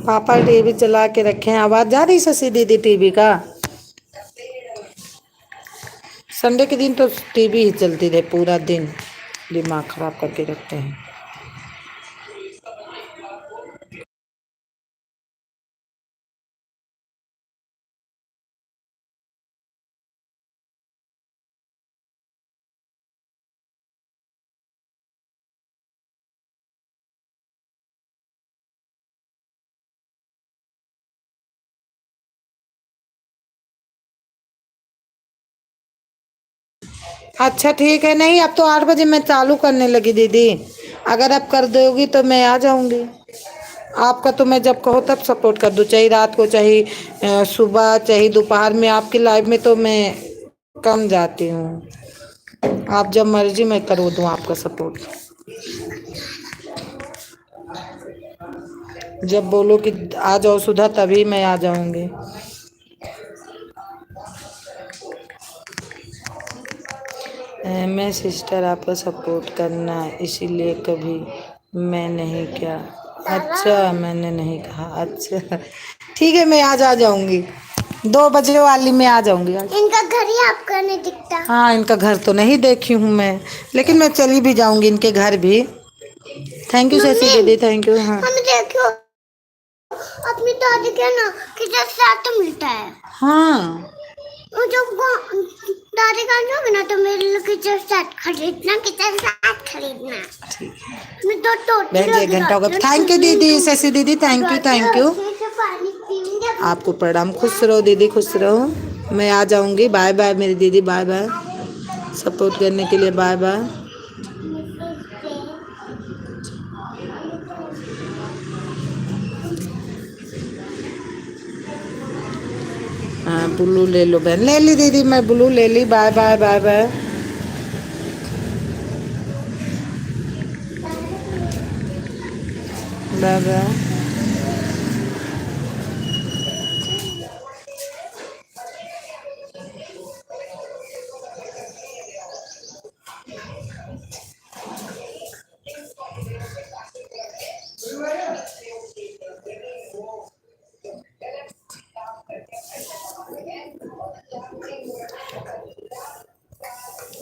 पापा टीवी चला के रखे हैं, आवाज जा रही शशि दीदी टीवी का? संडे के दिन तो टीवी ही चलती रहे पूरा दिन, दिमाग खराब करके रखते हैं। अच्छा ठीक है, नहीं अब तो 8 बजे मैं चालू करने लगी दीदी, अगर आप कर दोगी तो मैं आ जाऊंगी। आपका तो मैं जब कहो तब सपोर्ट कर दूँ, चाहे रात को, चाहे सुबह, चाहे दोपहर में। आपकी लाइव में तो मैं कम जाती हूँ, आप जब मर्जी मैं कर दूँ आपका सपोर्ट। जब बोलो कि आ जाओ सुधा तभी मैं आ जाऊंगी। मैं सिस्टर आपका सपोर्ट करना, इसीलिए कभी मैं नहीं क्या? अच्छा, मैंने नहीं कहा। अच्छा ठीक है, मैं आज आ जाऊंगी, 2 बजे वाली में आ जाऊंगी आज। इनका घर ही आपका नहीं दिखता। हाँ, इनका घर तो नहीं देखी हूँ मैं, लेकिन मैं चली भी जाऊंगी इनके घर भी। थैंक यू शशि मम्मी दीदी, थैंक यू। हाँ हम देखो अपनी दादी के ना किचन सेट मिलता है। हाँ, वो जब दादी का जाओगे ना तो मेरे लिए किचन सेट खरीदना, किचन सेट खरीदना। मैं तो टोटी बहन जी 1 घंटा होगा। थैंक यू दीदी, शशि दीदी, थैंक यू थैंक यू। पानी पीऊंगी। आपको प्रणाम, खुश रहो दीदी, खुश रहो। मैं आ जाऊंगी। बाय बाय मेरी दीदी, बाय बाय। सपोर्ट करने के लिए बाय बाय। हाँ, ब्लू ले लो बहन। ले ली दीदी, मैं ब्लू ले ली। Bye bye bye bye bye bye.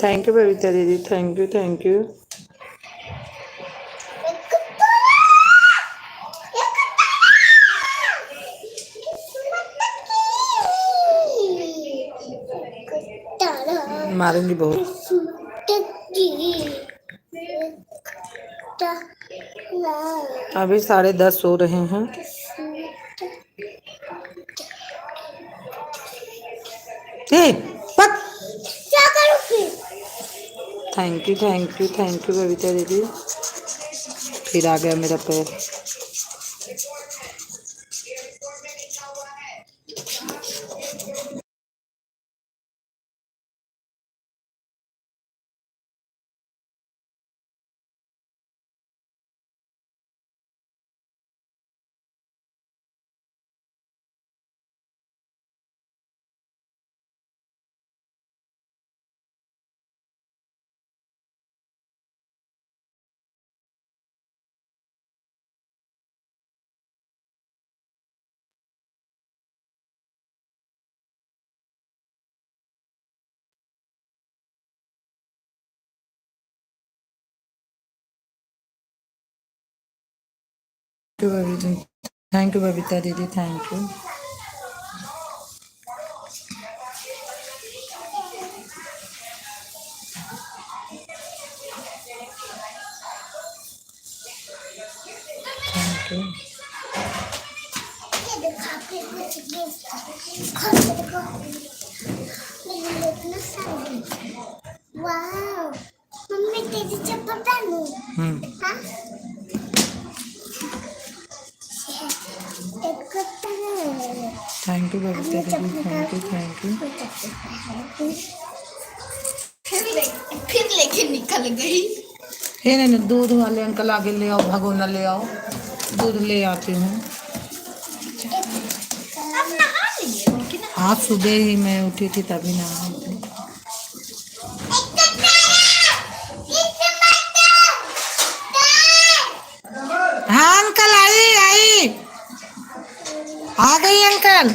Thank you Babita दीदी, थैंक यू थैंक यू। मारूंगी बहुत। अभी 10:30 हो रहे हैं। ए, पक। क्या करूँ फिर? Thank you thank you thank you Babita दीदी। फिर आ गया मेरा पैर। थैंक यू बबीता दीदी, थैंक यू। Thank you. वाह मम्मी तेरी चप्पल पहनूं? हाँ? एक कुत्ता है। थैंक यू बबीता दीदी, थैंक यू थैंक यू। फिर लेके निकल गई। हे नहीं नहीं, दूध वाले अंकल आगे ले आओ, भगोना ले आओ, दूध ले आती हूँ। अब नहा लिए हो कि ना? हाँ, सुबह ही मैं उठी थी तभी नहा थी। हाँ अंकल, आई आई, आ गई uncle.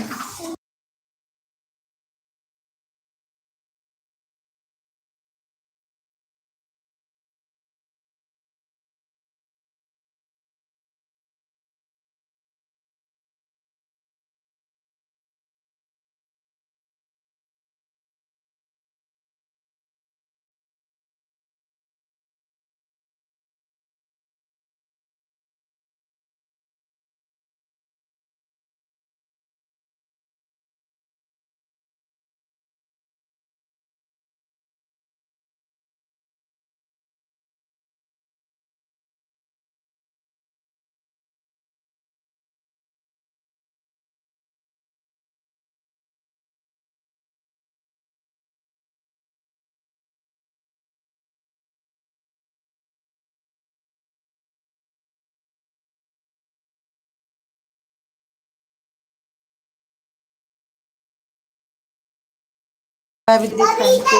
Thank you thank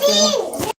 you.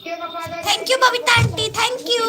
Thank you Babita aunty, thank you.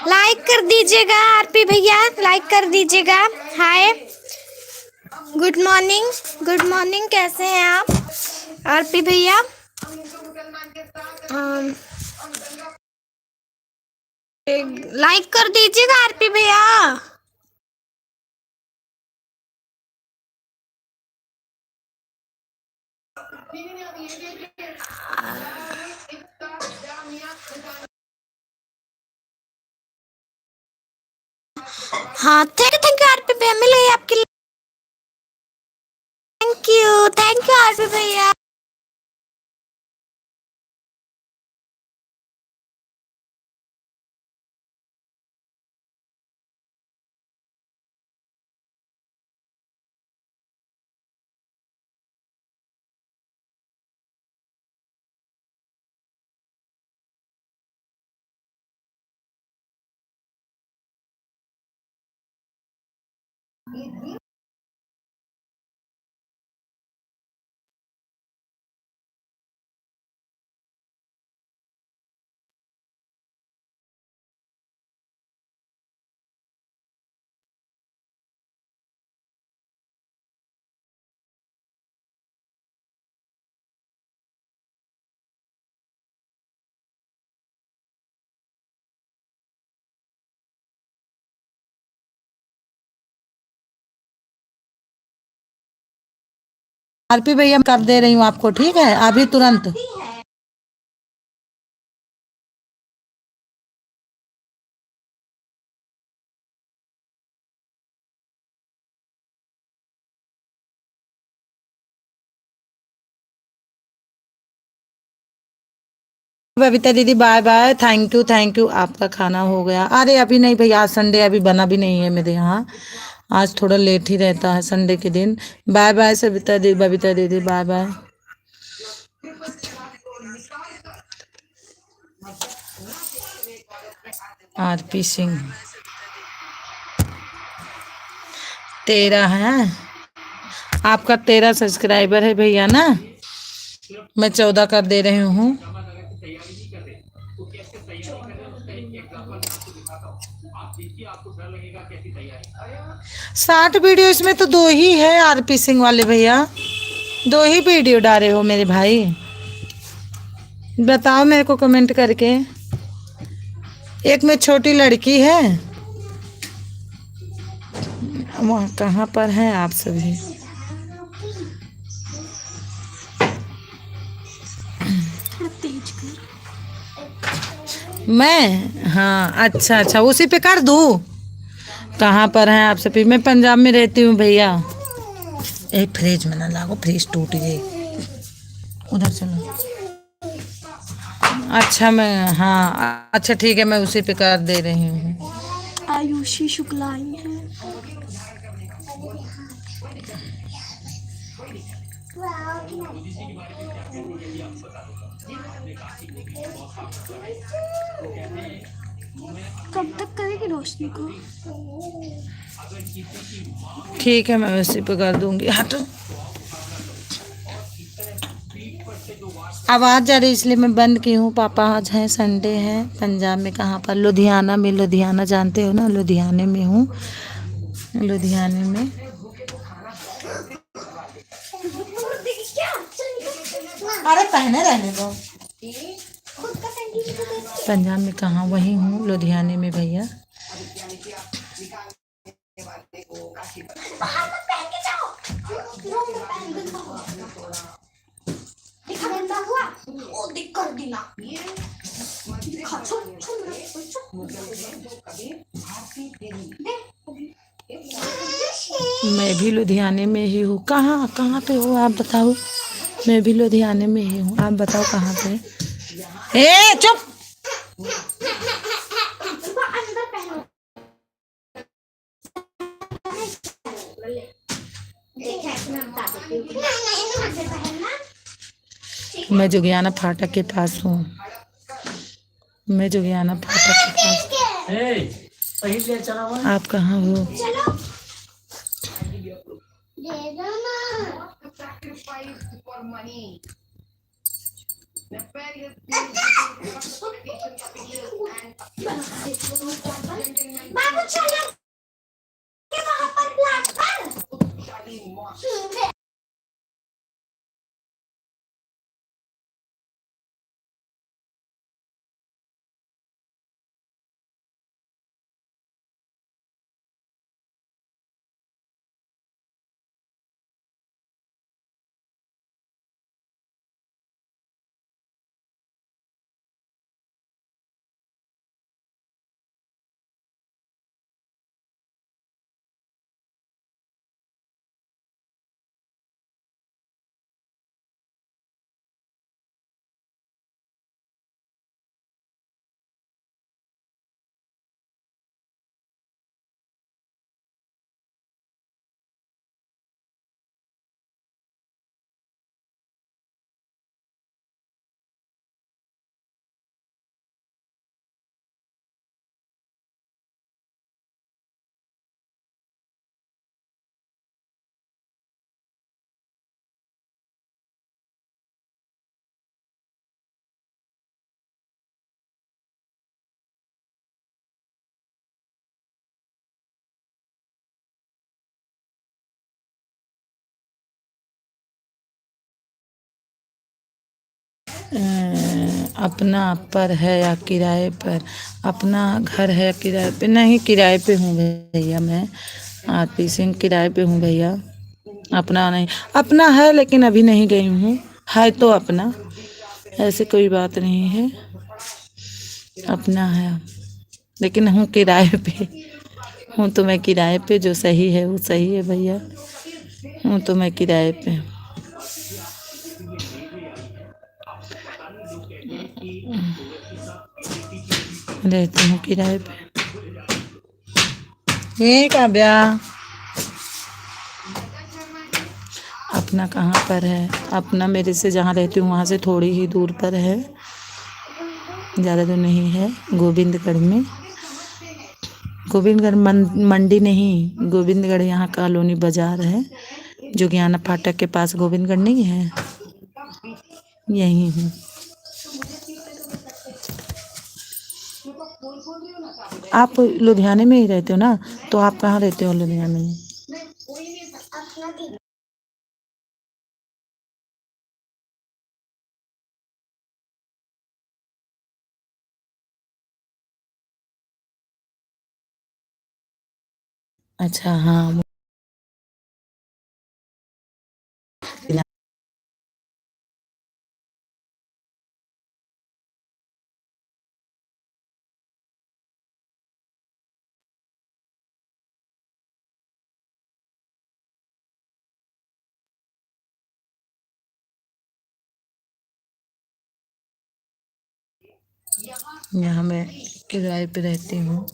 Like कर दीजिएगा आरपी भैया, लाइक कर दीजिएगा। हाय, गुड मॉर्निंग, कैसे हैं आप आरपी भैया? लाइक कर दीजिएगा आरपी भैया। हाँ, थैंक यू आरपी भैया, मिल गई आपकी। थैंक यू आरपी भैया। आरपी भैया कर दे रही हूँ आपको, ठीक है अभी तुरंत। बबीता दीदी बाय बाय, थैंक यू आपका खाना हो गया? अरे अभी नहीं भैया, आज संडे अभी बना भी नहीं है मेरे यहाँ, आज थोड़ा लेट ही रहता है संडे के दिन। बाय बाय बबीता दीदी बाय बाय। आरपी सिंह 13 है आपका, 13 सब्सक्राइबर है भैया ना, मैं 14 कर दे रही हूँ। शॉर्ट वीडियो इसमें तो 2 ही है आरपी सिंह वाले भैया, 2 ही वीडियो डाले हो मेरे भाई, बताओ मेरे को कमेंट करके। एक में छोटी लड़की है, वहाँ कहाँ पर हैं आप सभी? मैं हाँ, अच्छा उसी पे कर दूँ? कहाँ पर हैं आप सभी? मैं पंजाब में रहती हूँ भैया। एक फ्रिज में ना लागो, फ्रिज टूट गई, उधर चलो। अच्छा मैं हाँ, अच्छा ठीक है, मैं उसी पे कर दे रही हूँ। आयुषी शुक्ला आई है। कब तक करेगी रोशनी को? ठीक है, मैं वैसे पे कर दूंगी। हटो, आवाज़ आ रही इसलिए मैं बंद की हूँ। पापा आज है, संडे है। पंजाब में कहाँ पर? लुधियाना में। लुधियाना जानते हो ना? लुधियाने में हूँ। लुधियाने में। अरे पहने रहने दो। पंजाब में कहाँ? वही हूँ, लुधियाने में भैया। मैं भी लुधियाने में ही हूँ। कहाँ कहाँ पे हो आप बताओ? मैं भी लुधियाने में ही हूँ। आप बताओ कहाँ पे? ए चुप। मैं जोगियाना फाटक के पास हूँ। मैं जोगियाना फाटक के पास। आप कहाँ हो? दे दो ना। बाबू चलो के वहाँ पर प्लेटफॉर्म। अपना पर है या किराए पर? अपना घर है किराए पे? नहीं, किराए पे हूँ भैया मैं। आरपी सिंह, किराए पे हूँ भैया। अपना नहीं। अपना है लेकिन अभी नहीं गई हूँ। है तो अपना, ऐसे कोई बात नहीं है। अपना है लेकिन हूँ किराए पे। हूँ तो मैं किराए पे। जो सही है वो सही है भैया। हूँ तो मैं किराए पे। रहती हूँ किराए पे। ये काव्या, अपना कहाँ पर है? अपना मेरे से जहाँ रहती हूँ वहाँ से थोड़ी ही दूर पर है, ज़्यादा दूर नहीं है। गोविंदगढ़ में। गोविंदगढ़ मंडी नहीं, गोविंदगढ़ यहाँ कॉलोनी बाजार है। जोगियाना फाटक के पास गोविंदगढ़ नहीं है? यही हूँ। आप लुधियाने में ही रहते हो ना? तो आप कहाँ रहते हो लुधियाने में? अच्छा हाँ। यहाँ मैं किराए पे रहती हूँ।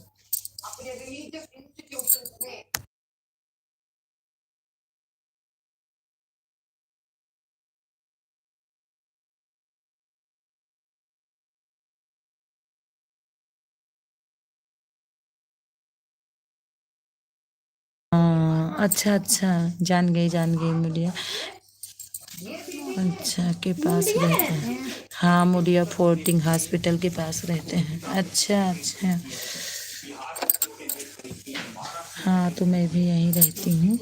अच्छा अच्छा, जान गई मुड़िया। अच्छा के पास रहते हैं। हाँ मुड़िया फोर्टिंग हॉस्पिटल के पास रहते हैं। अच्छा अच्छा। हाँ तो मैं भी यहीं रहती हूँ।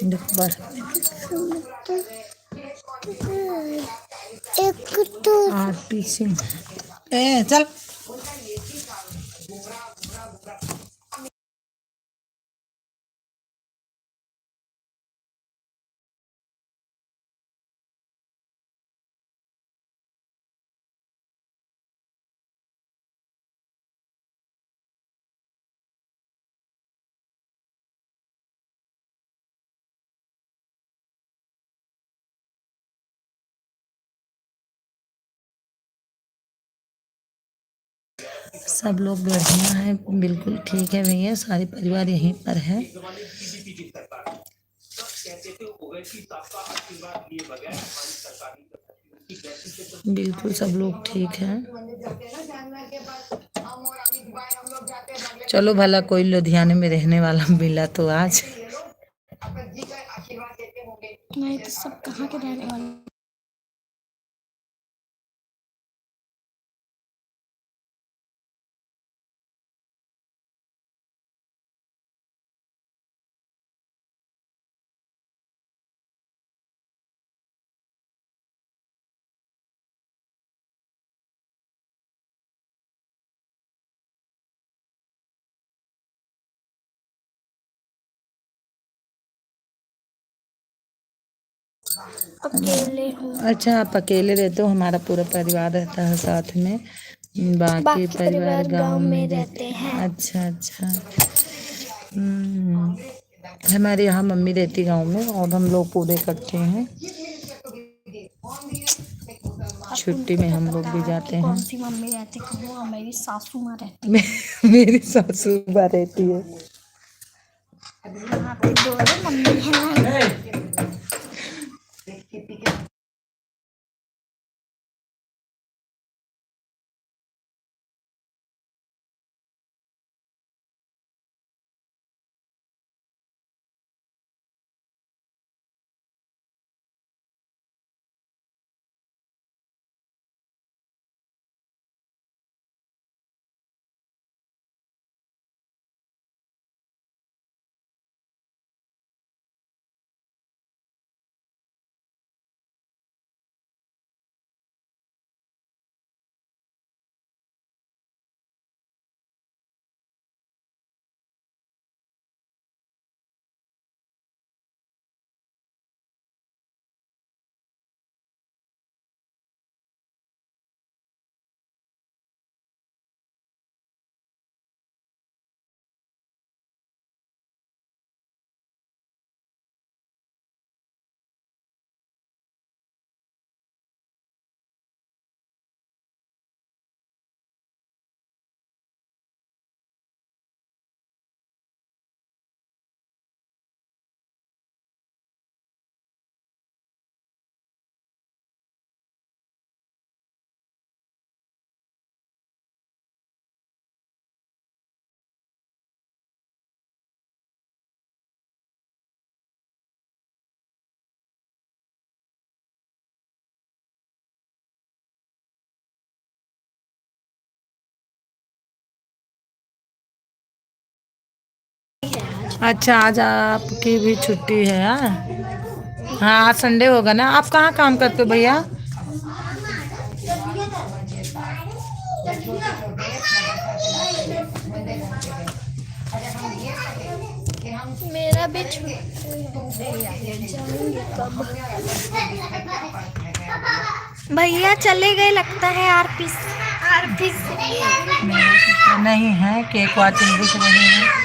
देखो बढ़ एक तो और पीछे ए चल। सब लोग बढ़िया है, बिल्कुल ठीक है भैया, सारे परिवार यहीं पर है। बिल्कुल सब लोग ठीक है। चलो भला कोई लुधियाने में रहने वाला मिला तो आज। नहीं तो सब कहाँ के रहने वाले। अकेले हूँ। अच्छा आप अकेले रहते हो, हमारा पूरा परिवार रहता है साथ में। बाकी परिवार गांव में रहते हैं। अच्छा अच्छा। हमारे यहाँ मम्मी रहती गांव में और हम लोग पूरे इकट्ठे हैं। छुट्टी में हम लोग भी जाते हैं। कौन सी मम्मी रहती है? वो मेरी सासू माँ रहती है। मेरी सासू माँ रहती है। यहाँ पे दोनों मम्मी हैं। अच्छा आज आपकी भी छुट्टी है? हाँ आज संडे होगा ना। आप कहाँ काम करते हो भैया? मेरा भी छुट्टी जाऊंगी कब। भैया चले गए लगता है आरपी नहीं है, केक वाचिंग दिख रही है।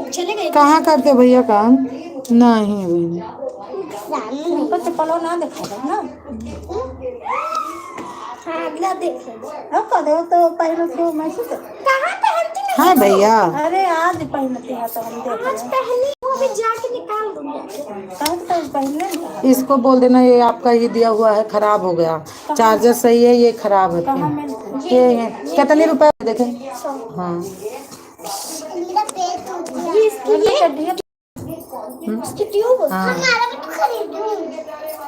चले गए कहाँ करते भैया काम? नहीं अभी हमको चप्पलों ना दिखा ना। हाँ अगला देख अब कदो तो पहले से महसूस कहाँ पहनती नहीं हाँ भैया। अरे आज पहनते हैं तो हम देख आज पहनी वो भी जाके निकाल दूंगी कहाँ तो पहनने इसको बोल देना ये आपका ही दिया हुआ है, खराब हो गया। चार्जर सही है, ये खराब है। ये कितने रुपए देखें? हाँ मेरा पेट टूट गया। ये इसकी ये ट्यूब हाँ हमारा भी तो खरीदूं।